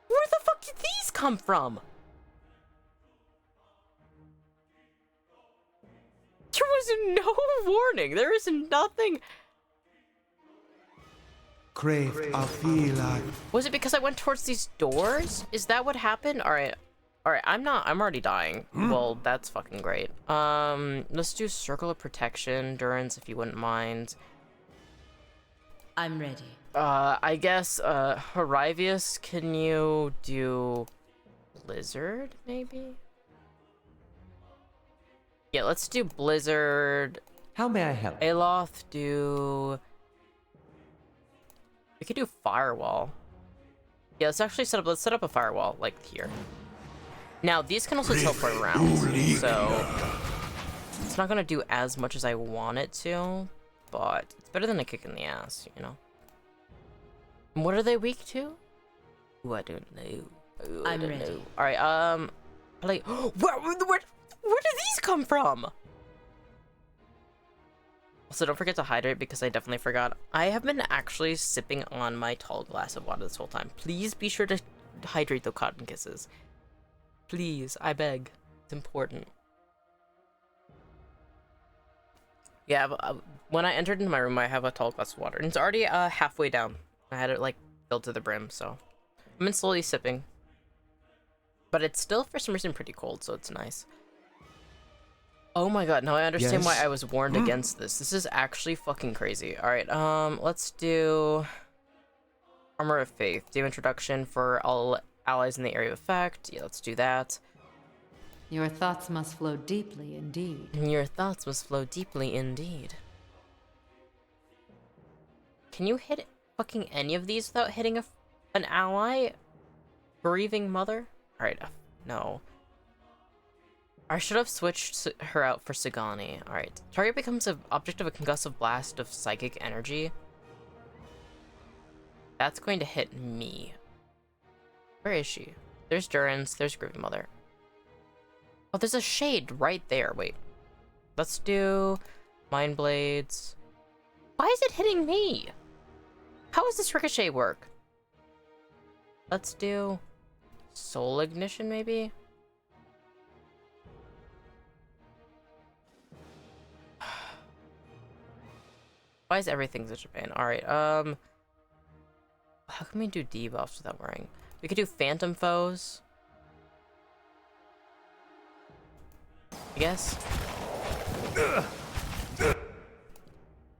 Where the fuck did these come from? There was no warning. There is nothing. Craved, I feel like. Was it because I went towards these doors? Is that what happened? Alright, I'm already dying. Well, that's fucking great. Let's do Circle of Protection, Endurance, if you wouldn't mind. I'm ready. I guess, Horivius, can you do Blizzard, maybe? Yeah, let's do Blizzard. How may I help? Aloth, do... We could do Firewall. Yeah, let's actually let's set up a Firewall, like here. Now, these can also teleport around, so it's not gonna do as much as I want it to, but it's better than a kick in the ass, you know? And what are they weak to? Ooh, I don't know. Ooh, I don't know. Alright, like, where did these come from? Also, don't forget to hydrate, because I definitely forgot. I have been actually sipping on my tall glass of water this whole time. Please be sure to hydrate the cotton kisses. Please, I beg. It's important. Yeah, when I entered into my room, I have a tall glass of water, and it's already halfway down. I had it like filled to the brim, so I've been slowly sipping. But it's still, for some reason, pretty cold, so it's nice. Oh my god, now I understand why I was warned against this. This is actually fucking crazy. Alright, let's do Armor of Faith. Do introduction for all allies in the area of effect. Yeah, let's do that. Your thoughts must flow deeply indeed. Your thoughts must flow deeply indeed. can you hit fucking any of these without hitting an ally? Bereaving mother? Alright, no. I should have switched her out for Sagani. Alright. Target becomes an object of a concussive blast of psychic energy. That's going to hit me. Where is she? There's Durance, there's Groovy Mother. Oh, there's a shade right there. Wait. Let's do Mind Blades. Why is it hitting me? How does this ricochet work? Let's do Soul Ignition, maybe? Why is everything such a pain? Alright, how can we do debuffs without worrying? We could do Phantom Foes. I guess.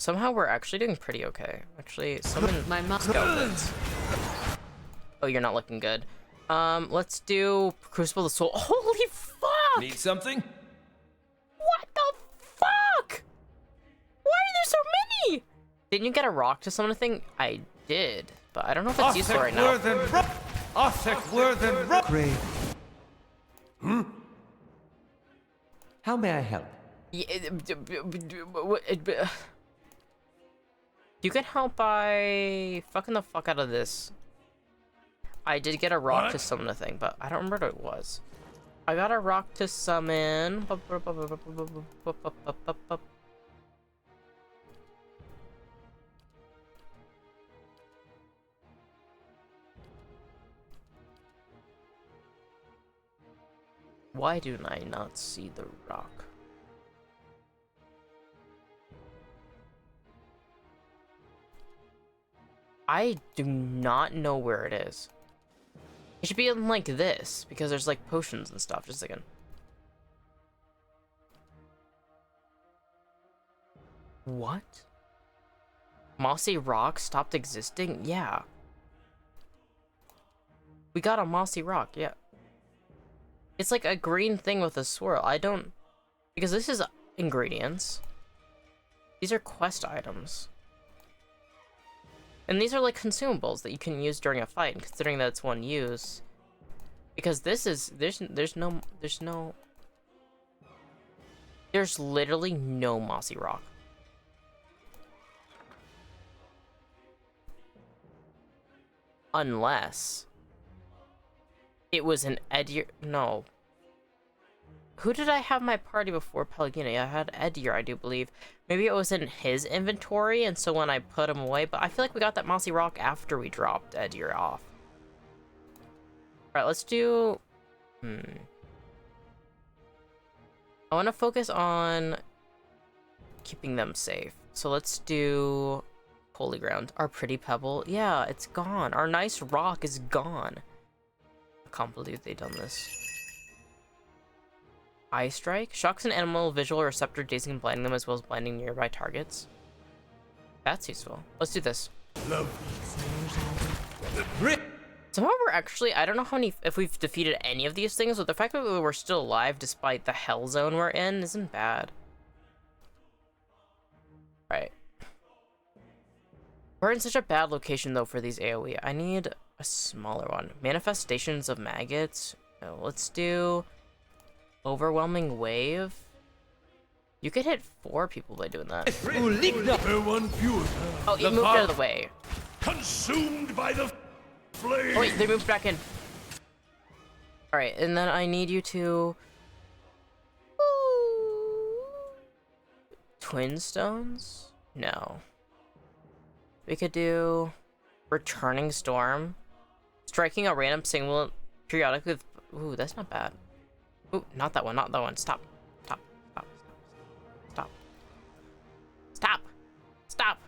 Somehow we're actually doing pretty okay. Actually, summon My skeletons. Oh, you're not looking good. Let's do Crucible of the Soul. Holy fuck! Need something? What the fuck? Why are there so many? Didn't you get a rock to summon a thing? I did, but I don't know if it's useful right now. Crave. How may I help? You can help by fucking the fuck out of this. I did get a rock to summon a thing, but I don't remember what it was. I got a rock to summon. Why do I not see the rock? I do not know where it is. It should be in like this, because there's like potions and stuff. Just a second. What? Mossy rock stopped existing? Yeah. We got a mossy rock, yeah. It's like a green thing with a swirl. I don't... Because this is ingredients. These are quest items. And these are like consumables that you can use during a fight, and considering that it's one use. Because this is... There's literally no mossy rock. Unless... it was an Edier... No. Who did I have my party before Pelagina? I had Edier, I do believe. Maybe it was in his inventory, and so when I put him away... But I feel like we got that mossy rock after we dropped Edier off. Alright, let's do... I want to focus on keeping them safe. So let's do Holy Ground. Our pretty pebble. Yeah, it's gone. Our nice rock is gone. I can't believe they done this. Eye Strike. Shocks an animal visual receptor, dazing and blinding them, as well as blinding nearby targets. That's useful. Let's do this. Somehow we're actually, I don't know how many, if we've defeated any of these things, but the fact that we're still alive despite the hell zone we're in isn't bad. Right. We're in such a bad location though for these AoE. I need a smaller one. Manifestations of maggots. No, let's do Overwhelming Wave. You could hit 4 people by doing that. Oh, you moved out of the way. Consumed by the flame. Oh wait, they moved back in. Alright, and then I need you to... Twin Stones? No. We could do... Returning Storm. Striking a random signal periodically with... Ooh, that's not bad. Ooh, not that one, not that one. Stop. Stop. Stop. Stop. Stop. Stop.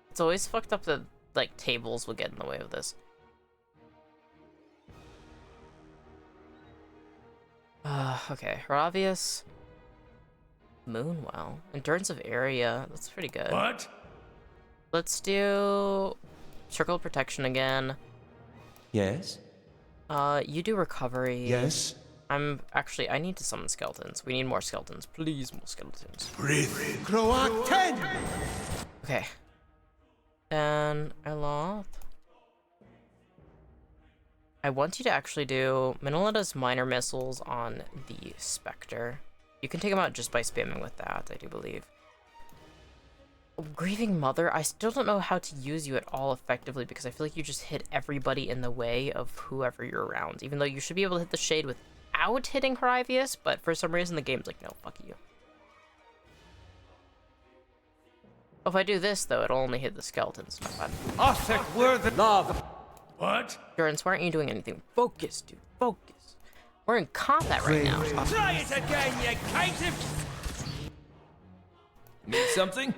It's always fucked up that, like, tables will get in the way of this. Okay. Ravius. Moonwell. Endurance of area. That's pretty good. What? Let's do Circle Protection again. Yes? You do Recovery. Yes? I need to summon skeletons. We need more skeletons. Please, more skeletons. Breathe. Croat 10! Okay. Then I want you to actually do Minoleta's minor missiles on the Spectre. You can take him out just by spamming with that, I do believe. Grieving Mother, I still don't know how to use you at all effectively because I feel like you just hit everybody in the way of whoever you're around. Even though you should be able to hit the Shade without hitting Horivius, but for some reason the game's like, no, fuck you. If I do this, though, it'll only hit the skeletons. Not bad. Arthek were the love. What? Durance, why aren't you doing anything? Focus, dude. Focus. We're in combat right now. Try it again, you caitiff! Need something?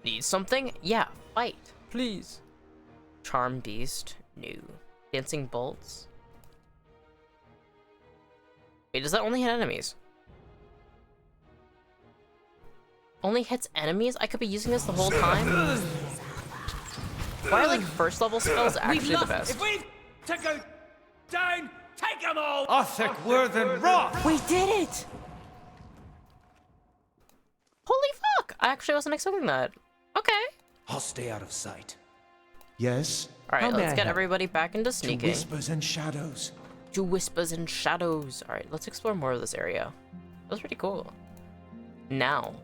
Need something? Yeah, fight. Please. Charm Beast. No. Dancing Bolts. Wait, does that only hit enemies? Only hits enemies? I could be using this the whole time? Why are, like, first level spells actually the best? If we to go down, take them all! Arthek were the wrath! We did it! Holy fuck! I actually wasn't expecting that. Okay. I'll stay out of sight. Yes? Alright, How may let's I get help? everybody back into To sneaking. whispers and shadows. To whispers and shadows. Alright, let's explore more of this area. That was pretty cool. Now,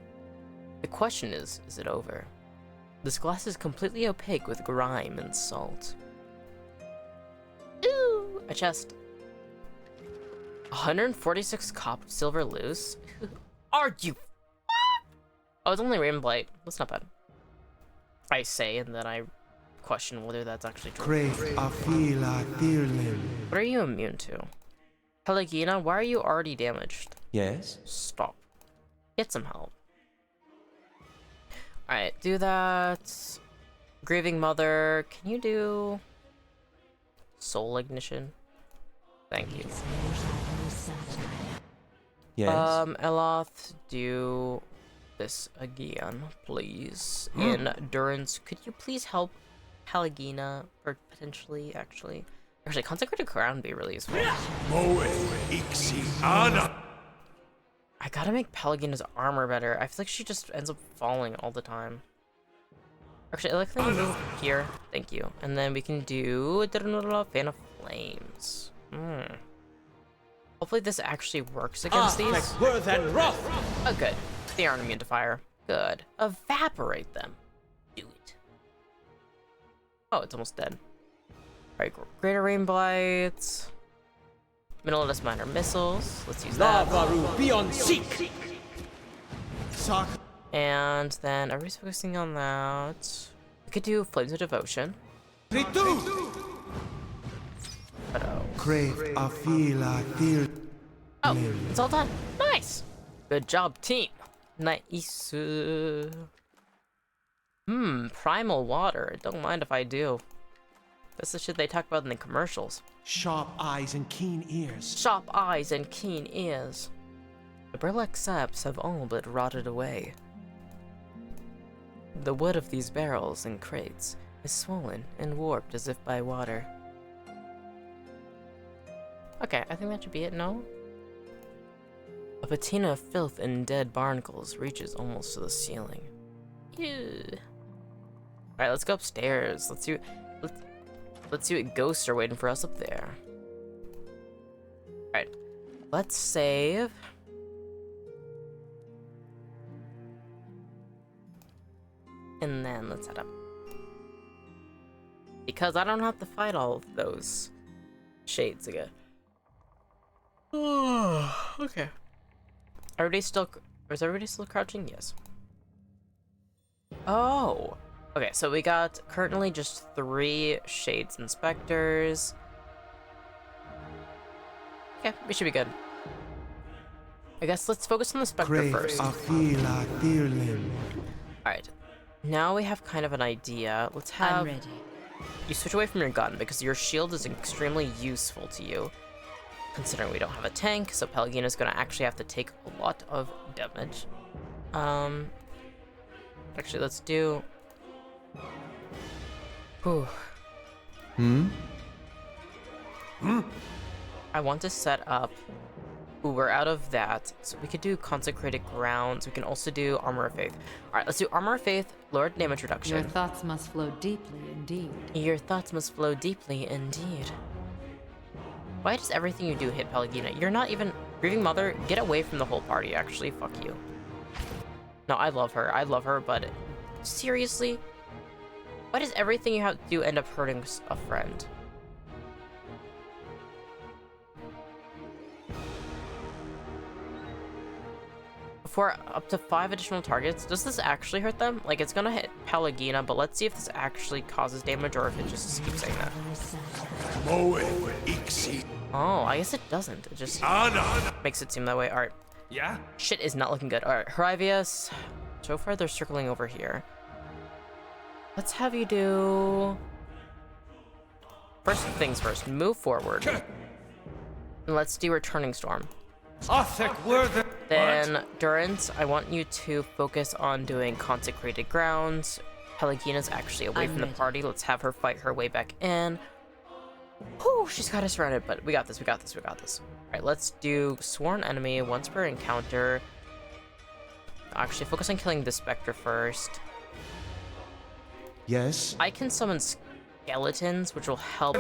the question is it over? This glass is completely opaque with grime and salt. Ooh, a chest. 146 cop of silver loose? Are you? Oh, it's only Raven Blight. That's not bad. I say, and then I question whether that's actually true. Crave Afila Thirlim. What are you immune to? Pelagina, why are you already damaged? Yes? Stop. Get some help. Alright, do that. Grieving Mother, can you do Soul Ignition? Thank you. Yes? Eloth, do this again, please. Endurance, could you please help Pelagina, or potentially, actually, Consecrated Crown would be really useful. Moe Ixi Ana. I gotta make Pelagina's armor better. I feel like she just ends up falling all the time. Actually, I like to move here. Thank you. And then we can do Fan of Flames. Hopefully this actually works against these. Were the wrath! Oh, good. They aren't immune to fire. Good. Evaporate them. Do it. Oh, it's almost dead. Alright, Greater Rain Blight. Minoleta's minor missiles. Let's use that. Lavaru beyond seek! Sock. And then everybody's focusing on that. We could do Flames of Devotion. Ritu! But oh. Crave Afila Thir. Oh, it's all done. Nice. Good job, team. Nice. Primal Water. Don't mind if I do. That's the shit they talk about in the commercials. Sharp eyes and keen ears. Sharp eyes and keen ears. The burlap saps have all but rotted away. The wood of these barrels and crates is swollen and warped as if by water. Okay, I think that should be it, no? A patina of filth and dead barnacles reaches almost to the ceiling. Ew. Alright, let's go upstairs. Let's see what ghosts are waiting for us up there. Alright, let's save. And then let's head up. Because I don't have to fight all of those shades again. Okay. Is everybody still crouching? Yes. Oh! Okay, so we got currently just 3 Shades Inspectors. Okay, we should be good. I guess let's focus on the Spectre Crave first. Afila Thirlim. Alright. Now we have kind of an idea. Let's have I'm ready. you switch away from your gun because your shield is extremely useful to you. Considering we don't have a tank, so Pelagina's gonna actually have to take a lot of damage. Actually, let's do... Whew. I want to set up Ooh, we're out of that. So we could do Consecrated Grounds. We can also do Armor of Faith. Alright, let's do Armor of Faith, Lord Damage Reduction. Your thoughts must flow deeply indeed. Your thoughts must flow deeply indeed. Why does everything you do hit Pelagina? You're not even... Grieving Mother, get away from the whole party, actually. Fuck you. No, I love her, but... Seriously? Why does everything you have to do end up hurting a friend? For up to 5 additional targets, does this actually hurt them? Like, it's gonna hit Pelagina, but let's see if this actually causes damage or if it just keeps saying that. Oh, I guess it doesn't. It just makes it seem that way. Alright. Yeah? Shit is not looking good. Alright, Herivius. So far, they're circling over here. Let's have you do... First things first, move forward. And let's do Returning Storm. Then, Durance, I want you to focus on doing Consecrated Grounds. Pelagina's actually away from the party. Let's have her fight her way back in. Whew, she's got us surrounded, but we got this, we got this, we got this. Alright, let's do Sworn Enemy once per encounter. Actually, focus on killing the Spectre first. Yes? I can summon skeletons, which will help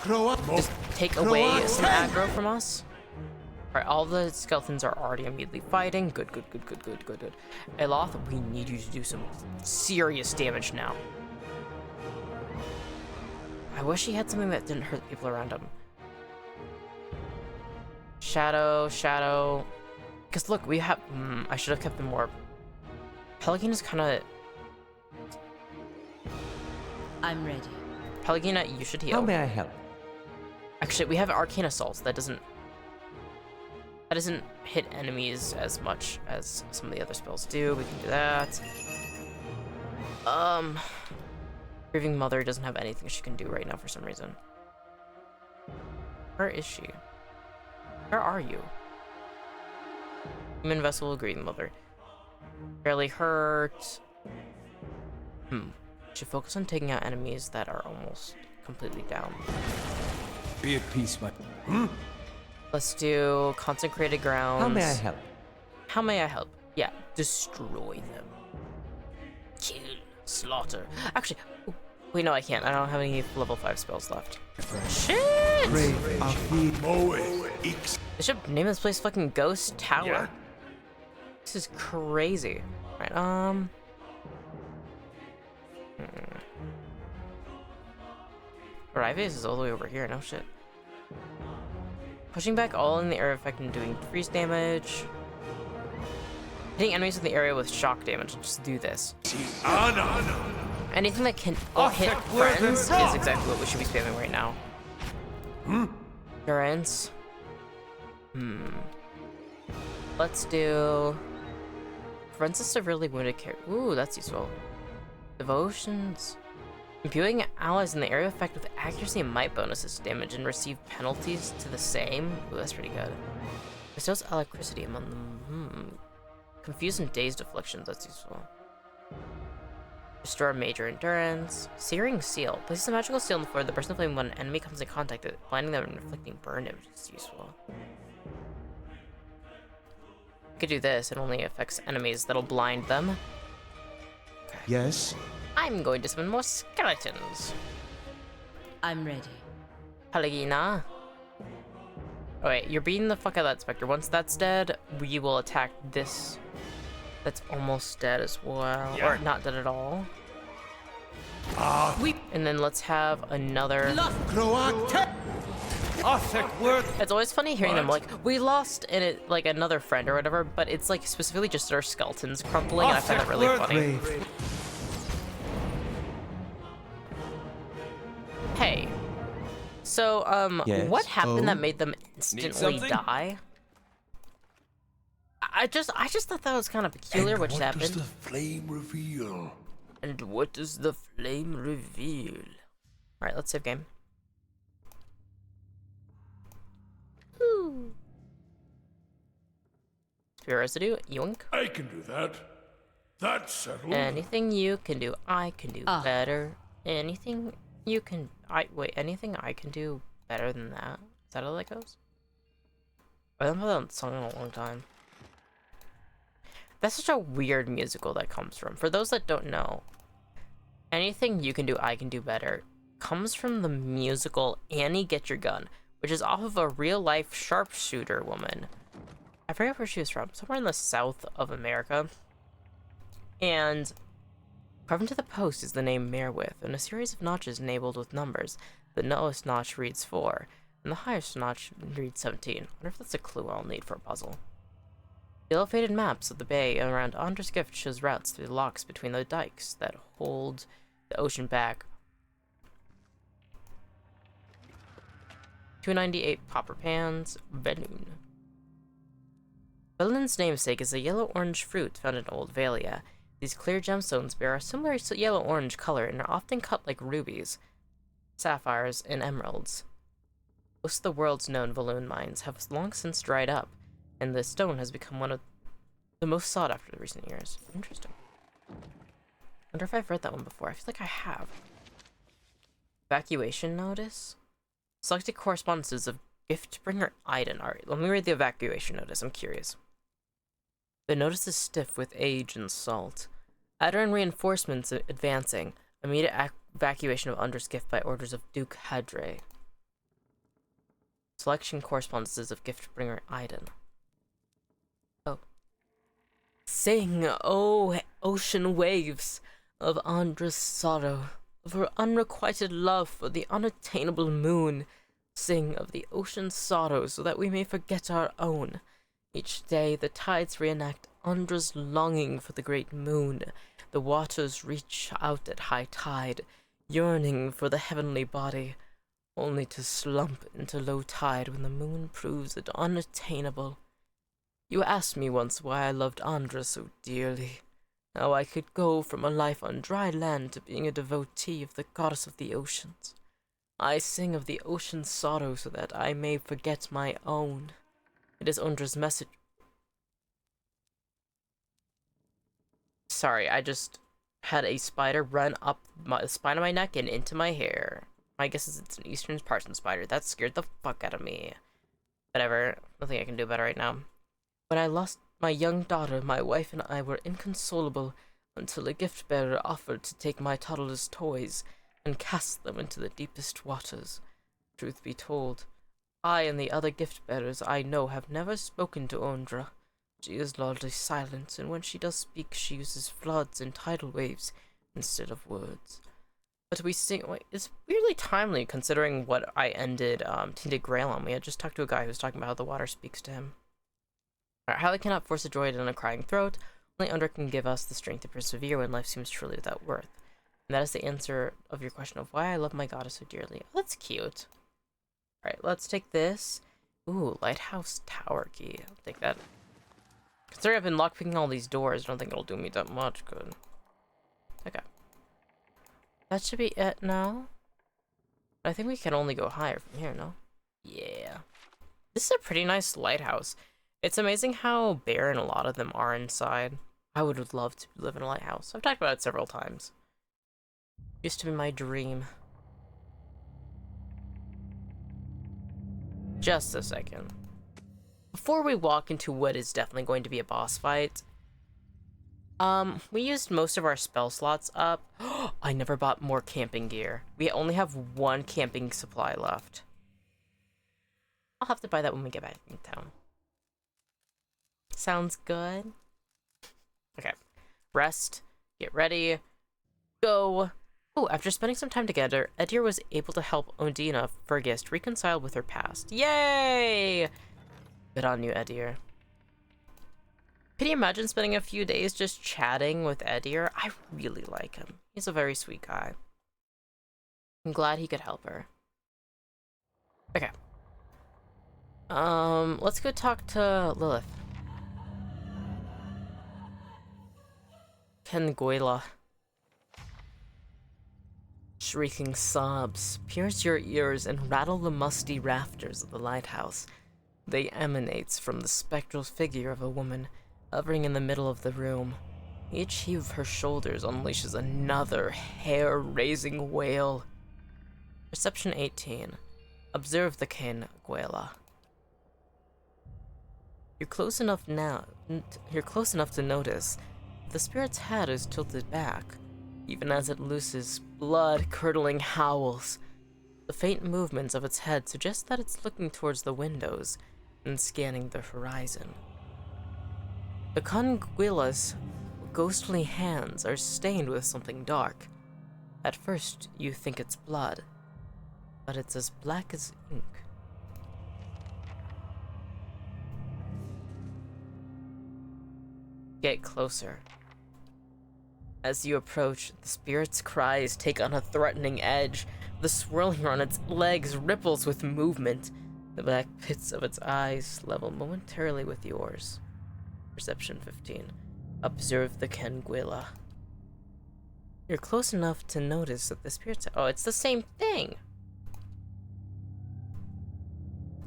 Grow up! just take away some aggro from us. Alright, all the skeletons are already immediately fighting. Good, good, good, good, good, good, good. Eloth, we need you to do some serious damage now. I wish he had something that didn't hurt the people around him. Shadow, Shadow. Because look, we have... I should have kept them more... Pelagina's kind of... I'm ready. Pelagina, you should heal. How may I help? Actually, we have Arcane Assaults. That doesn't hit enemies as much as some of the other spells do. We can do that. Grieving Mother doesn't have anything she can do right now for some reason. Where is she? Where are you? Human Vessel, Grieving Mother. Barely hurt. Should focus on taking out enemies that are almost completely down. Be at peace, my... Let's do Consecrated Grounds. How may I help? How may I help? Yeah, destroy them. Kill. Slaughter. Actually, wait, no, I can't. I don't have any level 5 spells left. Shit! They should name this place fucking Ghost Tower. Yeah. This is crazy. Alright, Herivius is all the way over here, no shit. Pushing back all in the area effect and doing freeze damage. Hitting enemies in the area with shock damage. Just do this. Anything that can hit friends is exactly what we should be spamming right now. Durance. Let's do... Prevents a severely wounded character. Ooh, that's useful. Devotions. Imbuing allies in the area effect with accuracy and might bonuses to damage and receive penalties to the same. Ooh, that's pretty good. Bestows electricity among them. Confused and dazed afflictions, that's useful. Restore major endurance. Searing seal. Places a magical seal on the floor. The person flame when an enemy comes in contact with it, blinding them and inflicting burn damage is useful. I could do this. It only affects enemies that'll blind them. Okay. Yes? I'm going to summon more skeletons. I'm ready. Pelagina. Oh wait, you're beating the fuck out of that Spectre. Once that's dead, we will attack this. That's almost dead as well. Yeah. Or not dead at all. And then let's have another... It's always funny hearing them like, we lost in it like another friend or whatever, but it's like specifically just our skeletons crumpling, and I find that really funny. Hey. So, Yes? what happened that made them instantly die? I just thought that was kind of peculiar, which happened. What does the flame reveal? And what does the flame reveal? Alright, let's save game. Spirit residue, yoink. I can do that. That's settled. Anything you can do, I can do better. Anything you can... anything I can do better than that? Is that how that goes? I haven't heard that song in a long time. That's such a weird musical that comes from. For those that don't know, Anything You Can Do, I Can Do Better comes from the musical Annie Get Your Gun, which is off of a real-life sharpshooter woman. I forget where she was from, somewhere in the south of America. And carved into the post is the name Merewith, and a series of notches enabled with numbers. The lowest notch reads 4, and the highest notch reads 17. I wonder if that's a clue I'll need for a puzzle. The elevated maps of the bay around Andre's Gift shows routes through the locks between the dikes that hold the ocean back. 298 Popper Pans, Velun. Velun's namesake is a yellow-orange fruit found in Old Valia. These clear gemstones bear a similar yellow-orange color and are often cut like rubies, sapphires, and emeralds. Most of the world's known Velun mines have long since dried up, and the stone has become one of the most sought after in recent years. Interesting. Wonder if I've read that one before. I feel like I have. Evacuation notice? Selected correspondences of Giftbringer Iden. Alright, let me read the evacuation notice. I'm curious. The notice is stiff with age and salt. Aderin reinforcements advancing. Immediate evacuation of Andre's Gift by orders of Duke Hadre. Selection correspondences of Giftbringer Iden. Oh. Sing, oh ocean waves, of Andra's sorrow, of her unrequited love for the unattainable moon. Sing of the ocean's sorrow so that we may forget our own. Each day the tides reenact Andra's longing for the great moon. The waters reach out at high tide, yearning for the heavenly body, only to slump into low tide when the moon proves it unattainable. You asked me once why I loved Andra so dearly, how I could go from a life on dry land to being a devotee of the goddess of the oceans. I sing of the ocean's sorrow so that I may forget my own. It is Andra's message. Sorry, I just had a spider run up the spine of my neck and into my hair. My guess is it's an eastern Parson spider. That scared the fuck out of me. Whatever, nothing I can do about it right now. When I lost my young daughter, my wife and I were inconsolable until a gift bearer offered to take my toddler's toys and cast them into the deepest waters. Truth be told, I and the other gift bearers I know have never spoken to Ondra. She is largely silent, and when she does speak, she uses floods and tidal waves instead of words. But we sing. It's weirdly timely considering what I ended Tinted Grail on. We had just talked to a guy who was talking about how the water speaks to him. Hallie cannot force a droid in a crying throat. Only Ondra can give us the strength to persevere when life seems truly without worth. And that is the answer of your question of why I love my goddess so dearly. Oh, that's cute. Alright, let's take this. Ooh, Lighthouse Tower Key. I'll take that. Considering I've been lockpicking all these doors, I don't think it'll do me that much good. Okay. That should be it now. I think we can only go higher from here, no? Yeah. This is a pretty nice lighthouse. It's amazing how barren a lot of them are inside. I would love to live in a lighthouse. I've talked about it several times. Used to be my dream. Just a second. Before we walk into what is definitely going to be a boss fight, we used most of our spell slots up. I never bought more camping gear. We only have one camping supply left. I'll have to buy that when we get back in town. Sounds good. Okay. Rest. Get ready. Go. Oh, after spending some time together, Edir was able to help Ondina Fergist reconcile with her past. Yay! Good on you, Edir. Can you imagine spending a few days just chatting with Edir? I really like him. He's a very sweet guy. I'm glad he could help her. Okay. Let's go talk to Lilith. Kenguela. Shrieking sobs pierce your ears and rattle the musty rafters of the lighthouse. They emanate from the spectral figure of a woman hovering in the middle of the room. Each heave of her shoulders unleashes another hair-raising wail. Perception 18. Observe the Kenguela. You're close enough to notice the spirit's head is tilted back, even as it looses blood-curdling howls. The faint movements of its head suggest that it's looking towards the windows and scanning the horizon. The conguila's ghostly hands are stained with something dark. At first, you think it's blood, but it's as black as ink. Get closer. As you approach, the spirit's cries take on a threatening edge. The swirling around its legs ripples with movement. The black pits of its eyes level momentarily with yours. Perception 15. Observe the Kenguila. You're close enough to notice that the spirit's... Oh, it's the same thing!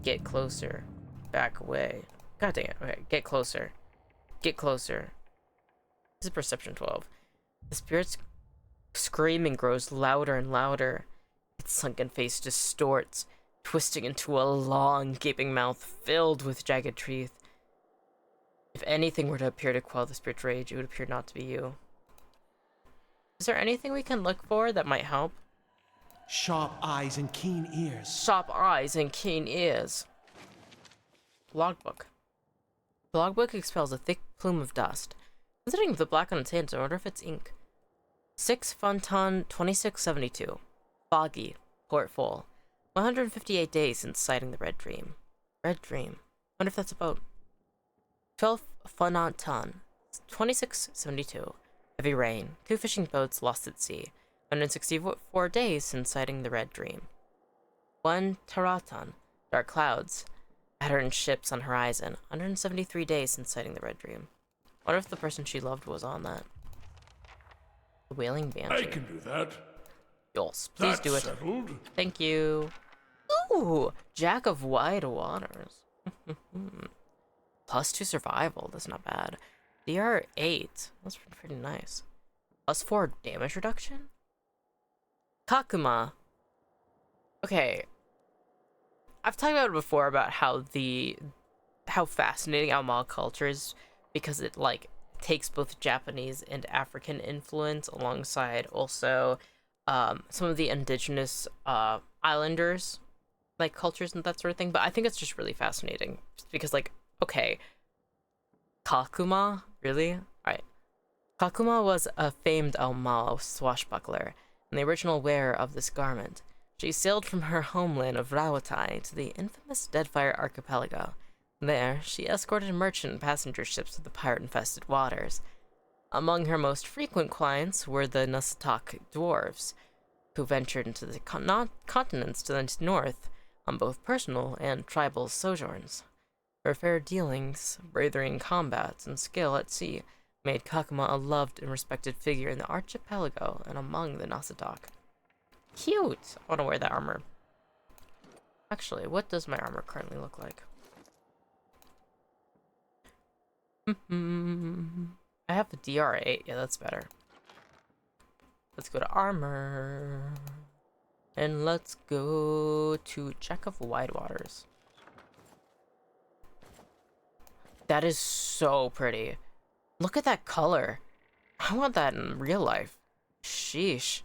Get closer. Back away. God dang it. Okay, get closer. Get closer. This is Perception 12. The spirit's screaming grows louder and louder. Its sunken face distorts, twisting into a long, gaping mouth filled with jagged teeth. If anything were to appear to quell the spirit's rage, it would appear not to be you. Is there anything we can look for that might help? Sharp eyes and keen ears. Sharp eyes and keen ears. Logbook. The logbook expels a thick plume of dust. Considering the black on its hands, I wonder if it's ink. 6 Fontan 2672. Foggy. Port full. 158 days since sighting the Red Dream. Red Dream. Wonder if that's about 12 Fontan 2672. Heavy rain. 2 fishing boats lost at sea. 164 days since sighting the Red Dream. 1 Taratan. Dark clouds. Patterned ships on horizon. 173 days since sighting the Red Dream. Wonder if the person she loved was on that. The Wailing Banshee. I can do that. Yes, please do it. Settled. Thank you. Ooh, Jack of Wide Waters. +2 survival, that's not bad. DR8, that's pretty nice. +4 damage reduction? Kakuma. Okay. I've talked about it before about how fascinating Aomao culture is because it like takes both Japanese and African influence alongside also some of the indigenous islanders like cultures and that sort of thing. But I think it's just really fascinating just because like, okay, Kakuma, really? Alright. Kakuma was a famed Aomao swashbuckler and the original wearer of this garment. She sailed from her homeland of Rawatai to the infamous Deadfire Archipelago. There, she escorted merchant and passenger ships to the pirate-infested waters. Among her most frequent clients were the Nussatak dwarves, who ventured into the continents to the north on both personal and tribal sojourns. Her fair dealings, bravery in combats, and skill at sea made Kakuma a loved and respected figure in the archipelago and among the Nussatak. Cute! I want to wear that armor. Actually, what does my armor currently look like? I have the DR8. Yeah, that's better. Let's go to armor. And let's go to Jack of Wide Waters. That is so pretty. Look at that color. I want that in real life. Sheesh.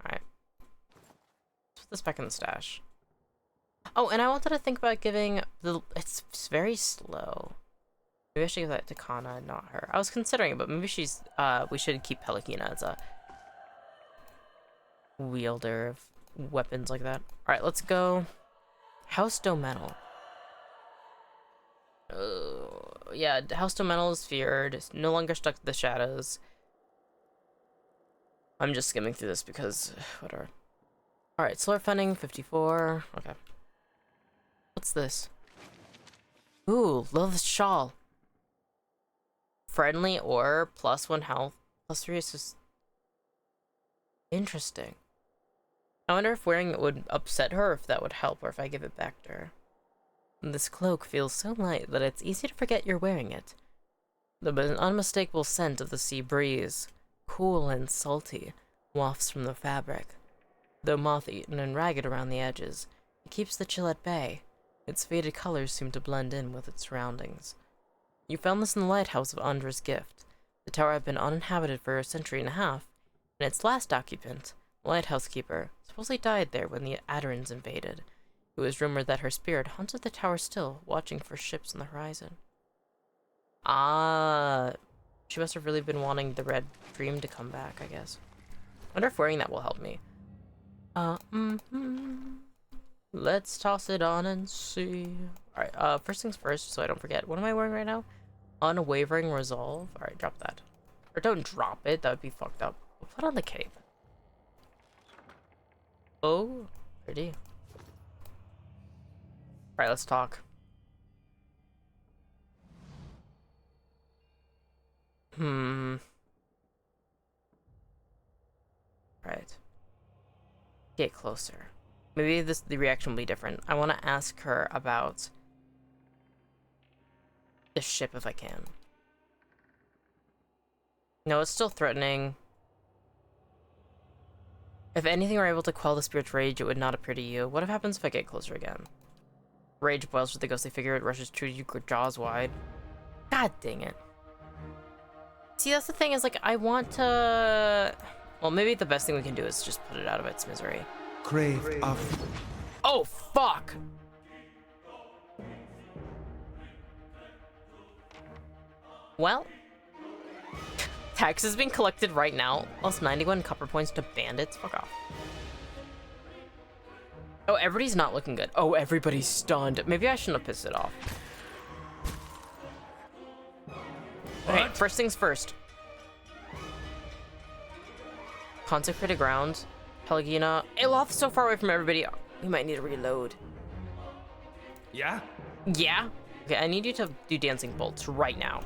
Alright. Let's put this back in the stash. Oh, and I wanted to think about giving the... It's very slow. Maybe I should give that to Kana, not her. I was considering it, but maybe she's... we should keep Pelikina as a wielder of weapons like that. Alright, let's go. House Domenal. Yeah, House Domenal is feared. It's no longer stuck to the shadows. I'm just skimming through this because... whatever. Alright, Solar Funding, 54. Okay. What's this? Ooh, Lilith's Shawl. Friendly or +1 health, +3 is just... interesting. I wonder if wearing it would upset her, or if that would help, or if I give it back to her. This cloak feels so light that it's easy to forget you're wearing it. The unmistakable scent of the sea breeze, cool and salty, wafts from the fabric. Though moth-eaten and ragged around the edges, it keeps the chill at bay. Its faded colors seem to blend in with its surroundings. You found this in the lighthouse of Andra's Gift. The tower had been uninhabited for a century and a half, and its last occupant, the lighthouse keeper, supposedly died there when the Adarans invaded. It was rumored that her spirit haunted the tower still, watching for ships on the horizon. Ah, she must have really been wanting the red dream to come back, I guess. I wonder if wearing that will help me. Let's toss it on and see. Alright, first things first, so I don't forget. What am I wearing right now? Unwavering resolve. Alright, drop that. Or don't drop it, that would be fucked up. We'll put on the cape. Oh, pretty. Alright, let's talk. Right. Get closer. Maybe the reaction will be different. I want to ask her about the ship if I can. No, it's still threatening. If anything were able to quell the spirit's rage, it would not appear to you. What happens if I get closer again? Rage boils with the ghostly figure. It rushes to you, jaws wide. God dang it. See, that's the thing, is like, I want to... Well, maybe the best thing we can do is just put it out of its misery. Crave of... Oh, fuck! Well... Tax is being collected right now. Plus 91 copper points to bandits. Fuck off. Oh, everybody's not looking good. Oh, everybody's stunned. Maybe I shouldn't have pissed it off. Okay, first things first. Consecrated ground. Pelagina. Eloth's so far away from everybody. We might need to reload. Yeah? Yeah? Okay, I need you to do dancing bolts right now.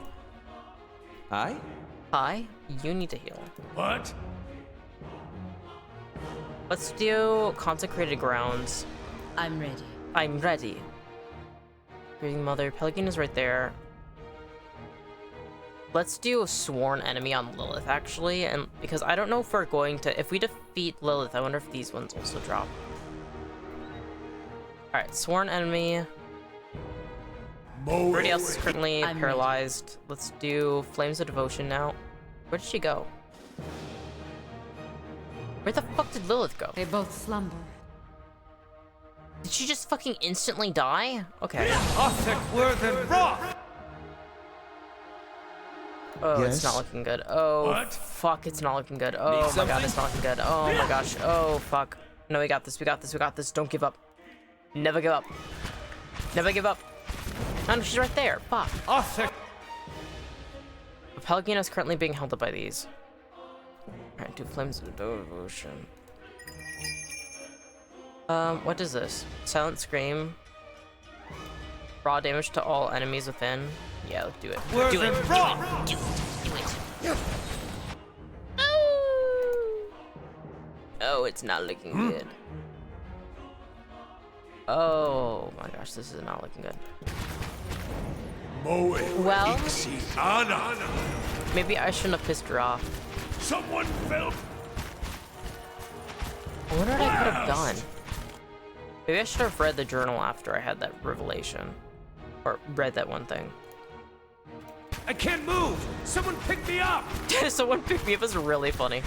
Aye? Hi, you need to heal. What? Let's do consecrated grounds. I'm ready. I'm ready. Breathing Mother. Pelagina's right there. Let's do a sworn enemy on Lilith, actually, and because I don't know if we're going to... If we defeat Lilith, I wonder if these ones also drop. Alright, sworn enemy. Everybody else is currently paralyzed. Let's do Flames of Devotion now. Where did she go? Where the fuck did Lilith go? They both slumber. Did she just fucking instantly die? Okay. Oh, it's not looking good. Oh, fuck, it's not looking good. Oh my god, it's not looking good. Oh my gosh. Oh, fuck. No, we got this, we got this, we got this. Don't give up. Never give up. Never give up. Oh, no, she's right there. Fuck. Pelagina is currently being held up by these. Alright, do Flames of Devotion. What is this? Silent Scream. Raw damage to all enemies within. Yeah, let's do it. Do it. Do it. Do it. Oh, it's not looking good. Oh my gosh, this is not looking good. Well, maybe I shouldn't have pissed her off. Someone fell. I wonder what I could have done. Maybe I should have read the journal after I had that revelation. Or read that one thing. I can't move! Someone pick me up! Someone pick me up is really funny.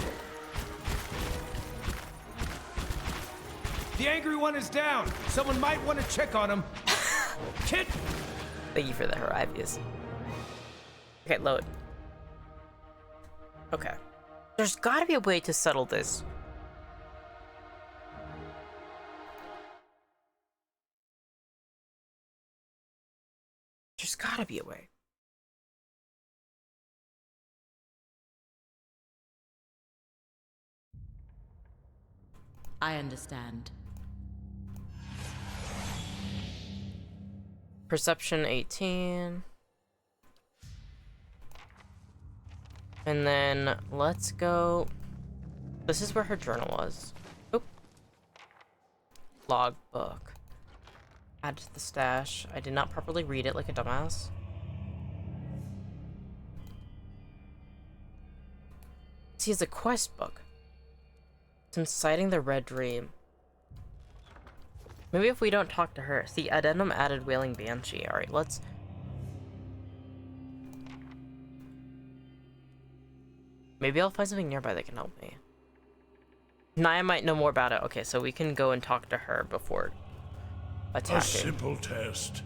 The angry one is down. Someone might want to check on him. Kid! Thank you for the Horavius. Okay, load. Okay. There's gotta be a way to settle this. There's gotta be a way. I understand. Perception 18. And then let's go. This is where her journal was. Oop. Logbook. Add to the stash. I did not properly read it like a dumbass. See, it's a quest book. It's inciting the Red Dream. Maybe if we don't talk to her. See, addendum added Wailing Banshee. Alright, let's... Maybe I'll find something nearby that can help me. Naya might know more about it. Okay, so we can go and talk to her before attacking. A simple test.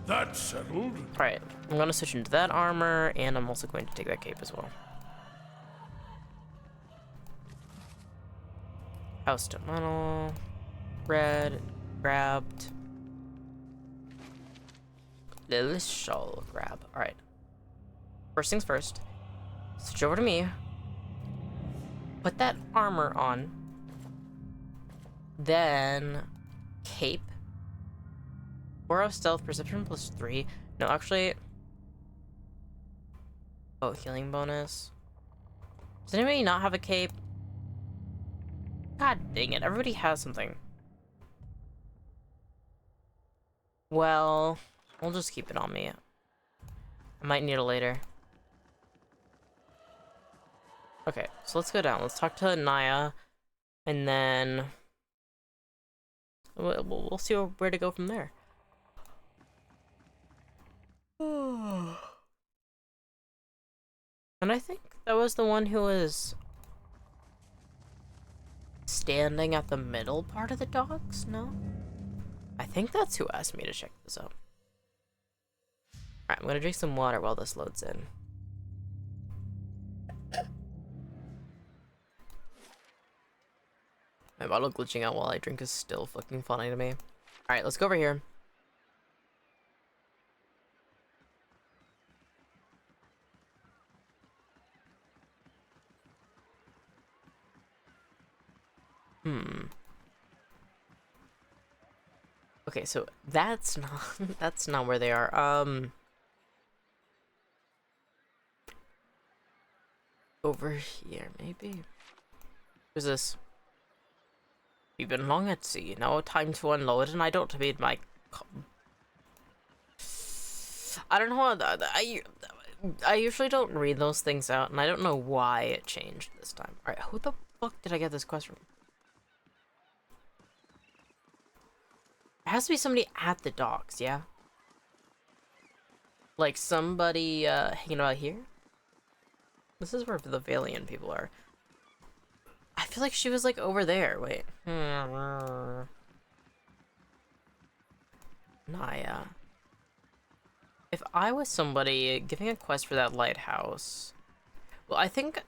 That's settled. Alright, I'm gonna switch into that armor, and I'm also going to take that cape as well. House to metal. Red. Grabbed. Little shawl grab. Alright. First things first. Switch over to me. Put that armor on. Then... Cape. Aura of Stealth, Perception +3. No, actually... Oh, healing bonus. Does anybody not have a cape? God dang it, everybody has something. Well, we'll just keep it on me. I might need it later. Okay, so let's go down. Let's talk to Naya, and then we'll see where to go from there. And I think that was the one who was standing at the middle part of the docks, no? I think that's who asked me to check this out. Alright, I'm gonna drink some water while this loads in. My bottle glitching out while I drink is still fucking funny to me. Alright, let's go over here. Okay, so that's not that's not where they are. Over here, maybe. Who's this? We've been long at sea. Now time to unload, and I don't mean my. I don't know. I usually don't read those things out, and I don't know why it changed this time. All right, who the fuck did I get this quest from? It has to be somebody at the docks, yeah? Like somebody hanging out here? This is where the Valiant people are. I feel like she was like over there. Wait. Naya. If I was somebody giving a quest for that lighthouse... Well, I think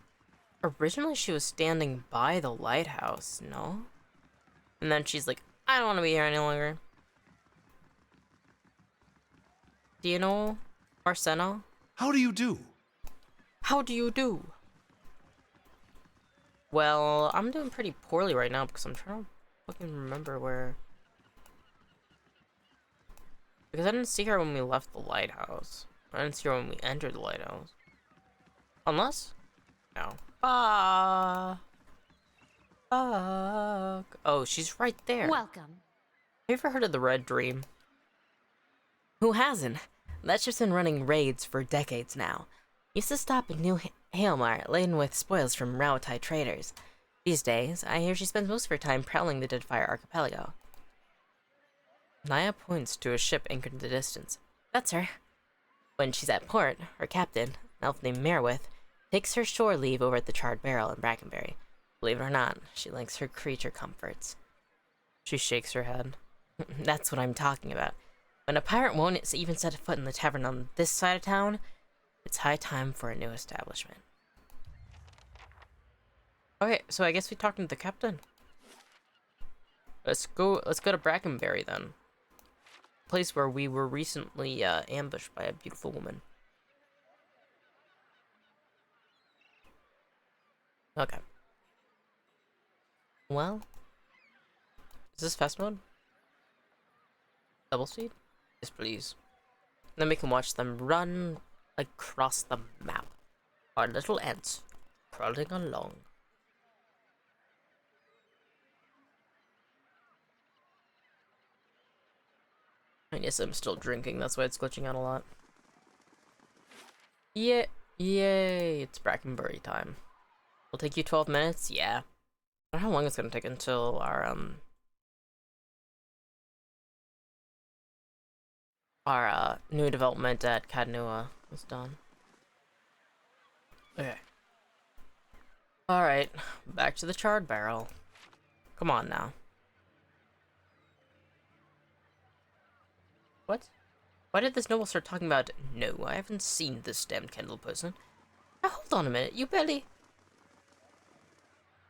originally she was standing by the lighthouse, no? And then she's like, I don't want to be here any longer. Do you know Marcena? How do you do? How do you do? Well, I'm doing pretty poorly right now because I'm trying to fucking remember where... Because I didn't see her when we left the lighthouse. I didn't see her when we entered the lighthouse. Unless? No. Fuck. Oh, she's right there. Welcome. Have you ever heard of the Red Dream? Who hasn't? That ship's been running raids for decades now. Used to stop in New Hailmar, laden with spoils from Rautai traders. These days, I hear she spends most of her time prowling the Deadfire Archipelago. Naya points to a ship anchored in the distance. That's her. When she's at port, her captain, an elf named Merwith, takes her shore leave over at the Charred Barrel in Brackenbury. Believe it or not, she likes her creature comforts. She shakes her head. That's what I'm talking about. When a pirate won't even set a foot in the tavern on this side of town, it's high time for a new establishment. Okay, so I guess we talked to the captain. Let's go to Brackenbury then. Place where we were recently ambushed by a beautiful woman. Okay. Well, is this fast mode? Double speed? Yes, please. Then we can watch them run across the map. Our little ants crawling along. I guess I'm still drinking, that's why it's glitching out a lot. Yeah, yay, it's Brackenbury time. It'll take you 12 minutes? Yeah. I don't know how long it's gonna take until our, our new development at Cadnua is done. Okay. Alright, back to the charred barrel. Come on now. What? Why did this noble start talking about... No, I haven't seen this damn Kendall person. Now, hold on a minute, you barely...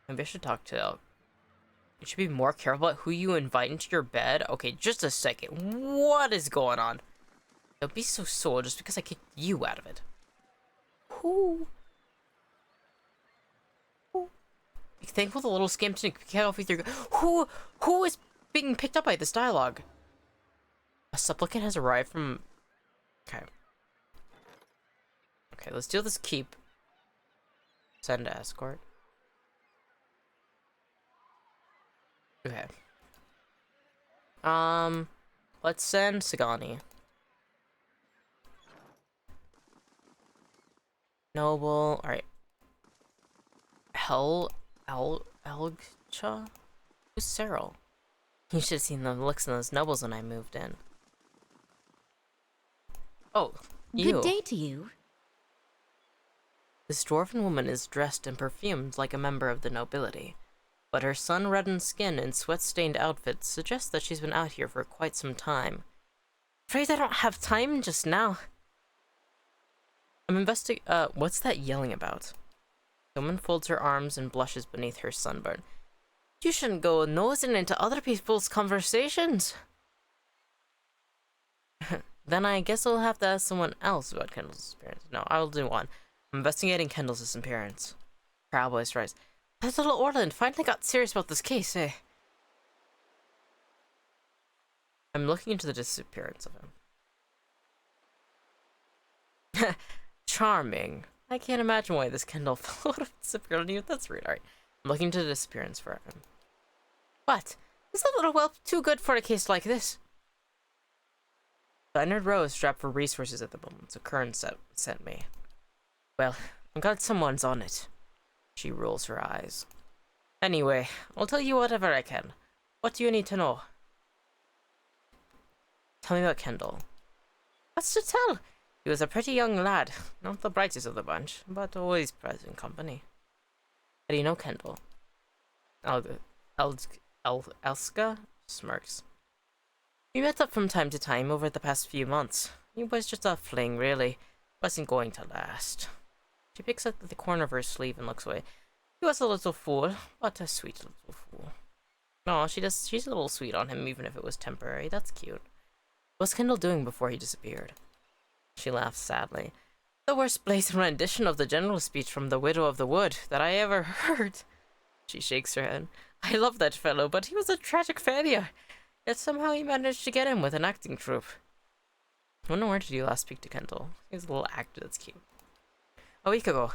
Maybe I should talk to... You should be more careful about who you invite into your bed. Okay, just a second. What is going on? Don't be so sore just because I kicked you out of it. Who? Be thankful the little scamp didn't get off with your... Who is being picked up by this dialogue? A supplicant has arrived from... Okay. Okay, let's deal this keep. Send escort. Okay. Let's send Sagani. Noble, alright. Elgcha? Who's Cyril? You should have seen the looks of those nobles when I moved in. Oh, you. Good day to you. This dwarven woman is dressed and perfumed like a member of the nobility, but her sun-reddened skin and sweat-stained outfit suggests that she's been out here for quite some time. Afraid I don't have time just now. I'm what's that yelling about? The woman folds her arms and blushes beneath her sunburn. You shouldn't go nosing into other people's conversations. Then I guess I'll have to ask someone else about Kendall's disappearance. No, I'll do one. I'm investigating Kendall's disappearance. Proud voice rise. That little Orland finally got serious about this case, eh? I'm looking into the disappearance of him. Charming. I can't imagine why this Kendall would have disappeared on you. That's rude. Alright. I'm looking into the disappearance for him. What? Is that little whelp too good for a case like this? The Leonard Row is strapped for resources at the moment, so Kern sent me. Well, I'm glad someone's on it. She rolls her eyes. Anyway, I'll tell you whatever I can. What do you need to know? Tell me about Kendall. What's to tell? He was a pretty young lad. Not the brightest of the bunch, but always present company. How do you know Kendall? Elska smirks. We met up from time to time over the past few months. It was just a fling, really. Wasn't going to last. She picks up the corner of her sleeve and looks away. He was a little fool, but a sweet little fool. No, she's a little sweet on him, even if it was temporary. That's cute. What's Kendall doing before he disappeared? She laughs sadly. The worst blazing rendition of the general speech from the Widow of the Wood that I ever heard. She shakes her head. I love that fellow, but he was a tragic failure. Yet somehow he managed to get in with an acting troupe. I wonder where did you last speak to Kendall? He's a little actor that's cute. A week ago.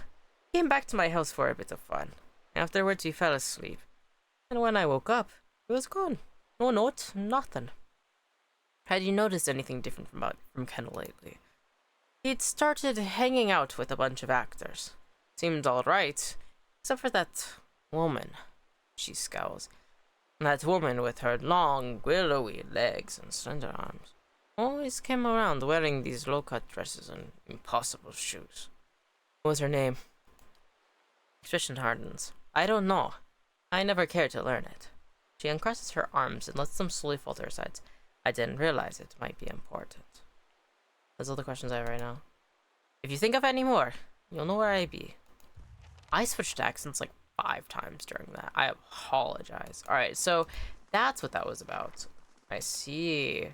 He came back to my house for a bit of fun. Afterwards he fell asleep. And when I woke up, he was gone. No note, nothing. Had you noticed anything different from Kendall lately? He'd started hanging out with a bunch of actors. Seemed alright, except for that woman. She scowls. That woman with her long, willowy legs and slender arms always came around wearing these low-cut dresses and impossible shoes. What was her name? Expression hardens. I don't know. I never cared to learn it. She uncrosses her arms and lets them slowly fall to her sides. I didn't realize it might be important. That's all the questions I have right now. If you think of any more, you'll know where I be. I switched accents like 5 times during that. I apologize. Alright, so that's what that was about. I see.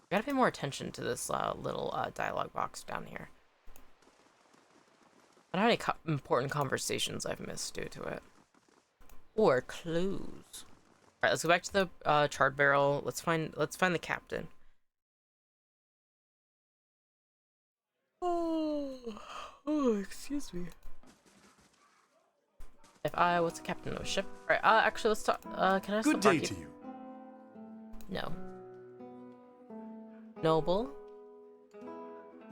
Gotta pay more attention to this little dialogue box down here. I don't have any important conversations I've missed due to it. Or clues. Alright, let's go back to the charred barrel. Let's find the captain. Oh, excuse me. What's the captain of a ship? Alright, actually, let's talk, can I ask Good the day barkeep? to you. No. Noble.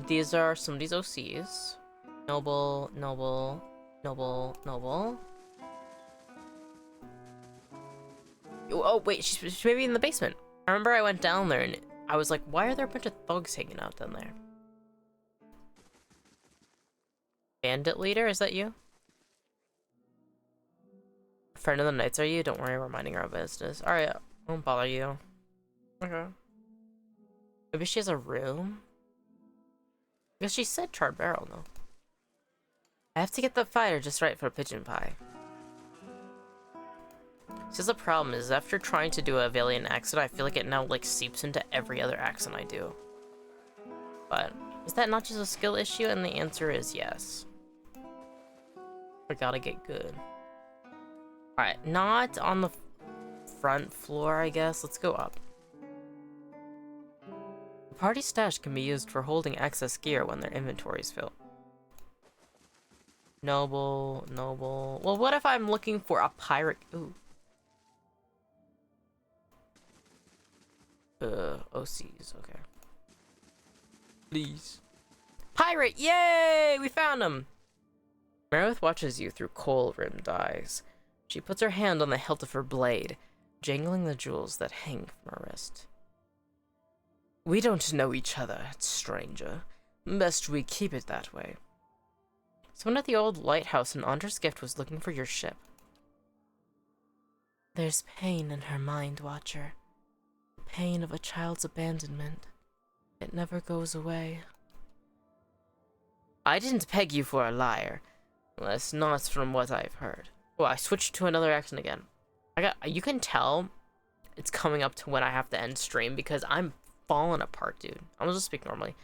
These are some of these OCs. Noble, noble, noble, noble. Oh, wait, she's maybe in the basement. I remember I went down there and I was like, why are there a bunch of thugs hanging out down there? Bandit leader, is that you? Friend of the Knights, are you? Don't worry, we're minding our business. Alright, I won't bother you. Okay. Maybe she has a room? Because she said charred barrel, though. I have to get the fire just right for pigeon pie. See, the problem is, after trying to do a Valiant accent, I feel like it now, like, seeps into every other accent I do. But, is that not just a skill issue? And the answer is yes. I gotta get good. Alright, not on the front floor, I guess. Let's go up. The party stash can be used for holding excess gear when their inventories fill. Noble, noble. Well, what if I'm looking for a pirate? Ooh. OCs, okay. Please. Pirate, yay! We found him! Meredith watches you through kohl-rimmed eyes. She puts her hand on the hilt of her blade, jangling the jewels that hang from her wrist. We don't know each other, stranger. Best we keep it that way. Someone at the old lighthouse in Andre's Gift was looking for your ship. There's pain in her mind, Watcher. The pain of a child's abandonment. It never goes away. I didn't peg you for a liar. Unless not from what I've heard. Oh, I switched to another accent again. You can tell it's coming up to when I have to end stream because I'm falling apart, dude. I'm gonna just speak normally.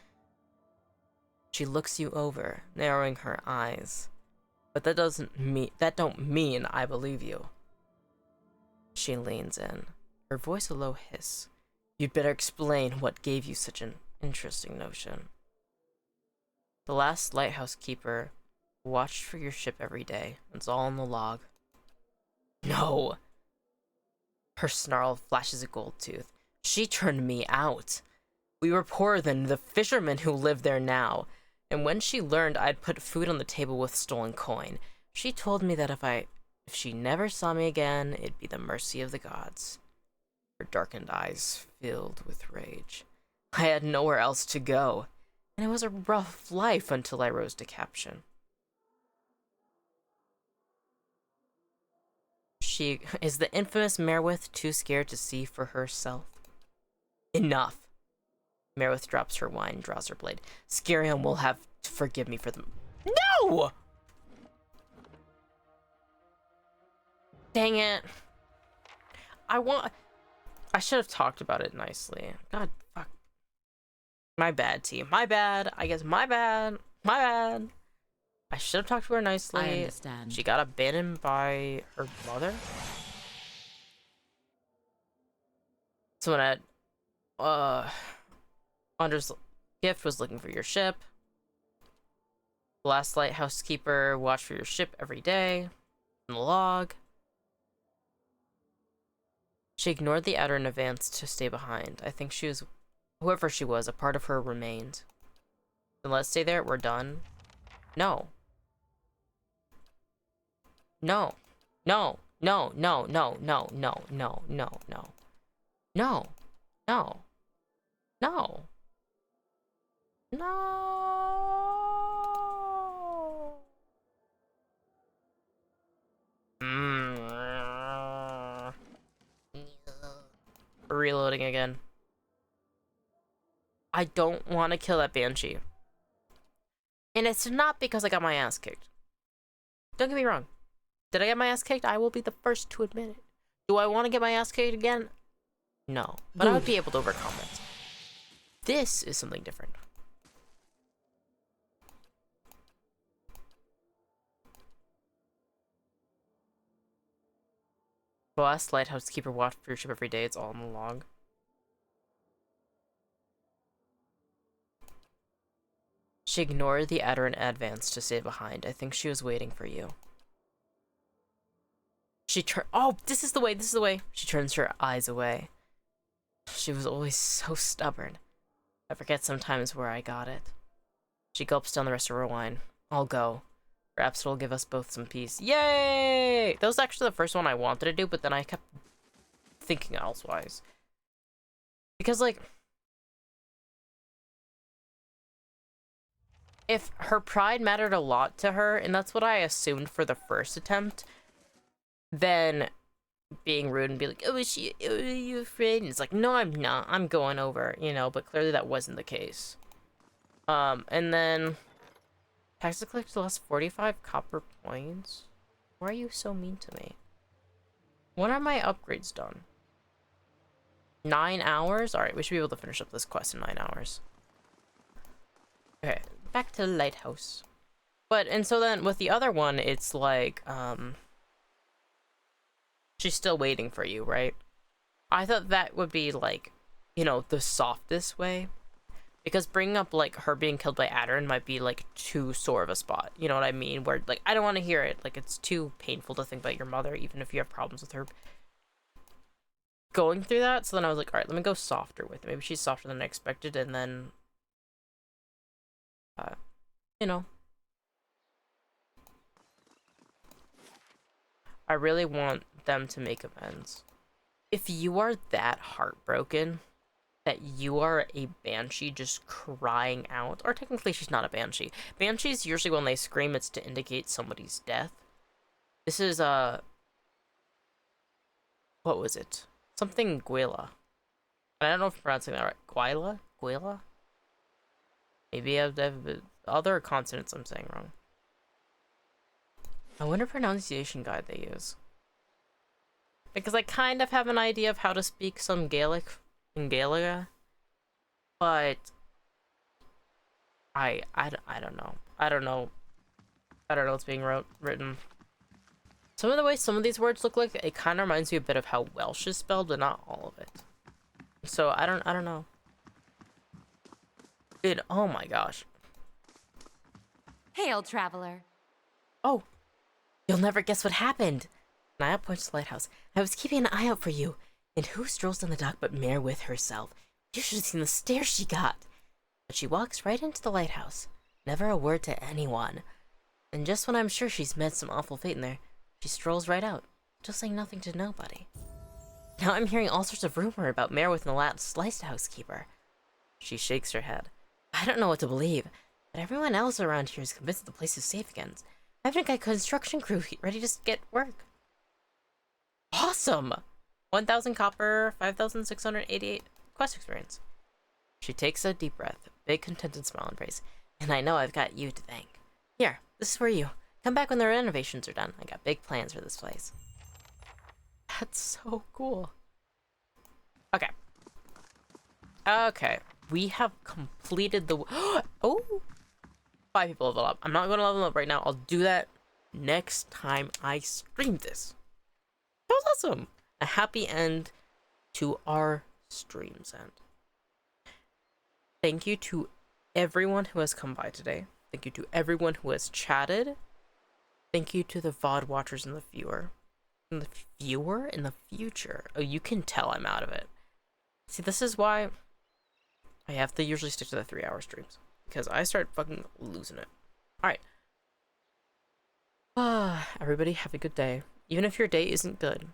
She looks you over, narrowing her eyes. But that don't mean I believe you. She leans in, her voice a low hiss. You'd better explain what gave you such an interesting notion. The last lighthouse keeper watched for your ship every day. It's all in the log. No! Her snarl flashes a gold tooth. She turned me out. We were poorer than the fishermen who live there now. And when she learned I'd put food on the table with stolen coin, she told me that if she never saw me again, it'd be the mercy of the gods. Her darkened eyes filled with rage. I had nowhere else to go, and it was a rough life until I rose to caption. Is the infamous Merwith too scared to see for herself? Enough. Merwith drops her wine, draws her blade. Skirion will have to forgive me for them. No! Dang it. I should have talked about it nicely. God, fuck. My bad, team. My bad. I guess my bad. My bad. I should have talked to her nicely. I understand. She got abandoned by her mother. Someone at Andre's Gift was looking for your ship. The last lighthouse keeper watched for your ship every day. In the log. She ignored the outer in advance to stay behind. I think she was, whoever she was, a part of her remained. Then let's stay there. We're done. No. No. No. No. No. No. No. No. No. No. No. No. No. No. No. Reloading again. I don't want to kill that Banshee. And it's not because I got my ass kicked. Don't get me wrong. Did I get my ass kicked? I will be the first to admit it. Do I want to get my ass kicked again? No. But I would be able to overcome it. This is something different. The last lighthouse keeper watched for your ship every day. It's all in the log. She ignored the adder in advance to stay behind. I think she was waiting for you. Oh, this is the way, this is the way. She turns her eyes away. She was always so stubborn. I forget sometimes where I got it. She gulps down the rest of her wine. I'll go. Perhaps it'll give us both some peace. Yay! That was actually the first one I wanted to do, but then I kept thinking elsewise. Because, like, if her pride mattered a lot to her, and that's what I assumed for the first attempt, then being rude and be like, oh, are you afraid? And it's like, no, I'm not. I'm going over, you know, but clearly that wasn't the case. And then tax to collect lost 45 copper points. Why are you so mean to me? When are my upgrades done? 9 hours? Alright, we should be able to finish up this quest in 9 hours. Okay, back to the lighthouse. But, and so then with the other one, it's like, she's still waiting for you, right? I thought that would be like, you know, the softest way. Because bringing up, like, her being killed by Adderin might be, like, too sore of a spot. You know what I mean? Where, like, I don't want to hear it. Like, it's too painful to think about your mother, even if you have problems with her going through that. So then I was like, alright, let me go softer with it. Maybe she's softer than I expected, and then, you know. I really want them to make amends. If you are that heartbroken that you are a banshee just crying out, or technically she's not a banshee. Banshees, usually when they scream, it's to indicate somebody's death. This is, what was it? Something Guela. I don't know if I'm pronouncing that right. Guila? Guila? Maybe I have other consonants I'm saying wrong. I wonder pronunciation guide they use. Because I kind of have an idea of how to speak some Gaelic in Gaelic, but I don't know. I don't know what's being written. Some of the way some of these words look like, it kind of reminds me a bit of how Welsh is spelled, but not all of it. So I don't know. Dude, oh my gosh. Hail, traveler. Oh, you'll never guess what happened. Naya points to the lighthouse. I was keeping an eye out for you. And who strolls down the dock but Mare with herself? You should have seen the stare she got. But she walks right into the lighthouse. Never a word to anyone. And just when I'm sure she's met some awful fate in there, she strolls right out, just saying nothing to nobody. Now I'm hearing all sorts of rumor about Mare with the last housekeeper. She shakes her head. I don't know what to believe, but everyone else around here is convinced the place is safe again. I have a construction crew ready to get work. Awesome! 1,000 copper, 5,688 quest experience. She takes a deep breath, big contented smile and praise. And I know I've got you to thank. Here, this is for you. Come back when the renovations are done. I got big plans for this place. That's so cool. Okay. Okay. We have completed the... Oh! 5 people level up. I'm not going to level up right now. I'll do that next time I stream this. That was awesome. A happy end to our stream's end. Thank you to everyone who has come by today. Thank you to everyone who has chatted. Thank you to the VOD watchers and the viewer. And the viewer in the future. Oh, you can tell I'm out of it. See, this is why I have to usually stick to the 3-hour streams. Because I start fucking losing it. Alright. Everybody have a good day. Even if your day isn't good,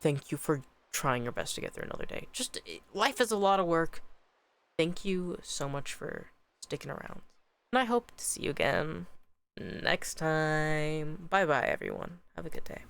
thank you for trying your best to get through another day. Just, life is a lot of work. Thank you so much for sticking around. And I hope to see you again next time. Bye-bye, everyone. Have a good day.